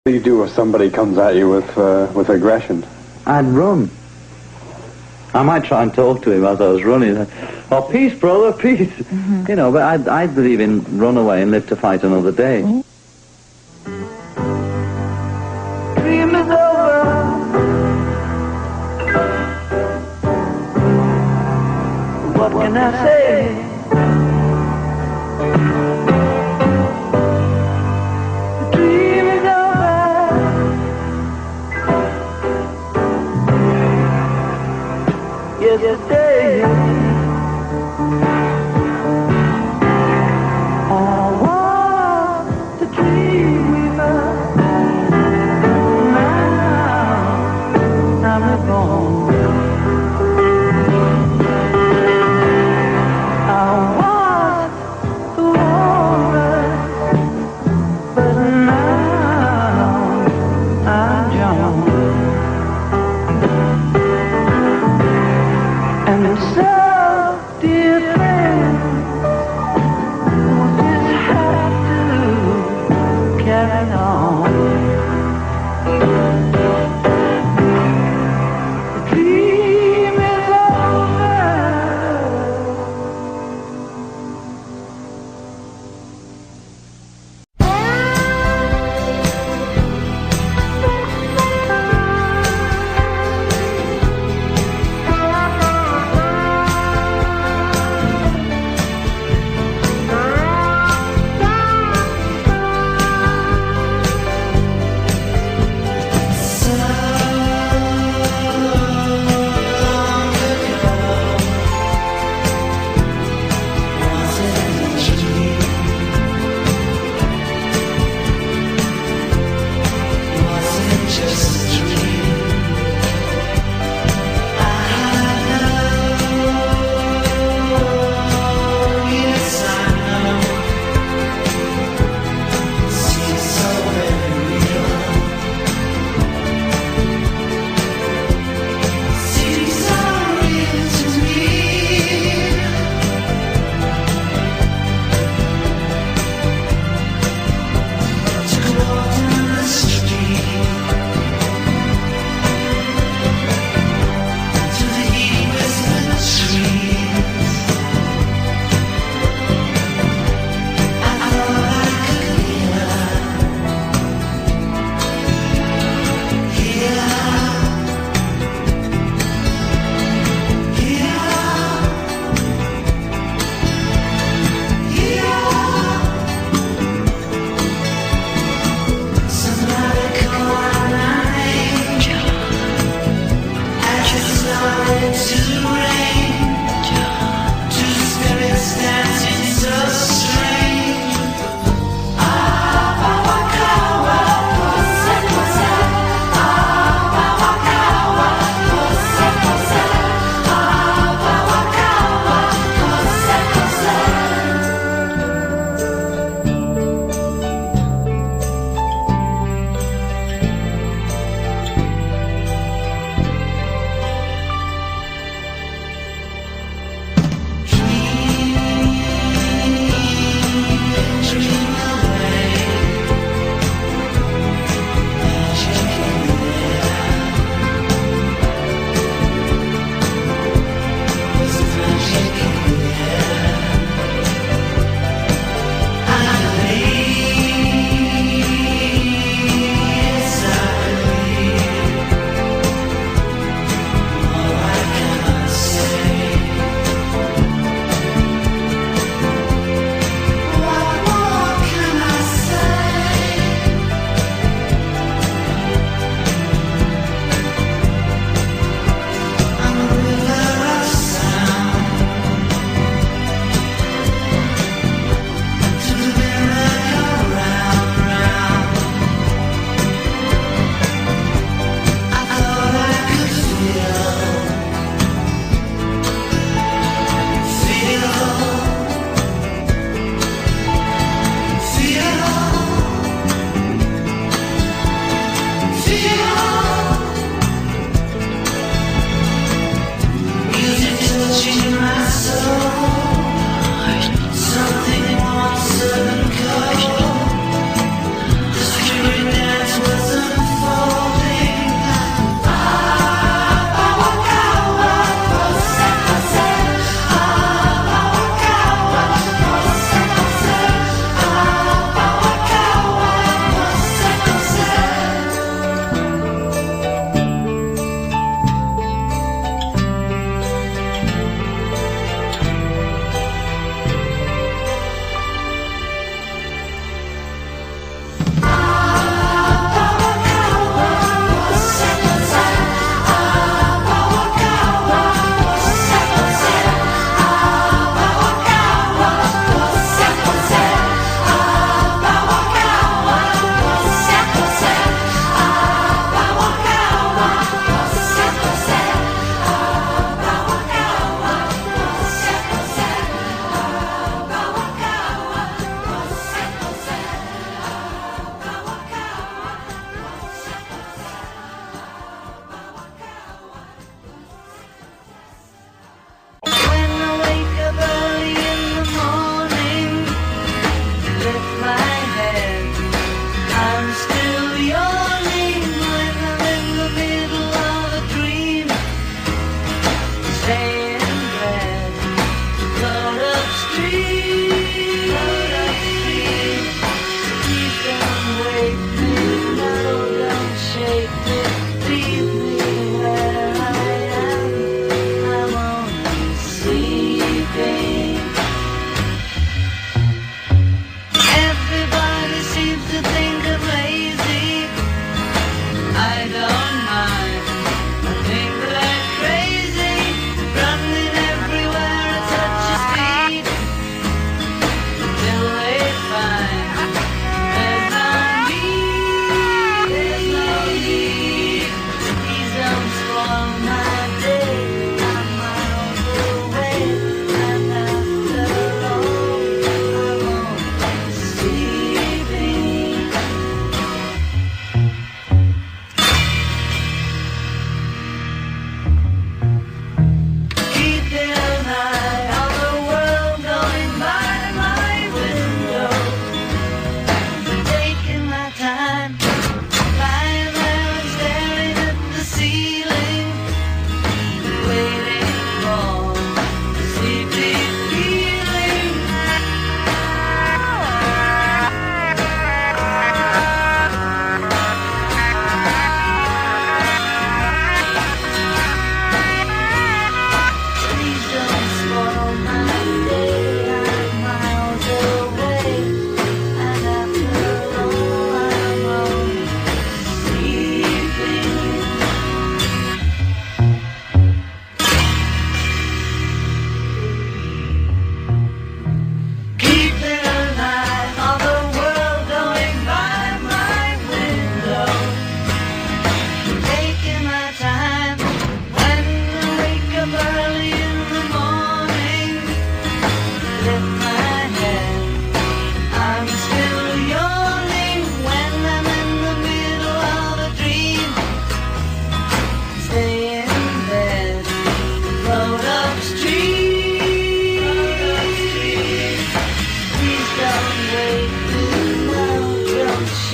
What do you do if somebody comes at you with aggression? I'd run. I might try and talk to him as I was running. Oh, peace, brother, peace. You know, but I'd believe in run away and live to fight another day. Dream is over. What can I say? The dream is over. Yesterday, I was the dream weaver. Now I'm reborn. I was the walrus, but now I'm John. And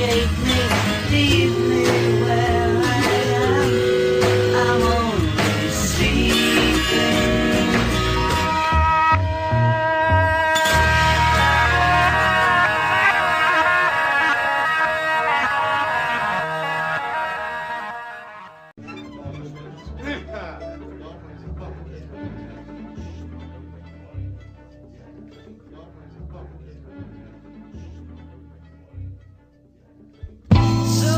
shake me, leave me where I am. I'm only sleeping. So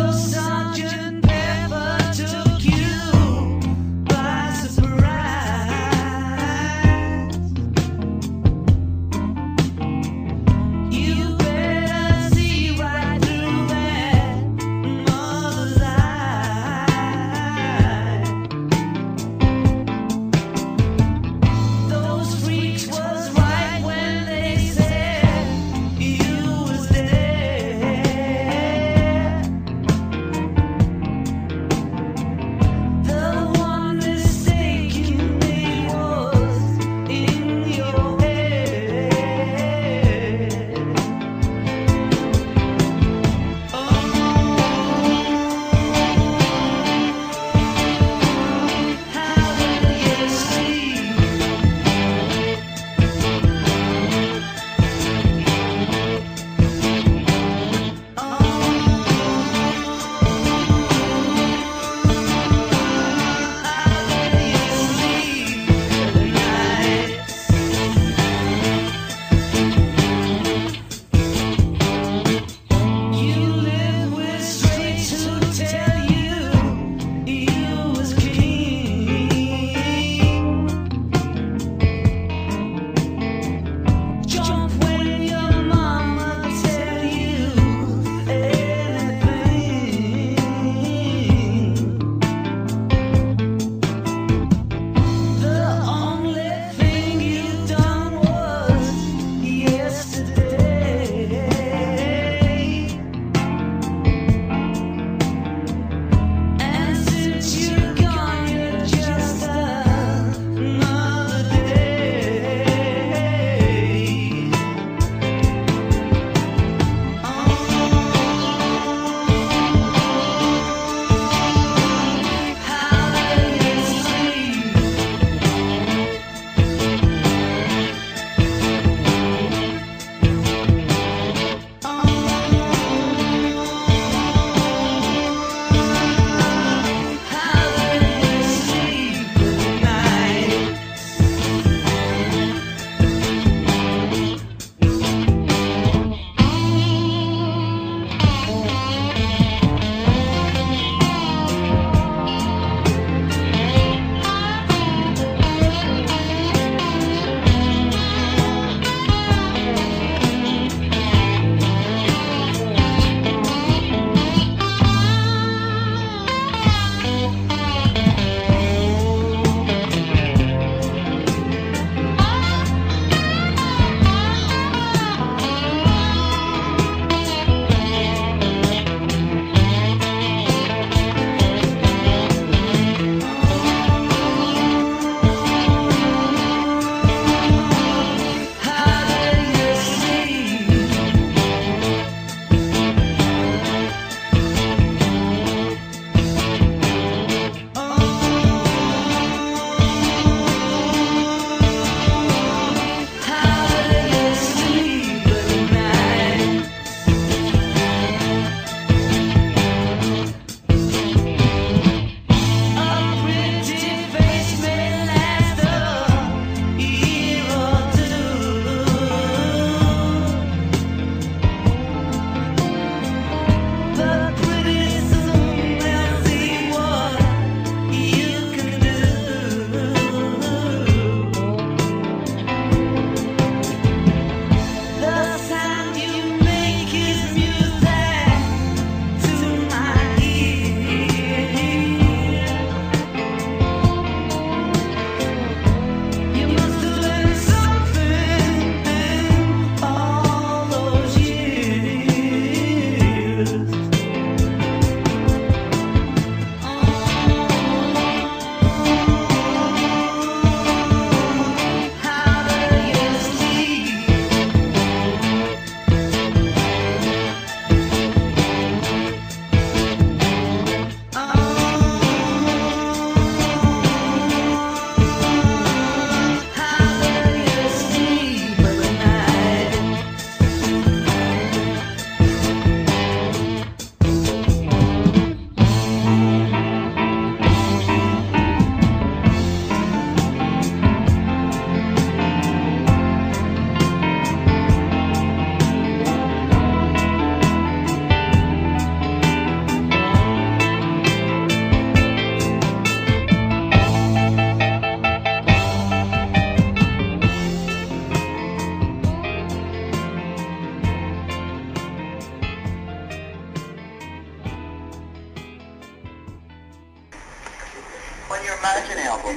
On your Imagine album,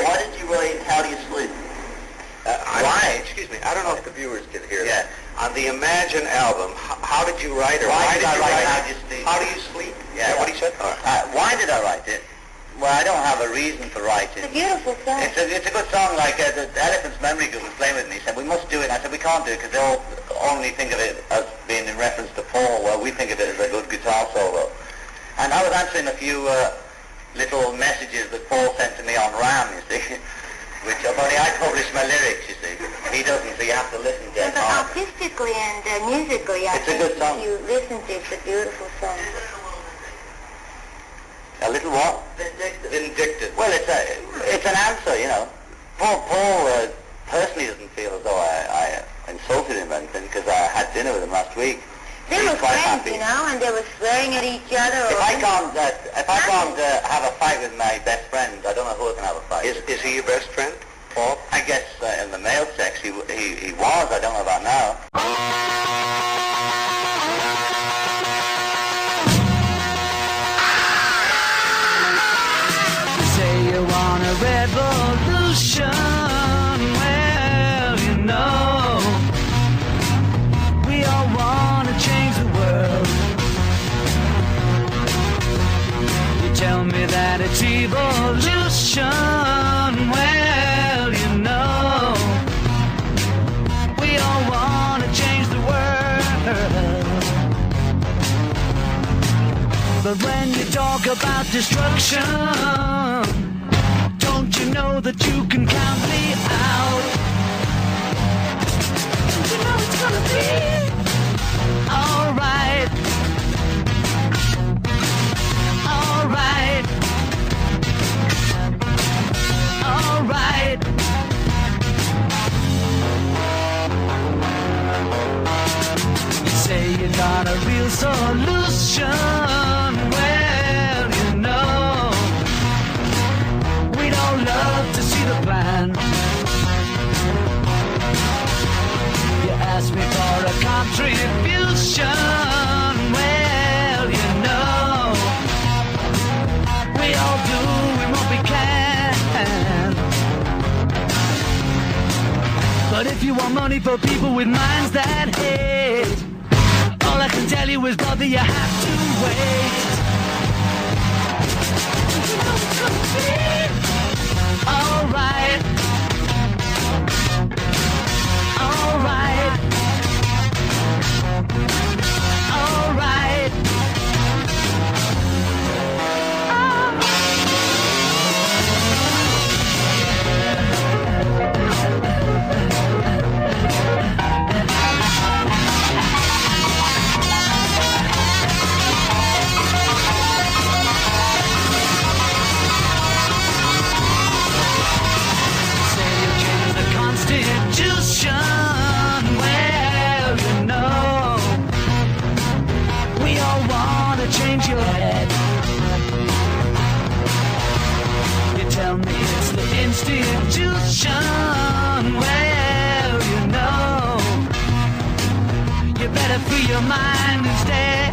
why did you write How Do You Sleep? Why? Excuse me, I don't know if the viewers can hear that. On the Imagine album, how did you write it? Why did I write How Do You Sleep? How Do You Sleep? Yeah, what he said? All right. Why did I write it? Well, I don't have a reason for writing. It's a beautiful song. It's a good song. Like the Elephant's Memory Group was playing with me. Said we must do it. And I said we can't do it because they all only think of it as being in reference to Paul. Well, we think of it as a good guitar solo. And I was answering a few little messages that Paul sent to me on RAM. You see, which only I publish my lyrics. You see, he doesn't. So you have to listen to it. But artistically and musically, I it's think a good song. if you listen to it, it's a beautiful song. A little what? Vindictive. Well, it's an answer, you know. Paul personally doesn't feel as though I insulted him or anything because I had dinner with him last week. They were friends, you know, and they were swearing at each other. If I can't have a fight with my best friend, I don't know who I can have a fight. Is he your best friend, Paul? I guess in the male sex he was. I don't know about now. On a revolution, well, you know, we all want to change the world. You tell me that it's evolution, well, you know, we all want to change the world. But when you talk about destruction, don't you know that you can count me out? Don't you know it's gonna be alright? Alright. Alright. You say you got a real solution. Well, you know, we'd all love to see the plan. You ask me for a contribution. Well, you know, we all do what we can. But if you want money for people with minds that hate, all I can tell you is, brother, you have to wait. You know it's gonna be alright. Alright. Alright. Constitution, well, you know, we all want to change your head. You tell me it's the institution, well, you know, you better free your mind instead.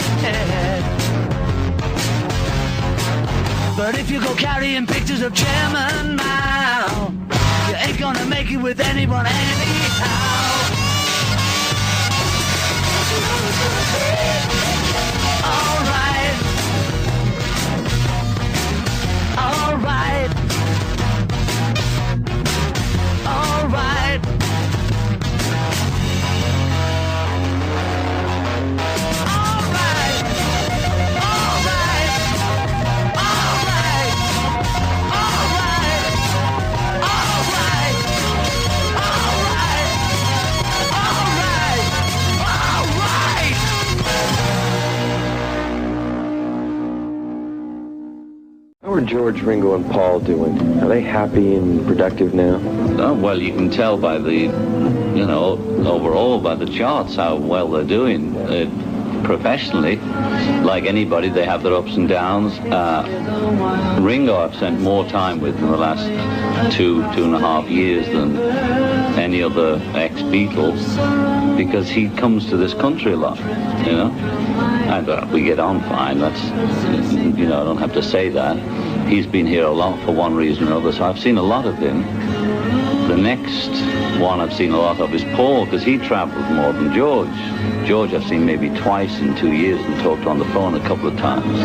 But if you go carrying pictures of Chairman Mao, you ain't gonna make it with anyone anyhow. Alright. Alright. Alright. How are George, Ringo, and Paul doing? Are they happy and productive now? Oh, well, you can tell by the, you know, overall by the charts how well they're doing. Professionally, like anybody, they have their ups and downs. Ringo I've spent more time with in the last 2.5 years than any other ex-Beatles, because he comes to this country a lot, you know. And we get on fine, that's, you know, I don't have to say that. he's been here a lot for one reason or another, so I've seen a lot of him. The next one I've seen a lot of is Paul, because he travels more than George. George I've seen maybe twice in 2 years and talked on the phone a couple of times.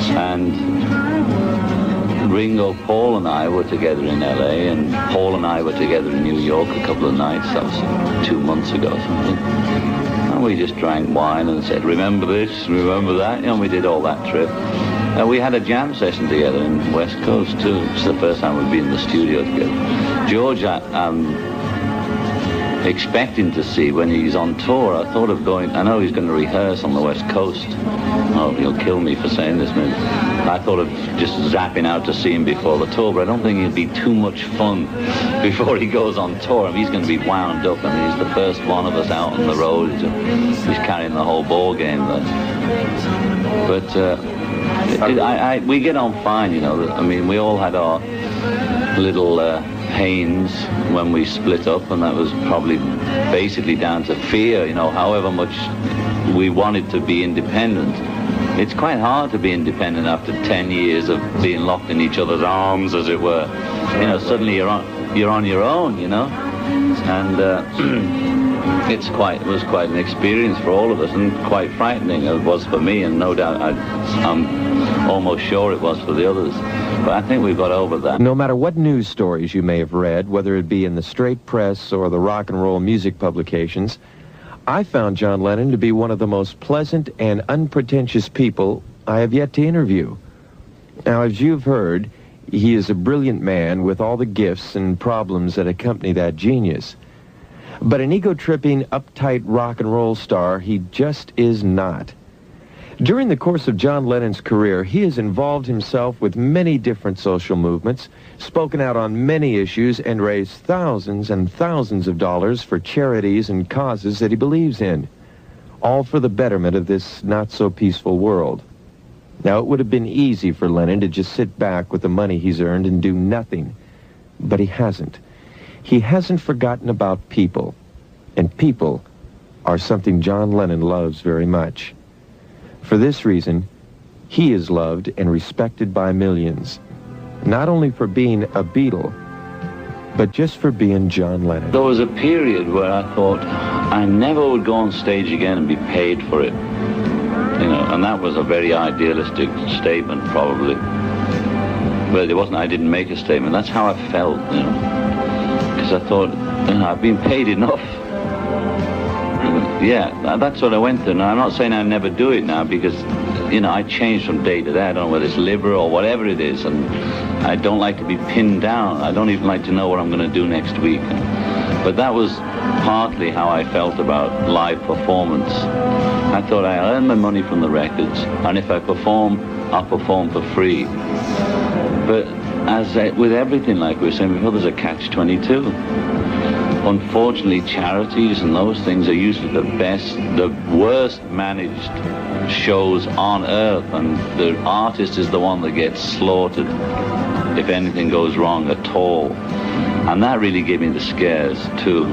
And Ringo, Paul and I were together in LA, and Paul and I were together in New York a couple of nights. That was 2 months ago or something. And we just drank wine and said, remember this, remember that, and we did all that trip. We had a jam session together in West Coast too. It's the first time we've been in the studio together. George, I'm expecting to see when he's on tour. I thought of going, I know he's going to rehearse on the West Coast. Oh, he'll kill me for saying this, maybe. I thought of just zapping out to see him before the tour, but I don't think it'd be too much fun before he goes on tour. I mean, he's going to be wound up. I mean, he's the first one of us out on the road. He's carrying the whole ball game there. But we get on fine, you know. I mean, we all had our little pains when we split up, and that was probably basically down to fear, you know, however much we wanted to be independent. It's quite hard to be independent after 10 years of being locked in each other's arms, as it were. You know, suddenly you're on your own, you know, and it was quite an experience for all of us, and quite frightening it was for me, and no doubt I'm almost sure it was for the others. But I think we've got over that. No matter what news stories you may have read, whether it be in the straight press or the rock and roll music publications, I found John Lennon to be one of the most pleasant and unpretentious people I have yet to interview. Now, as you've heard, he is a brilliant man with all the gifts and problems that accompany that genius. But an ego-tripping, uptight rock and roll star, he just is not. During the course of John Lennon's career, he has involved himself with many different social movements, spoken out on many issues, and raised thousands and thousands of dollars for charities and causes that he believes in, all for the betterment of this not-so-peaceful world. Now, it would have been easy for Lennon to just sit back with the money he's earned and do nothing, but he hasn't. He hasn't forgotten about people, and people are something John Lennon loves very much. For this reason, he is loved and respected by millions, not only for being a Beatle, but just for being John Lennon. There was a period where I thought I never would go on stage again and be paid for it. You know, and that was a very idealistic statement, probably. But it wasn't, I didn't make a statement. That's how I felt, you know. Because I thought, you know, I've been paid enough. Yeah, that's what I went through. Now, I'm not saying I never do it now, because, you know, I change from day to day. I don't know whether it's liver or whatever it is, and I don't like to be pinned down. I don't even like to know what I'm going to do next week. But that was partly how I felt about live performance. I thought I earn my money from the records, and if I perform, I'll perform for free. But with everything, like we were saying before, there's a catch-22. Unfortunately, charities and those things are usually the worst managed shows on earth, and the artist is the one that gets slaughtered if anything goes wrong at all. And that really gave me the scares too.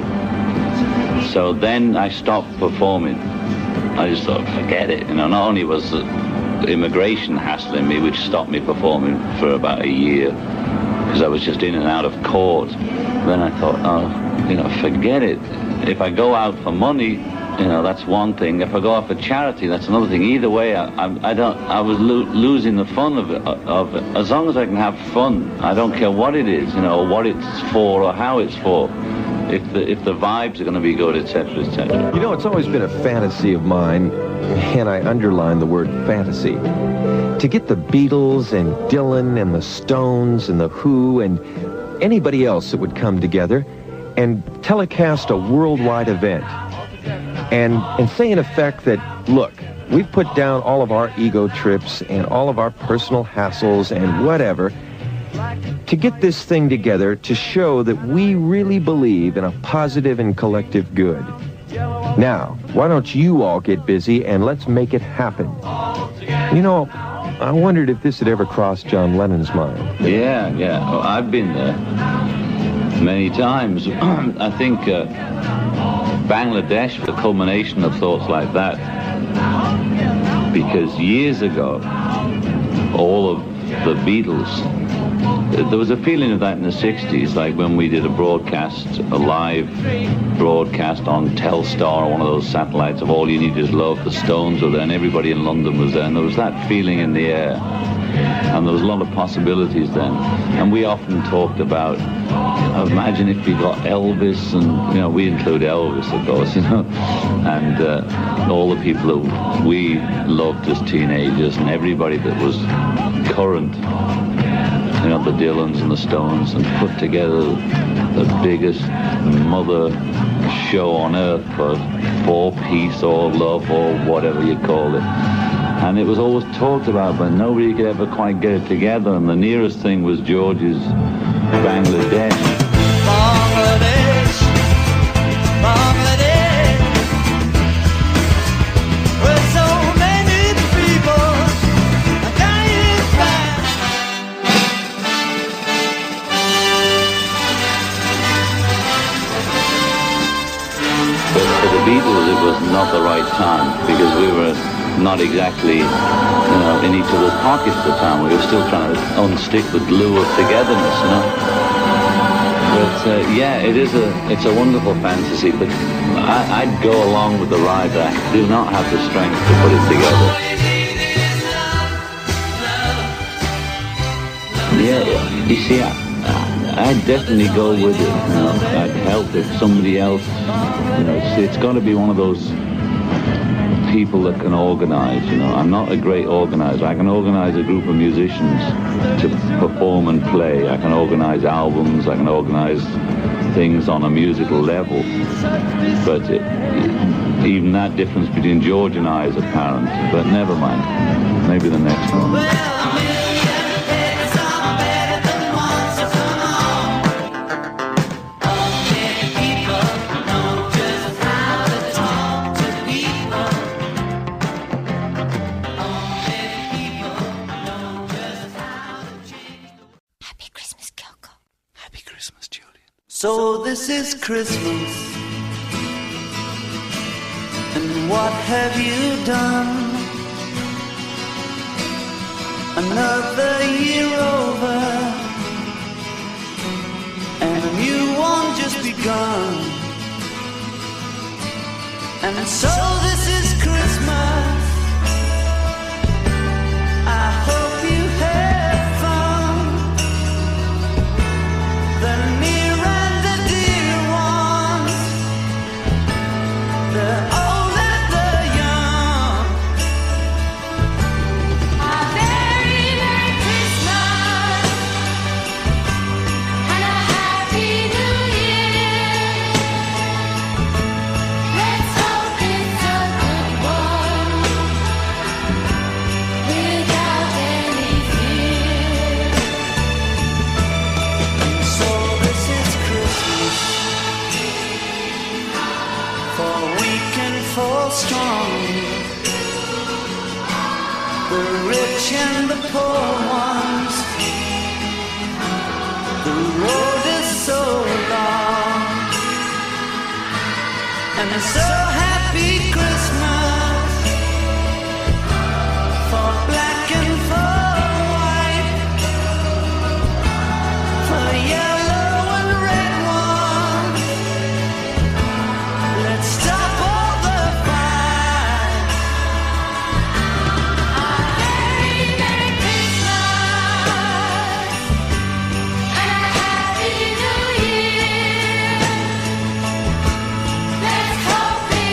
So then I stopped performing. I just thought, forget it. You know, not only was the immigration hassling me, which stopped me performing for about a year, because I was just in and out of court. Then I thought, oh, you know, forget it. If I go out for money, you know, that's one thing. If I go out for charity, that's another thing. Either way, I was losing the fun of it. As long as I can have fun, I don't care what it is, you know, or what it's for or how it's for. If the vibes are going to be good, etc., etc. You know, it's always been a fantasy of mine, and I underline the word fantasy, to get the Beatles and Dylan and the Stones and the Who and anybody else that would come together and telecast a worldwide event and say in effect that, look, we've put down all of our ego trips and all of our personal hassles and whatever to get this thing together to show that we really believe in a positive and collective good. Now, why don't you all get busy and let's make it happen? You know, I wondered if this had ever crossed John Lennon's mind. Yeah. Oh, I've been there many times. I think Bangladesh was the culmination of thoughts like that. Because years ago, all of the Beatles. There was a feeling of that in the 60s, like when we did a live broadcast on Telstar, or one of those satellites of All You Need Is Love. The Stones were there, and everybody in London was there, and there was that feeling in the air. And there was a lot of possibilities then. And we often talked about, imagine if we got Elvis, and, we include Elvis, of course, and all the people that we loved as teenagers, and everybody that was current, the Dylans and the Stones, and put together the biggest mother show on earth for peace or love or whatever you call it. And it was always talked about, but nobody could ever quite get it together. And the nearest thing was George's Bangladesh. Bangladesh, Bangladesh, where so many people are dying fast. But for the Beatles, it was not the right time, because we were not exactly, in each other's pockets at the time. We were still trying to unstick the glue of togetherness, But it's a wonderful fantasy. But I'd go along with the ride. I do not have the strength to put it together. Yeah, you see, I'd definitely go with it. I'd help if somebody else. It's got to be one of those people that can organize. I'm not a great organizer. I can organize a group of musicians to perform and play. I can organize albums. I can organize things on a musical level. But even that difference between George and I is apparent. But never mind. Maybe the next one. So this is Christmas, and what have you done? Another year over, and a new one just begun. And so this is Christmas. I hope you have fun. The near and the dear ones, the old and the young. A very Merry Christmas and a Happy New Year. Let's hope it's a good one without any fear. So this is Christmas, for weak and for strong, the rich and the poor ones. The road is so long, and so happy Christmas for black and for white, for yellow and red ones. Let's stop all the fight. A very Merry Christmas and a Happy New Year. Let's hope it's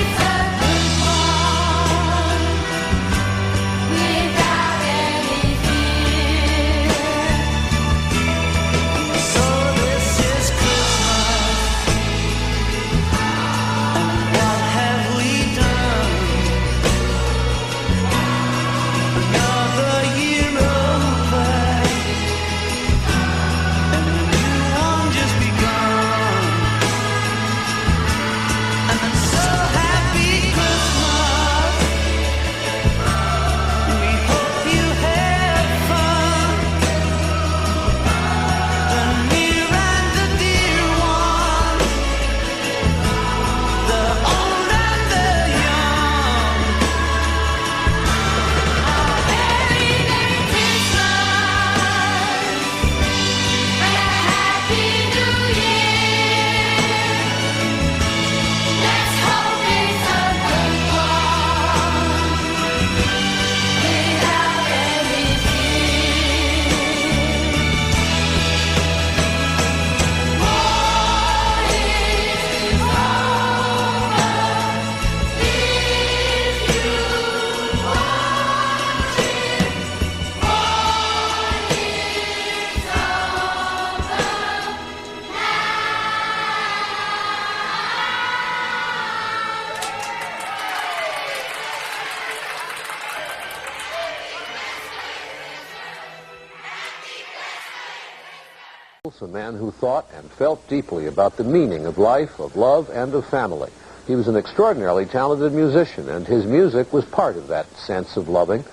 A man who thought and felt deeply about the meaning of life, of love, and of family. He was an extraordinarily talented musician, and his music was part of that sense of loving.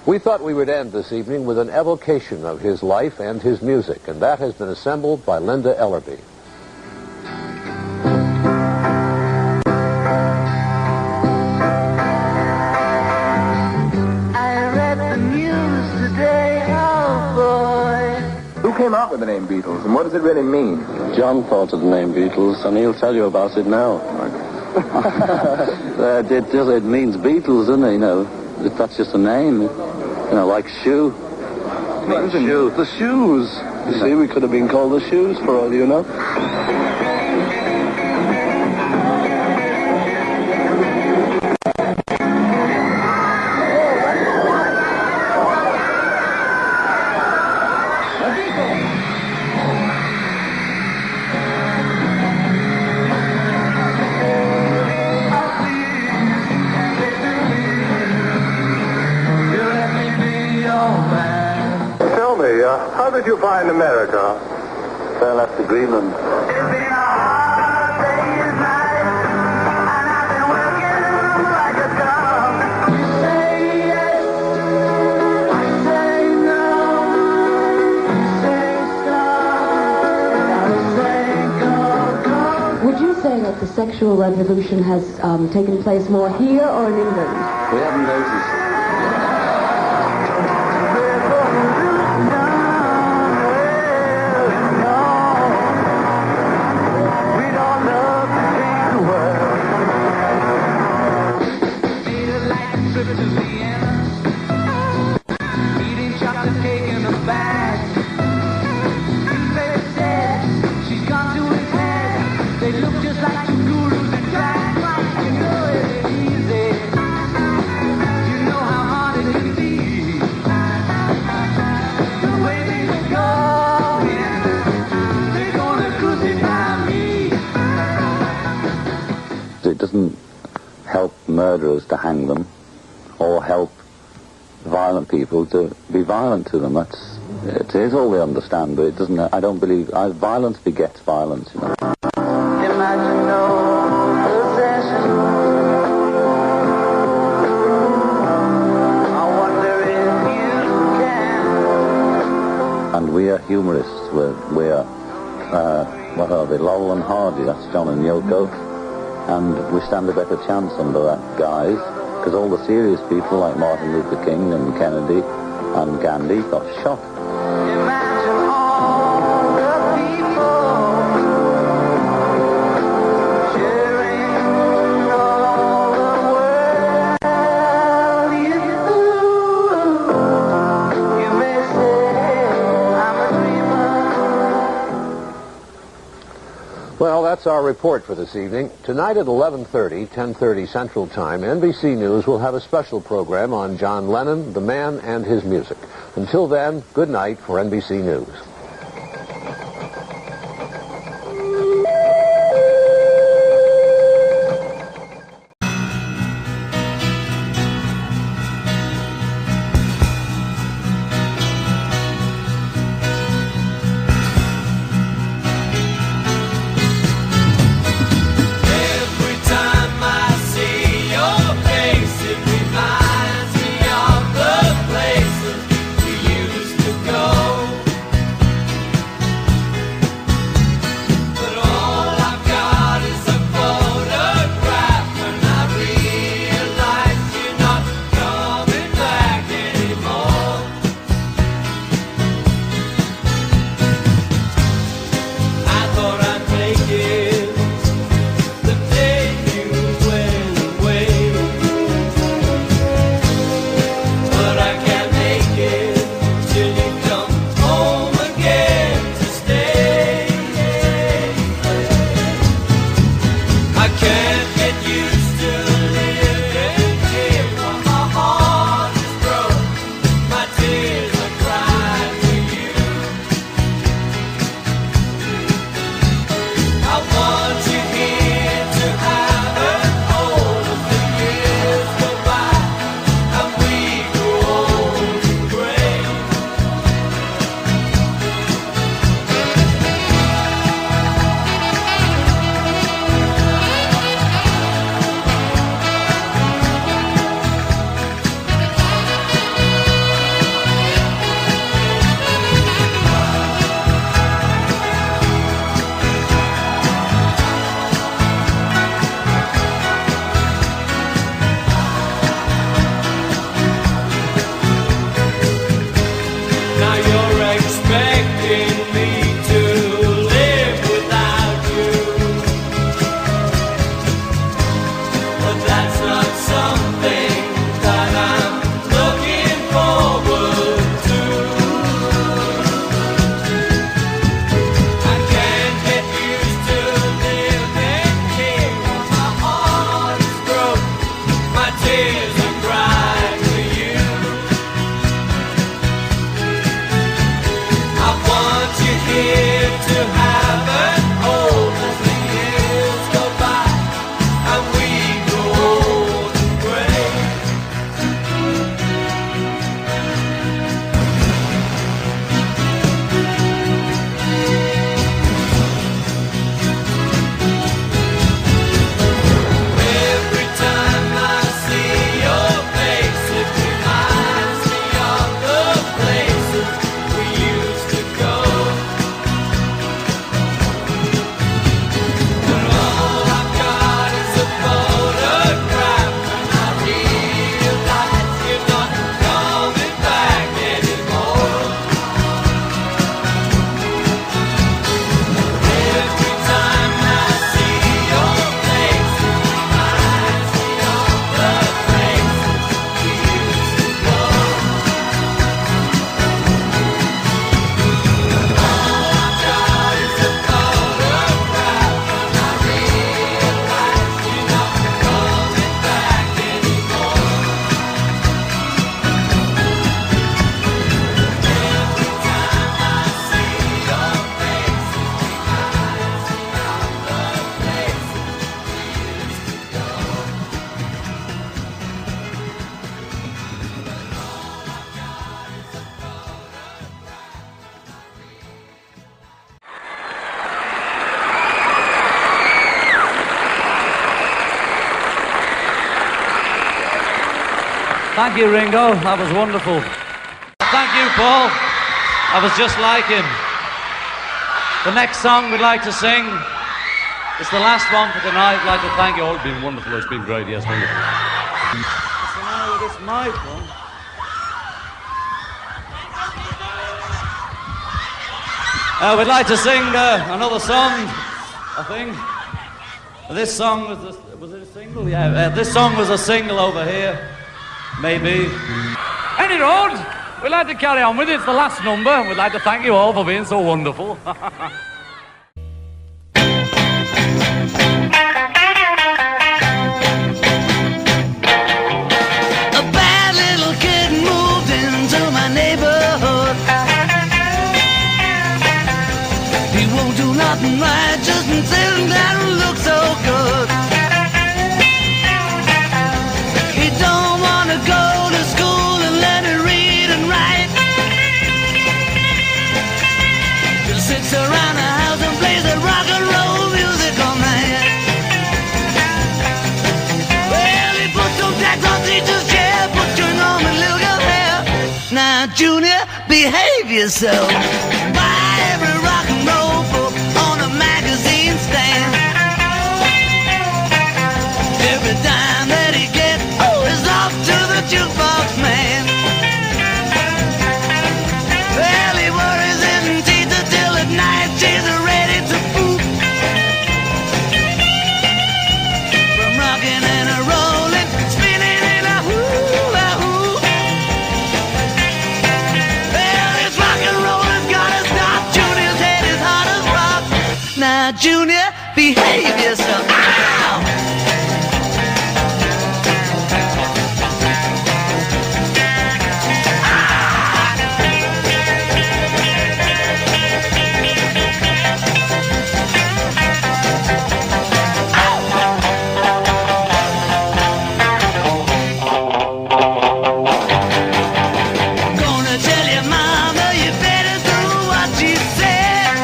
We thought we would end this evening with an evocation of his life and his music, and that has been assembled by Linda Ellerby. Who came out with the name Beatles, and what does it really mean? John thought of the name Beatles, and he'll tell you about it now. It means Beatles, doesn't it? You know, that's just a name. You know, like shoe. Shoe. The shoes. You see, we could have been called the Shoes for all you know. How did you find America? I left to Greenland. Would you say that the sexual revolution has taken place more here or in England? We haven't noticed. It doesn't help murderers to hang them, or help violent people to be violent to them. It is all they understand, but it doesn't. I don't believe violence begets violence. You know. Imagine no possession. I wonder if you can. And we are humorists. We are what are they? Laurel and Hardy. That's John and Yoko. And we stand a better chance under that guise, because all the serious people like Martin Luther King and Kennedy and Gandhi got shot. Imagine all the people sharing all the world. You may say I'm a dreamer. Well, that's our report for this evening. Tonight at 11:30, 10:30 Central Time, NBC News will have a special program on John Lennon, the man, and his music. Until then, good night for NBC News. Thank you, Ringo. That was wonderful. Thank you, Paul. I was just like him. The next song we'd like to sing, it's the last one for tonight. I'd like to thank you all. It's been wonderful. It's been great. Yes, wonderful. So now with this mic one. We'd like to sing another song, I think. This song was it a single? Yeah, this song was a single over here, maybe. Any road, we'd like to carry on with it. It's the last number. We'd like to thank you all for being so wonderful. A bad little kid moved into my neighborhood. He won't do nothing right, just sitting down and look so good. He don't want to go to school and learn to read and write. He sits around the house and plays the rock and roll music all night. Well, he put some tax on teacher's chair, put your Norman little girl hair. Now, Junior, behave yourself. Buy every rock and roll book on a magazine stand. Every dime that he gets is off to the jukebox man. Well, he worries his teeth till at night she's ready to poop. From rocking and a rolling, spinning in a hula hoop. Well, this rock and roll has gotta stop. Junior's head is hard as rock. Now, Junior, behave yourself. Ow! Gonna tell your mama you better do what she said.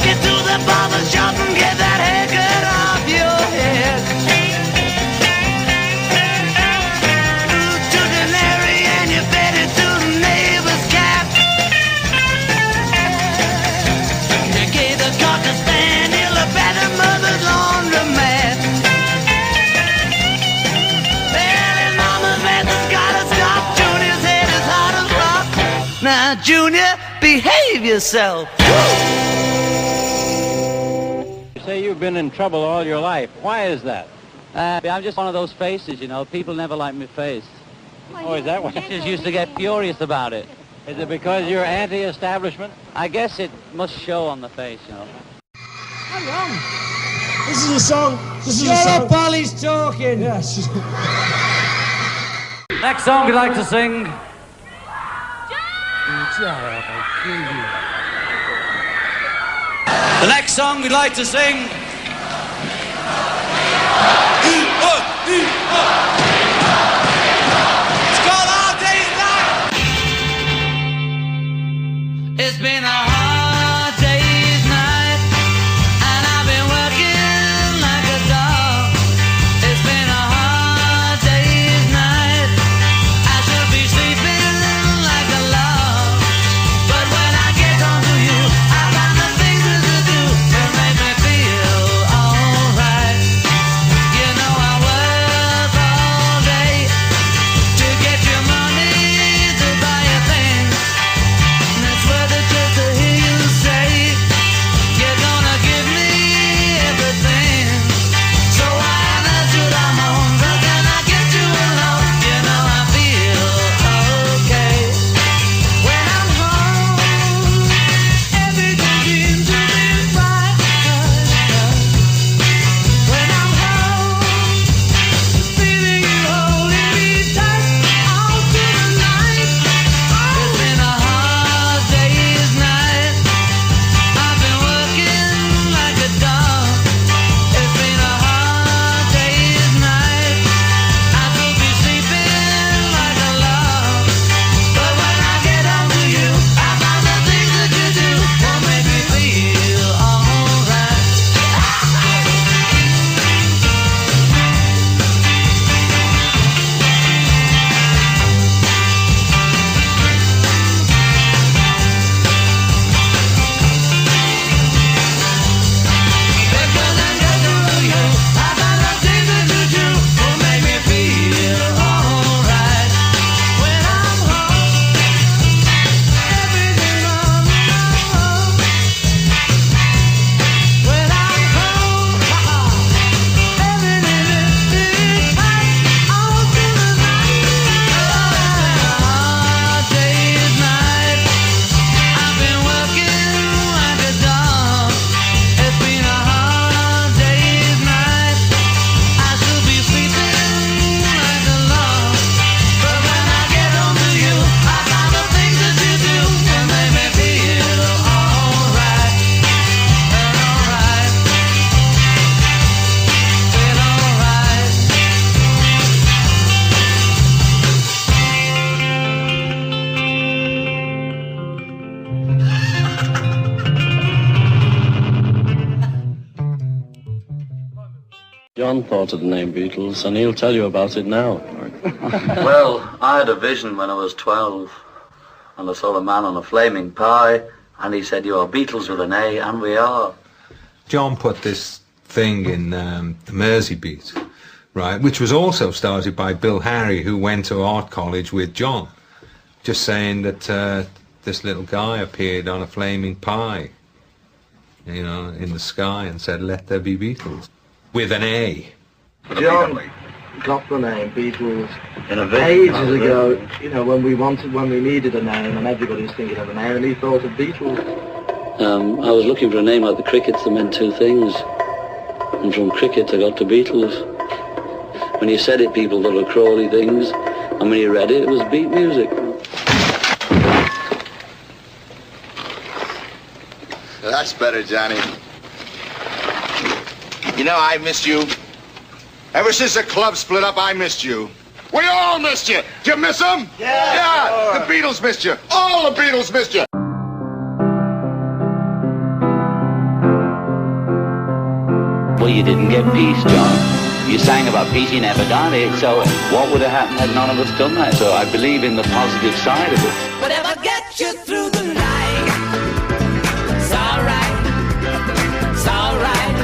Get to the barber shop and get that haircut off your head. To the canary and you better to the neighbor's cat. You gave the cocker spaniel a better mother's laundromat. Well, his mama's mad, has gotta stop. Junior's head is hard as rock. Now, Junior, behave yourself. You say you've been in trouble all your life. Why is that? I'm just one of those faces, you know. People never like my face. Oh, is that why? I just used to get furious about it. Is it because you're anti-establishment? I guess it must show on the face, you know. Hang on. This is a song. Shut up, Polly's talking. Yes. Next song we'd like to sing. The next song we'd like to sing. It's called All Day's Night. It's been a hard day's night, and I've been working like a dog. It's been a hard day's night. I should be sleeping like a log, but when I get home to you, I find the things to do that make me feel alright. You know I work all day to get your money to buy your things, and it's worth it just to John thought of the name Beatles, and he'll tell you about it now. Well, I had a vision when I was 12, and I saw a man on a flaming pie, and he said, "You are Beatles with an A," and we are. John put this thing in the Mersey Beat, right, which was also started by Bill Harry, who went to art college with John, just saying that this little guy appeared on a flaming pie, you know, in the sky, and said, "Let there be Beatles," with an A. John got the name Beatles in a ages ago, you know, when we needed a name, and everybody was thinking of a name, and he thought of Beatles. I was looking for a name like the Crickets that meant two things, and from cricket I got to Beatles. When you said it, people thought of Crawley things, and when you read it, it was beat music. That's better, Johnny. You know, I missed you. Ever since the club split up, I missed you. We all missed you. Did you miss them? Yeah. Sure. The Beatles missed you. All the Beatles missed you. Well, you didn't get peace, John. You sang about peace, you never got it. So what would have happened had none of us done that? So I believe in the positive side of it. Whatever gets you through the night, it's alright, it's alright.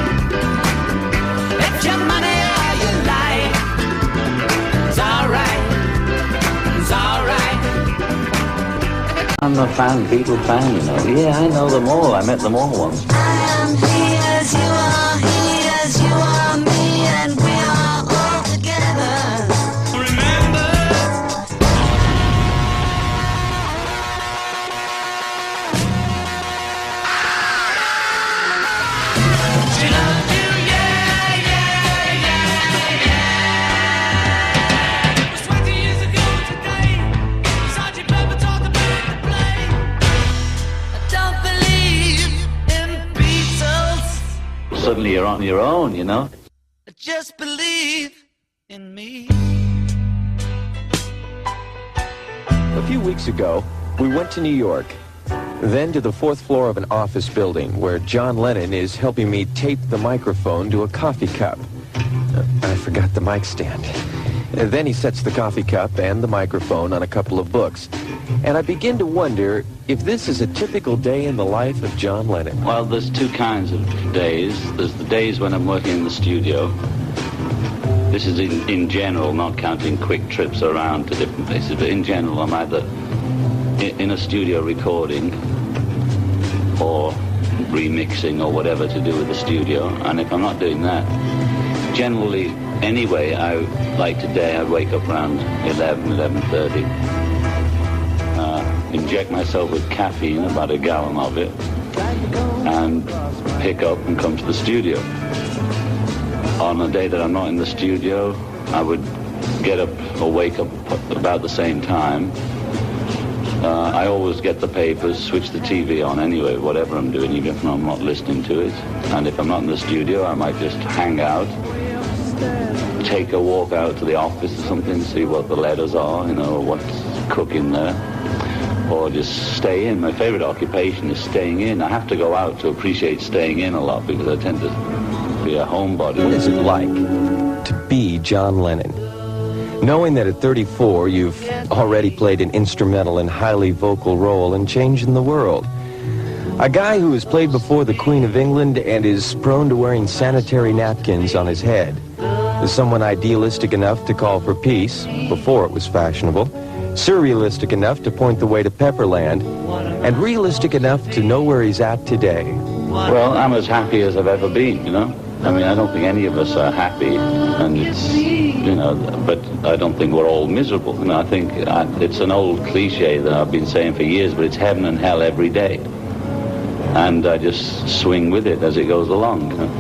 It's your money or your life, it's alright, it's alright. I'm a fan, Beatle fan, you know. Yeah, I know them all. I met them all once. I am he as you are, he as you are, me, and we are all together. Remember. Suddenly you're on your own, you know. Just believe in me. A few weeks ago, we went to New York, then to the 4th floor of an office building where John Lennon is helping me tape the microphone to a coffee cup. I forgot the mic stand. Then he sets the coffee cup and the microphone on a couple of books. And I begin to wonder if this is a typical day in the life of John Lennon. Well, there's two kinds of days. There's the days when I'm working in the studio. This is in general, not counting quick trips around to different places, but in general I'm either in a studio recording or remixing or whatever to do with the studio. And if I'm not doing that, generally, anyway, like today, I wake up around 11:30. Inject myself with caffeine, about a gallon of it, and pick up and come to the studio. On a day that I'm not in the studio, I would get up or wake up about the same time. I always get the papers, switch the TV on anyway, whatever I'm doing, even if I'm not listening to it. And if I'm not in the studio, I might just hang out, take a walk out to the office or something, see what the letters are, you know, what's cooking there. Or just stay in. My favorite occupation is staying in. I have to go out to appreciate staying in a lot because I tend to be a homebody. What is it like to be John Lennon? Knowing that at 34 you've already played an instrumental and highly vocal role in changing the world. A guy who has played before the Queen of England and is prone to wearing sanitary napkins on his head. Someone idealistic enough to call for peace before it was fashionable. Surrealistic enough to point the way to Pepperland, and realistic enough to know where he's at today. Well, I'm as happy as I've ever been, you know? I mean, I don't think any of us are happy, and it's, you know, but I don't think we're all miserable. You know, I think it's an old cliche that I've been saying for years, but it's heaven and hell every day. And I just swing with it as it goes along. You know?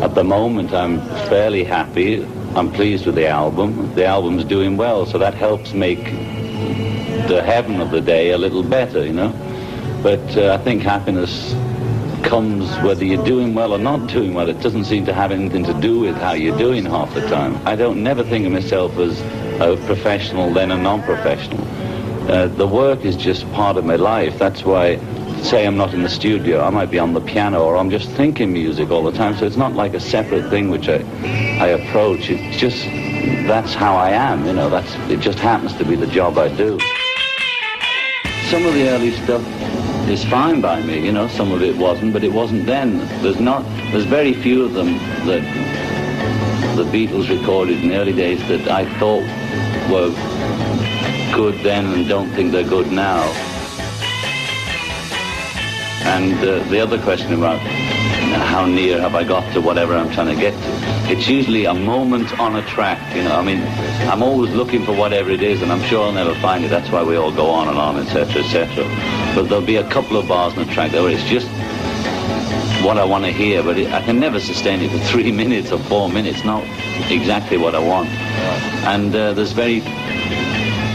At the moment, I'm fairly happy. I'm pleased with the album. The album's doing well, so that helps make the heaven of the day a little better, you know. But I think happiness comes whether you're doing well or not doing well. It doesn't seem to have anything to do with how you're doing half the time. I don't never think of myself as a professional, then a non-professional. The work is just part of my life. That's why say I'm not in the studio, I might be on the piano, or I'm just thinking music all the time. So it's not like a separate thing which I approach. It's just, that's how I am, you know. It just happens to be the job I do. Some of the early stuff is fine by me, you know. Some of it wasn't, but it wasn't then. There's very few of them that the Beatles recorded in the early days that I thought were good then and don't think they're good now. And the other question about how near have I got to whatever I'm trying to get to, it's usually a moment on a track, you know. I mean, I'm always looking for whatever it is, and I'm sure I'll never find it. That's why we all go on, etc., etc. But there'll be a couple of bars on a track where it's just what I want to hear, but I can never sustain it for 3 minutes or 4 minutes, not exactly what I want. And there's very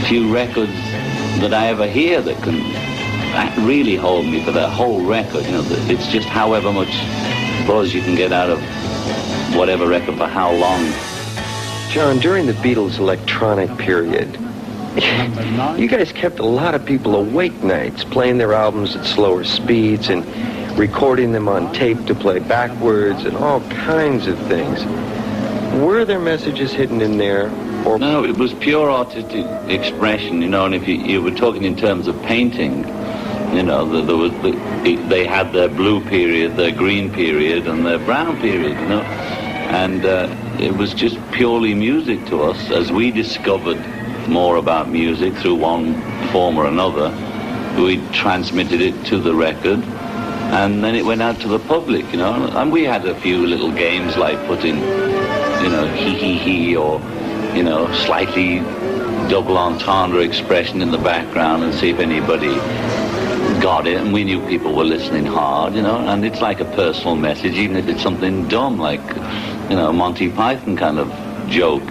few records that I ever hear that can really hold me for that whole record. You know, it's just however much buzz you can get out of whatever record for how long. John, during the Beatles' electronic period, you guys kept a lot of people awake nights, playing their albums at slower speeds and recording them on tape to play backwards and all kinds of things. Were there messages hidden in there? Or no, it was pure artistic expression, you know. And if you were talking in terms of painting, you know, they had their blue period, their green period, and their brown period, you know. And it was just purely music to us. As we discovered more about music through one form or another, we transmitted it to the record, and then it went out to the public, you know. And we had a few little games like putting, you know, he, or, you know, slightly double entendre expression in the background and see if anybody got it. And we knew people were listening hard, you know. And it's like a personal message, even if it's something dumb like, you know, Monty Python kind of joke.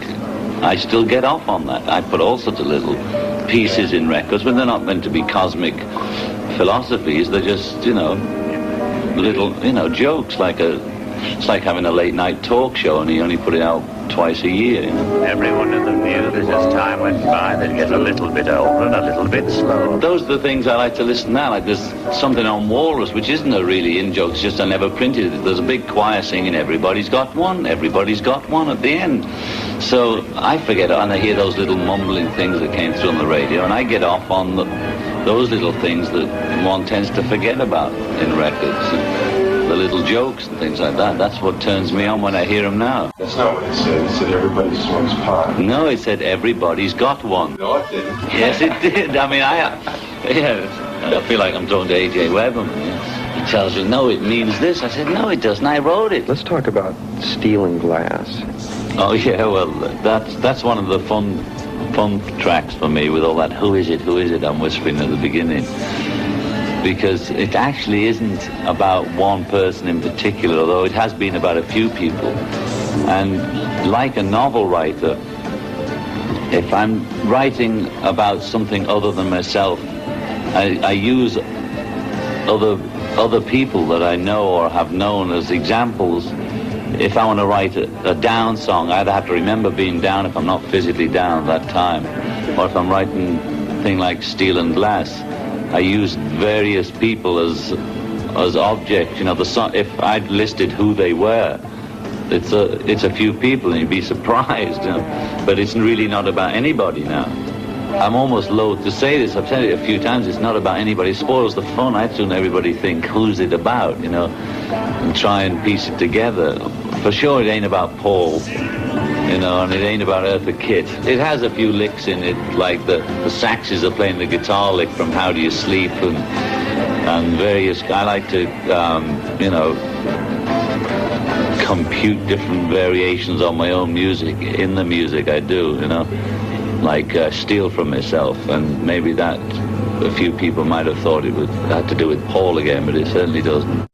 I still get off on that. I put all sorts of little pieces in records, but they're not meant to be cosmic philosophies. They're just, you know, little, you know, jokes. It's like having a late night talk show, and you only put it out twice a year, you know. Everyone in the view that as time went by, they'd get a little bit older and a little bit slower. Those are the things I like to listen now. Like there's something on Walrus, which isn't a really in-joke, it's just I never printed it. There's a big choir singing, everybody's got one at the end. So I forget, and I hear those little mumbling things that came through on the radio, and I get off on those little things that one tends to forget about in records. The little jokes and things like that. That's what turns me on when I hear them now. That's not what it said. It said everybody swings pie. No, it said everybody's got one. No, it didn't. Yes, it did. I mean, I feel like I'm talking to A.J. Weberman. He tells you, no, it means this. I said, no, it doesn't. I wrote it. Let's talk about Stealing Glass. Oh, yeah, well, that's one of the fun tracks for me with all that, who is it, I'm whispering at the beginning. Because it actually isn't about one person in particular, although it has been about a few people. And like a novel writer, if I'm writing about something other than myself, I use other people that I know or have known as examples. If I want to write a down song, I'd have to remember being down if I'm not physically down at that time. Or if I'm writing a thing like Stealing Glass, I use various people as objects. You know, if I'd listed who they were, it's a few people, and you'd be surprised. You know? But it's really not about anybody now. I'm almost loath to say this. I've said it a few times. It's not about anybody. It spoils the fun. I'd soon everybody think, who's it about? You know, and try and piece it together. For sure, it ain't about Paul. You know, and it ain't about Eartha Kitt. It has a few licks in it, like the saxes are playing the guitar lick from How Do You Sleep, and various. I like to, you know, compute different variations on my own music. In the music I do, you know, like Steal From Myself, and maybe that a few people might have thought it had to do with Paul again, but it certainly doesn't.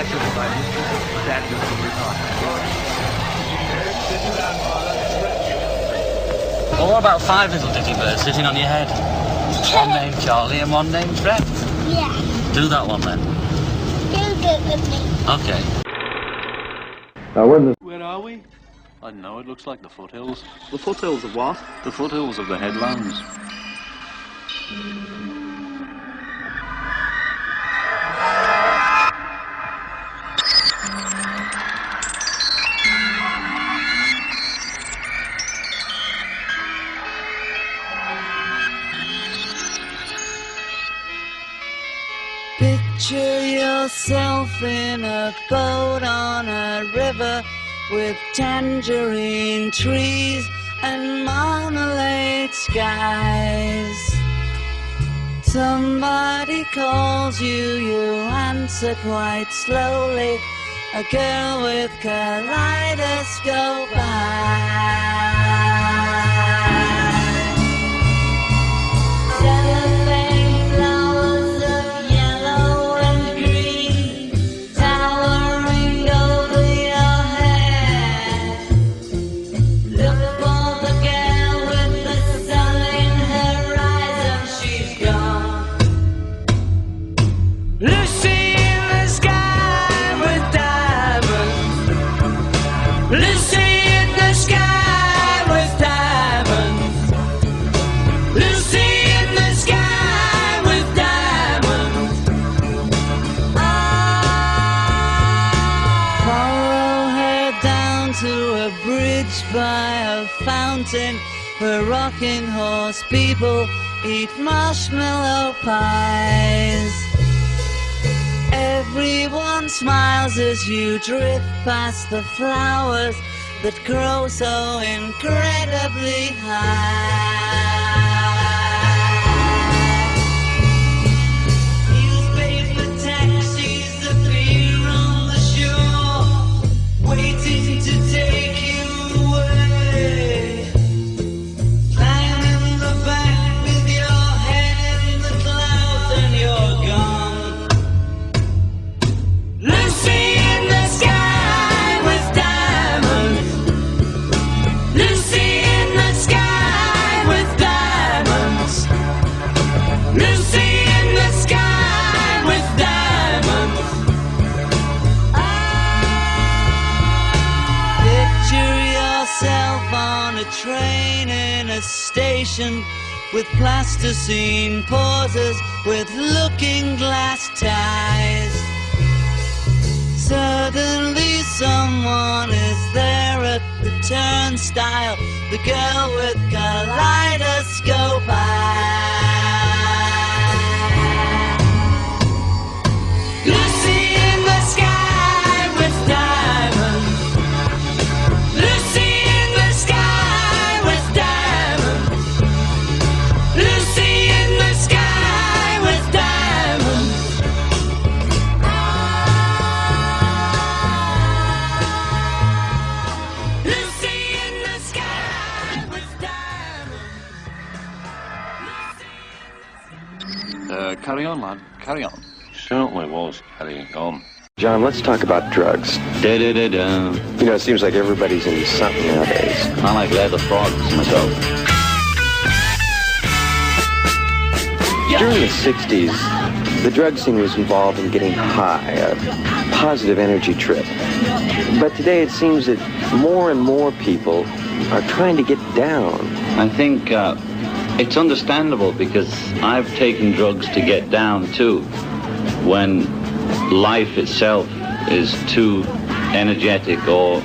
I couldn't find it. Dad just took it off. Well, what about 5 little ditty birds sitting on your head? One named Charlie and one named Fred. Yeah. Do that one then. Do it with me. Okay. Now, Where are we? I don't know, it looks like the foothills. The foothills of what? The foothills of the headlands. Picture yourself in a boat on a river with tangerine trees and marmalade skies. Somebody calls you, you answer quite slowly. A girl with kaleidoscope eyes. Cellophane flowers of yellow and green towering over your head. Look for the girl with the sun in her eyes and she's gone. Lucy in the sky with diamonds. Lucy in the sky with diamonds. Lucy in the sky with diamonds. Follow her down to a bridge by a fountain where rocking horse people eat marshmallow pies. Everyone smiles as you drift past the flowers that grow so incredibly high. Newspaper taxis appear on the shore, waiting to take you away. Climb in the back with your head in the clouds and you're gone. Lucy in the sky with diamonds. Lucy in the sky with diamonds. Lucy in the sky with diamonds. Picture yourself on a train in a station with plasticine pauses with looking glass ties. Suddenly someone is there at the turnstile, the girl with kaleidoscope eyes. Lucy in the sky with diamonds. Lucy in the sky with diamonds. Lucy in the sky with diamonds. Lucy in the sky with diamonds. Carry on, lad. Carry on. Certainly was carrying on. John, let's talk about drugs. Da-da-da-da. You know, it seems like everybody's into something nowadays. I like leather frogs myself. During the 60s, the drug scene was involved in getting high, a positive energy trip. But today it seems that more and more people are trying to get down. I think it's understandable because I've taken drugs to get down too. When life itself is too energetic or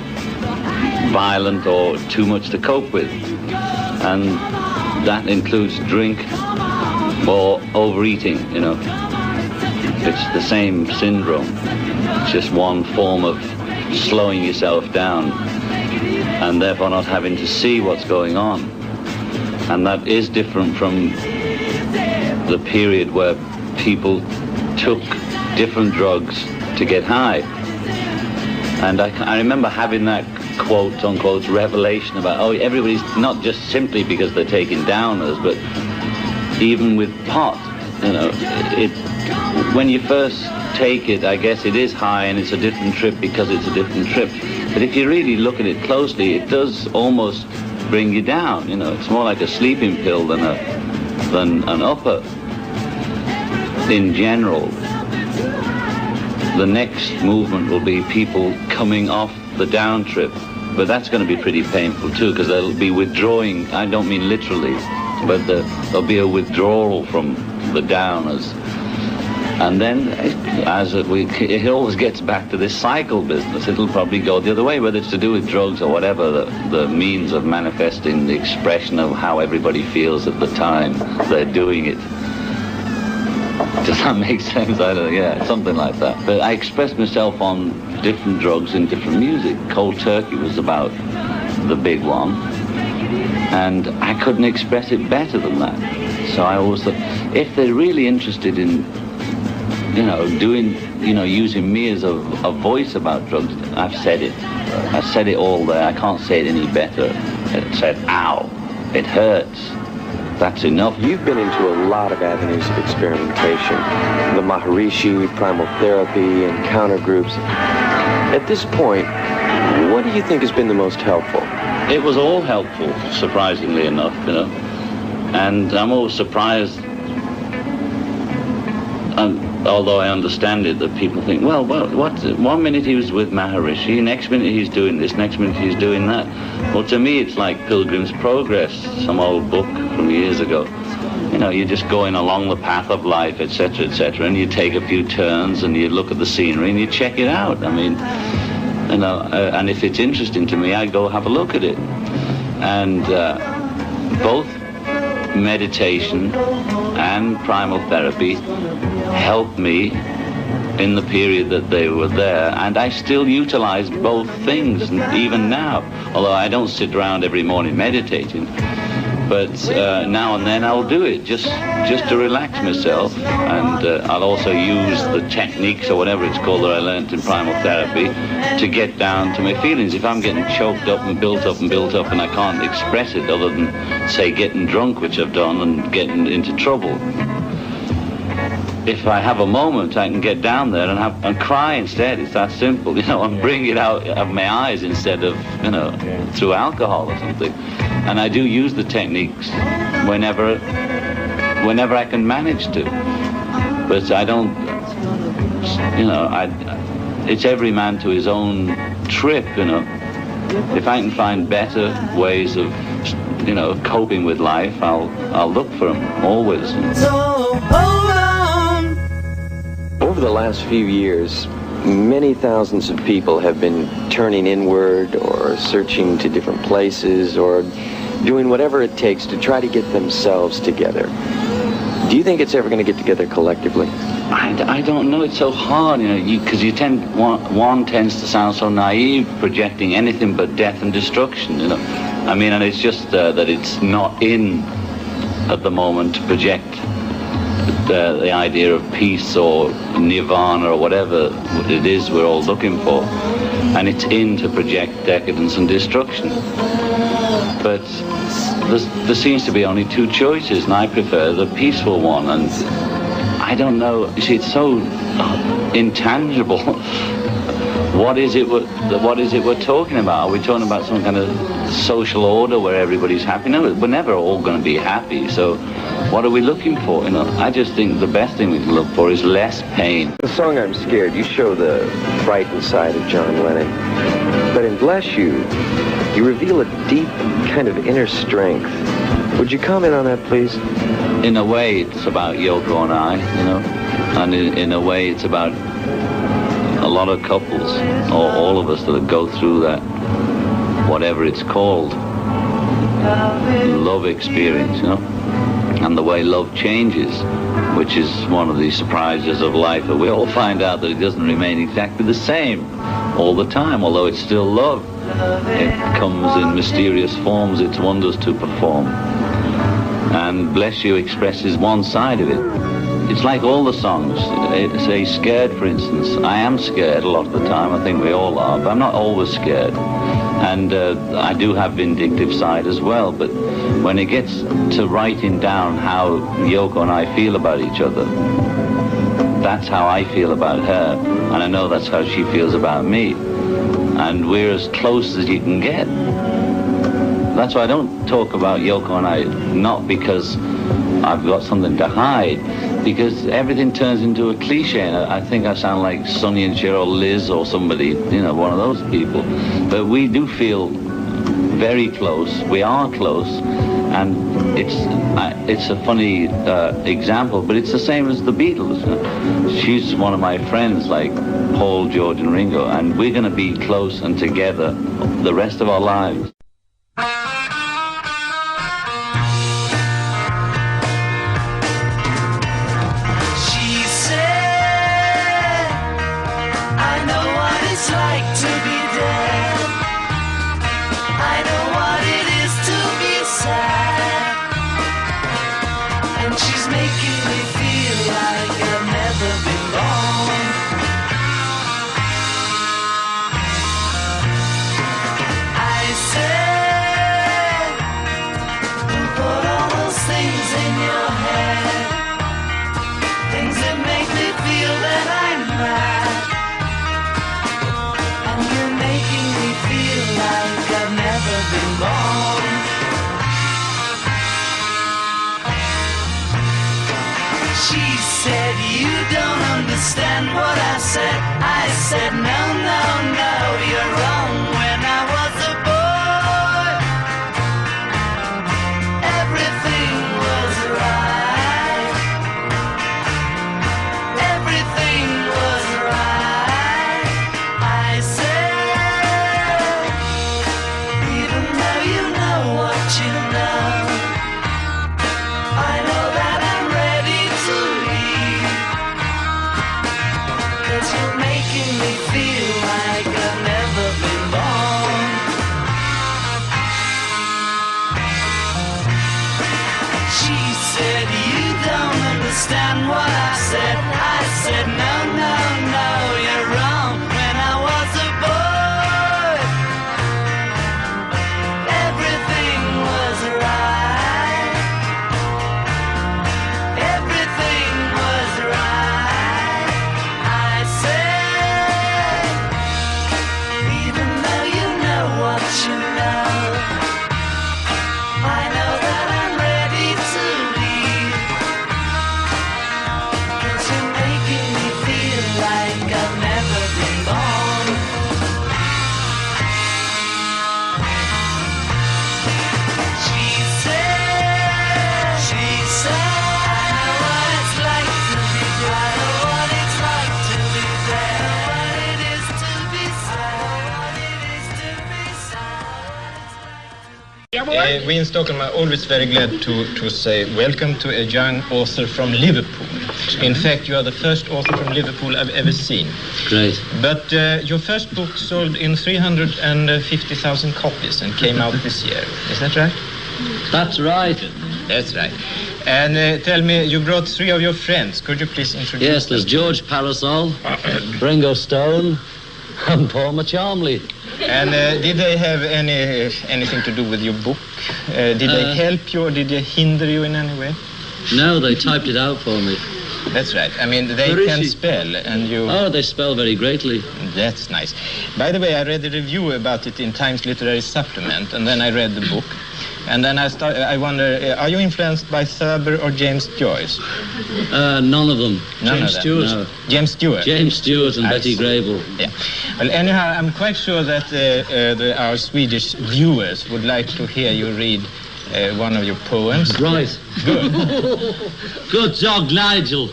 violent or too much to cope with. And that includes drink or overeating, you know. It's the same syndrome. It's just one form of slowing yourself down and therefore not having to see what's going on. And that is different from the period where people took different drugs to get high. And I remember having that quote unquote revelation about, oh, everybody's not just simply because they're taking downers, but even with pot, you know, when you first take it, I guess it is high and it's a different trip because it's a different trip. But if you really look at it closely, it does almost bring you down. You know, it's more like a sleeping pill than an upper. In general, the next movement will be people coming off the down trip, but that's going to be pretty painful too, because they'll be withdrawing. I don't mean literally, but there'll be a withdrawal from the downers. And then, it always gets back to this cycle business. It'll probably go the other way, whether it's to do with drugs or whatever, the means of manifesting the expression of how everybody feels at the time they're doing it. Does that make sense? I don't know, yeah, something like that. But I expressed myself on different drugs in different music. Cold Turkey was about the big one, and I couldn't express it better than that. So I always thought, if they're really interested in using me as a voice about drugs, I've said it. I said it all there. I can't say it any better. It said, ow, it hurts. That's enough. You've been into a lot of avenues of experimentation. The Maharishi, primal therapy, and counter groups. At this point, what do you think has been the most helpful? It was all helpful, surprisingly enough, And I'm always surprised, although I understand it, that people think, well, what? 1 minute he was with Maharishi, next minute he's doing this, next minute he's doing that. Well, to me, it's like Pilgrim's Progress, some old book from years ago. You're just going along the path of life, etc., etc., and you take a few turns and you look at the scenery and you check it out. I mean, and if it's interesting to me, I go have a look at it. And both meditation and primal therapy helped me in the period that they were there, and I still utilize both things even now, although I don't sit around every morning meditating, but now and then I'll do it just to relax myself, and I'll also use the techniques or whatever it's called that I learned in primal therapy to get down to my feelings. If I'm getting choked up and built up and I can't express it other than, say, getting drunk, which I've done, and getting into trouble, if I have a moment, I can get down there and cry instead. It's that simple, and bring it out of my eyes instead of, through alcohol or something. And I do use the techniques whenever I can manage to. But I don't, it's every man to his own trip, If I can find better ways of, coping with life, I'll look for them, always. Over the last few years, many thousands of people have been turning inward or searching to different places or doing whatever it takes to try to get themselves together. Do you think it's ever going to get together collectively? I don't know. It's so hard, because one tends to sound so naive, projecting anything but death and destruction, I mean, and it's just that it's not in at the moment to project the idea of peace or nirvana or whatever it is we're all looking for, and it's in to project decadence and destruction. But there seems to be only two choices, and I prefer the peaceful one. And I don't know, you see, it's so intangible. What is it we're talking about? Are we talking about some kind of social order where everybody's happy? No, we're never all going to be happy. So what are we looking for? I just think the best thing we can look for is less pain. The song I'm Scared, you show the frightened side of John Lennon. But in Bless You, you reveal a deep kind of inner strength. Would you comment on that, please? In a way, it's about Yoko and I, and in a way, it's about a lot of couples, or all of us that go through that, whatever it's called, love experience, and the way love changes, which is one of the surprises of life, that we all find out that it doesn't remain exactly the same all the time, although it's still love. It comes in mysterious forms, its wonders to perform. And Bless You expresses one side of it. It's like all the songs. Say Scared, for instance. I am scared a lot of the time. I think we all are, but I'm not always scared. And I do have vindictive side as well. But when it gets to writing down how Yoko and I feel about each other, that's how I feel about her, and I know that's how she feels about me. And we're as close as you can get. That's why I don't talk about Yoko and I, not because I've got something to hide, because everything turns into a cliche, and I think I sound like Sonny and Cher or Liz or somebody, you know, one of those people. But we do feel very close. We are close, and it's a funny example, but it's the same as the Beatles. She's one of my friends, like Paul, George, and Ringo, and we're going to be close and together the rest of our lives. Understand what I said? I said no, no, no, you're wrong. When I was a boy, everything was right. Everything was right. I said, even though you know what you know, I know that I'm ready to leave. You're making me feel like I've never been born. She said, you don't understand what I said. I said, no, no, no, you're wrong. When I was a boy, everything was right. Everything was right. We in Stockholm are always very glad to say welcome to a young author from Liverpool. In fact, you are the first author from Liverpool I've ever seen. Great. But your first book sold in 350,000 copies and came out this year. Is that right? That's right. That's right. And tell me, you brought 3 of your friends. Could you please introduce them? Yes, there's George Parasol, Ringo Stone, and Paul Machamley. And did they have anything to do with your book? Did they help you or did they hinder you in any way? No, they typed it out for me. That's right. I mean, they can spell and you... Oh, they spell very greatly. That's nice. By the way, I read a review about it in Times Literary Supplement, and then I read the book. And then I wonder, are you influenced by Thurber or James Joyce? None of them. James Stewart. No. James Stewart. James Stewart and Betty Grable. Yeah. Well, anyhow, I'm quite sure that our Swedish viewers would like to hear you read one of your poems. Right. Good. Good dog, Nigel.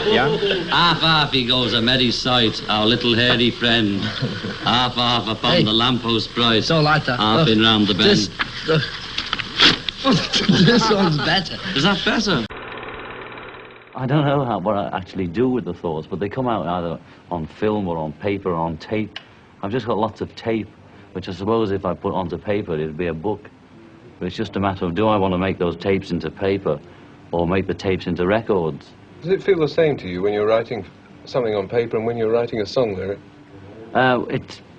Yeah? Half he goes a merry sight, our little hairy friend. Half upon the lamppost bright. So like that. Half in round the bend. This one's better. Is that better? I don't know what I actually do with the thoughts, but they come out either on film or on paper or on tape. I've just got lots of tape, which I suppose if I put onto paper, it'd be a book. But it's just a matter of, do I want to make those tapes into paper or make the tapes into records? Does it feel the same to you when you're writing something on paper and when you're writing a song lyric?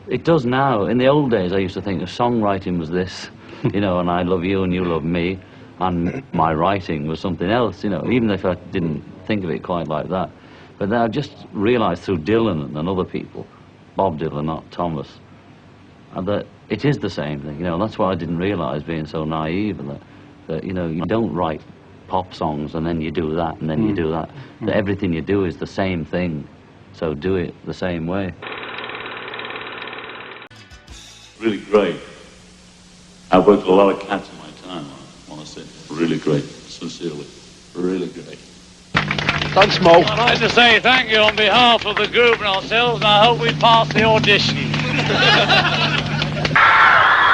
It does now. In the old days, I used to think songwriting was this, you know, and I love you and you love me. and my writing was something else, you know, even if I didn't think of it quite like that. But then I just realised through Dylan and other people, Bob Dylan, not Thomas, that it is the same thing, you know. That's what I didn't realise, being so naive, and that you know, you don't write pop songs and then you do that and then you do that. That everything you do is the same thing, so do it the same way. Really great. I've worked with a lot of cats in my time, I want to say. Really great, sincerely. Really great. Thanks, Mo. I'd like to say thank you on behalf of the group and ourselves, and I hope we pass the audition.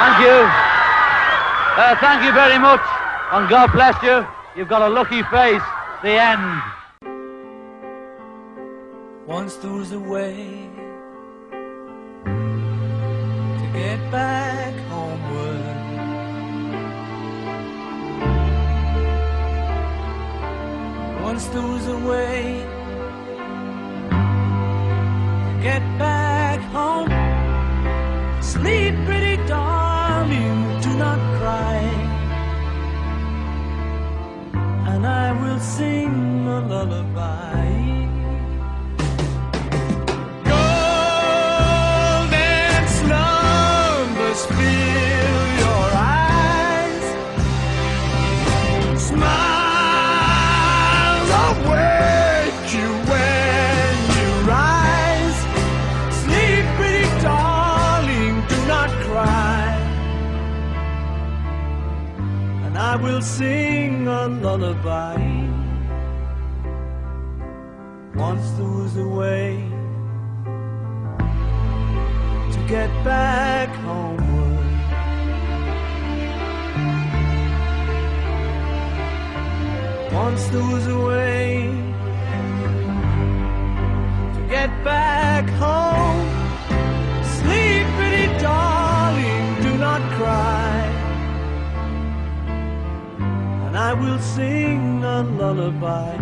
Thank you. Thank you very much, and God bless you. You've got a lucky face. The end. Once there was a way to get back homeward. Once there was a way to get back home. Sleep, pretty darling, do not cry, and I will sing a lullaby. Golden slumbers fill your eyes. Smiles await you when you rise. Sleep, pretty darling, do not cry, and I will sing a lullaby. Once there was a way to get back homeward. Once there was a way to get back home. Sleep, pretty darling, do not cry, and I will sing a lullaby.